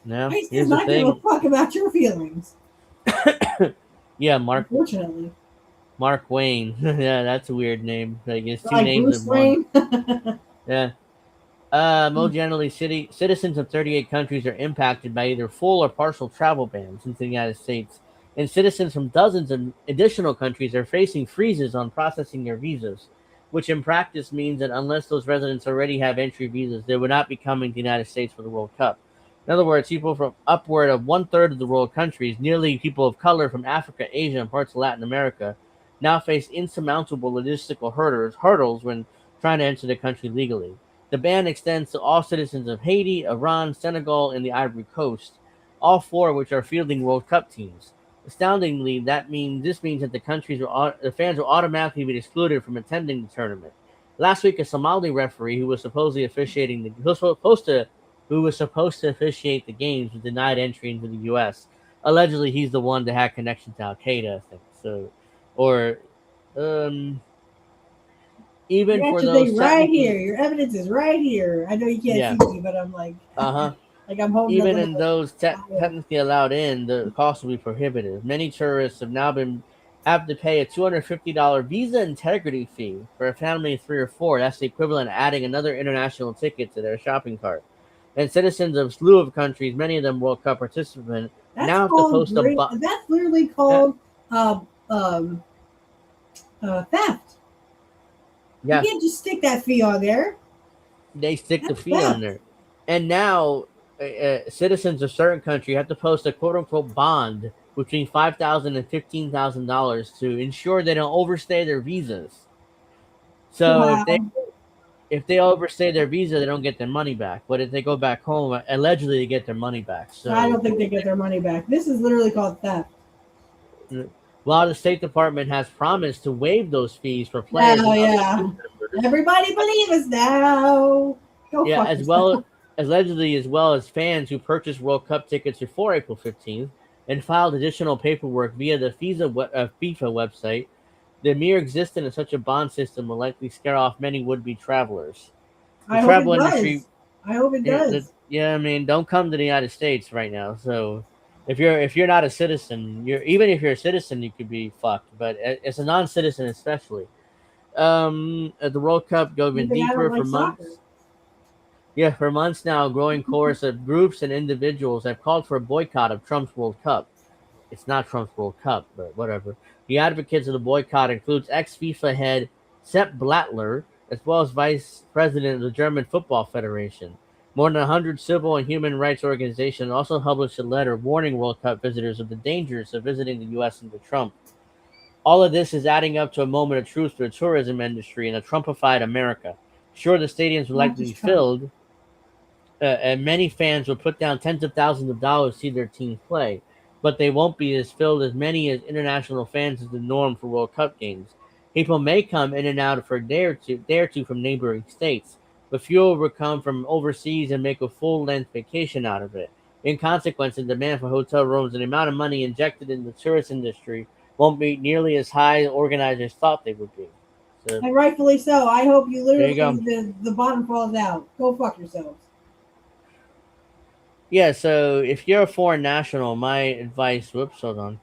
Now, ICE here's does the not give a thing. fuck about your feelings. Yeah, Mark Unfortunately. Wayne. Yeah, that's a weird name. Like it's two Like names Bruce in one. Wayne. Yeah. More generally, citizens of 38 countries are impacted by either full or partial travel bans into the United States, and citizens from dozens of additional countries are facing freezes on processing their visas, which in practice means that unless those residents already have entry visas, they would not be coming to the United States for the World Cup. In other words, people from upward of one third of the world countries, nearly people of color from Africa, Asia, and parts of Latin America, now face insurmountable logistical hurdles when trying to enter the country legally. The ban extends to all citizens of Haiti, Iran, Senegal, and the Ivory Coast, all four of which are fielding World Cup teams. Astoundingly, this means that the fans will automatically be excluded from attending the tournament. Last week, a Somali referee who was supposedly officiating the who was supposed to officiate the games was denied entry into the U.S. Allegedly, he's the one that had connection to Al Qaeda, I think. So, or um, I even got for your those thing right technically, here. Your evidence is right here. I know you can't yeah, see me, but I'm like, uh-huh. like I'm holding up a Even in little those file. technically allowed in, the cost will be prohibitive. Many tourists have to pay a $250 visa integrity fee for a family of three or four. That's the equivalent of adding another international ticket to their shopping cart. And citizens of a slew of countries, many of them World Cup participants, That's now have to called post a that's literally called uh, um, theft. You yeah, can't just stick that fee on there. they stick the That's fee on theft. there. And now citizens of certain country have to post a quote unquote bond between $5,000 and $15,000 to ensure they don't overstay their visas. So Wow. if they overstay their visa, they don't get their money back. But if they go back home, allegedly they get their money back. I So don't think they get their money back. This is literally called theft. while the State Department has promised to waive those fees for players Oh and other yeah. team members, Everybody believe us now. Go yeah, fuck yourself. as well as fans who purchased World Cup tickets before April 15th and filed additional paperwork via the FIFA website, the mere existence of such a bond system will likely scare off many would-be travelers. The I hope it travel industry, does. I hope it does. I mean, don't come to the United States right now. So, if you're not a citizen, even if you're a citizen, you could be fucked. But as a non-citizen, especially, the World Cup go Good even thing I don't deeper for like soccer. months. Yeah, for months now, a growing chorus of groups and individuals have called for a boycott of Trump's World Cup. It's not Trump's World Cup, but whatever. The advocates of the boycott includes ex-FIFA head Sepp Blattler, as well as vice president of the German Football Federation. More than 100 civil and human rights organizations also published a letter warning World Cup visitors of the dangers of visiting the U.S. under Trump. All of this is adding up to a moment of truth for the tourism industry in a Trumpified America. Sure, the stadiums will Not likely be just Trump. filled, and many fans will put down tens of thousands of dollars to see their teams play, but they won't be as filled as many as international fans is the norm for World Cup games. People may come in and out for a day or two from neighboring states, but fewer will come from overseas and make a full-length vacation out of it. In consequence, the demand for hotel rooms and the amount of money injected in the tourist industry won't be nearly as high as organizers thought they would be. So And rightfully so. I hope you there you literally go. the bottom falls out. Go fuck yourselves. Yeah, so if you're a foreign national, my advice, whoops, hold on.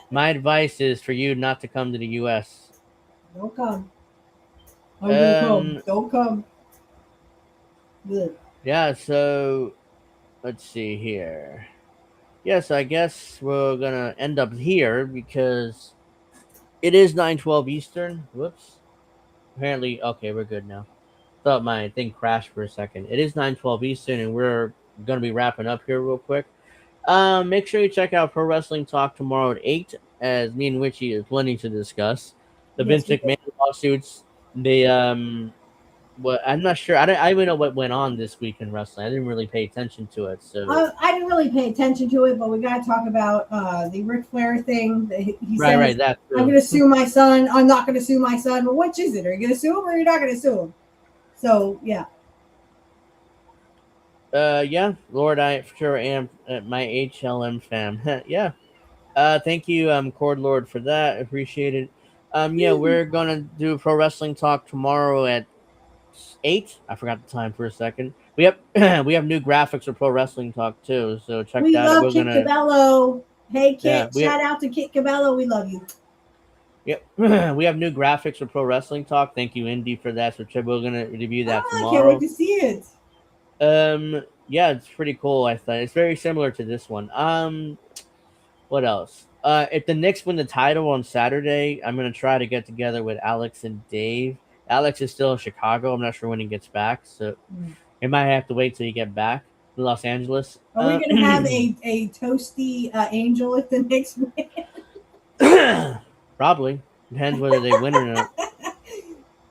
My advice is for you not to come to the U.S. Don't come. I'm gonna come. Don't come. Good. Yeah, so let's see here. Yes, I guess we're gonna end up here because it is 9:12 Eastern. Whoops. Apparently, okay, we're good now. Thought my thing crashed for a second. It is 9:12 Eastern, and we're gonna be wrapping up here real quick. Make sure you check out Pro Wrestling Talk tomorrow at 8, as me and Witchy is plenty to discuss. The Yes, Vince we do. McMahon lawsuits. The what I'm not sure. I don't even know what went on this week in wrestling. I didn't really pay attention to it. So I didn't really pay attention to it, but we got to talk about the Ric Flair thing. That he right, says, that I'm too. going to sue my son. I'm not going to sue my son. Well, which is it? Are you going to sue him or you're not going to sue him? So, yeah. Yeah, Lord, I for sure am my HLM fam. Yeah. Thank you, Cord Lord, for that. Appreciate it. Yeah, we're gonna do Pro Wrestling Talk tomorrow at 8. I forgot the time for a second. We have we have new graphics for Pro Wrestling Talk too, so check We that out. love We're Kit gonna Cabello. Hey, yeah Kit. we have Shout out to Kit Cabello. We love you. yep we have new graphics for Pro Wrestling Talk. Thank you, Indy, for that. So we're gonna review that Oh, I can't wait tomorrow. to see it. Yeah, it's pretty cool. I thought it's very similar to this one. What else? If the Knicks win the title on Saturday, I'm gonna try to get together with Alex and Dave. Alex is still in Chicago. I'm not sure when he gets back, so it might have to wait till you get back to Los Angeles. Are we going to have a toasty angel at the next win? Probably depends whether they win or not.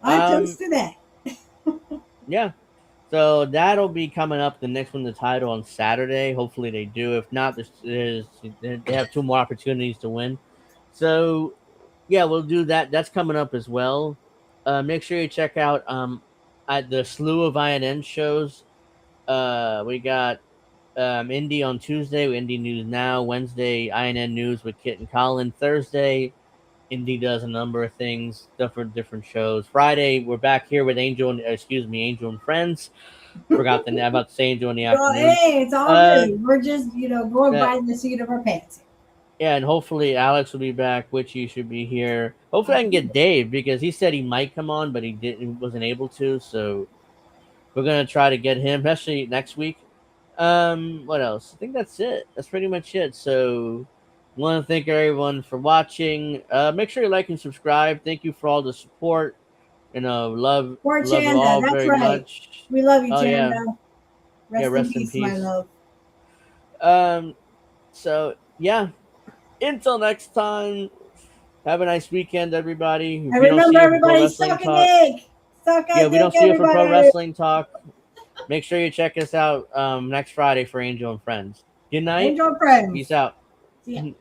I toast to that. Yeah. So that'll be coming up. The next one, the title on Saturday. Hopefully they do. If not, they have 2 more opportunities to win. So yeah, we'll do that. That's coming up as well. Make sure you check out at the slew of INN shows. We got Indie on Tuesday, Indie News Now. Wednesday, INN News with Kit and Colin. Thursday, Indie does a number of things, different shows. Friday, we're back here with Angel and Friends. Forgot the name. I'm about to say Angel in the Well, afternoon. hey, it's all Uh, good. We're just, going that by the seat of our pants. Yeah, and hopefully Alex will be back. Witchy should be here. Hopefully I can get Dave because he said he might come on, but wasn't able to. So we're gonna try to get him, especially next week. What else? I think that's it. That's pretty much it. So want to thank everyone for watching. Make sure you like and subscribe. Thank you for all the support. Poor Love you Chanda, all that's very right. much. We love you, Oh yeah, Chanda. yeah. Rest in Rest in peace, my peace. love. So yeah. Until next time. Have a nice weekend, everybody. If And we don't see remember, you for Pro everybody, Wrestling suck a Talk, dick. Suck yeah, a we don't dick, see you for Pro everybody. Wrestling Talk. Make sure you check us out next Friday for Angel and Friends. Good night. Angel friends. Peace out. See ya.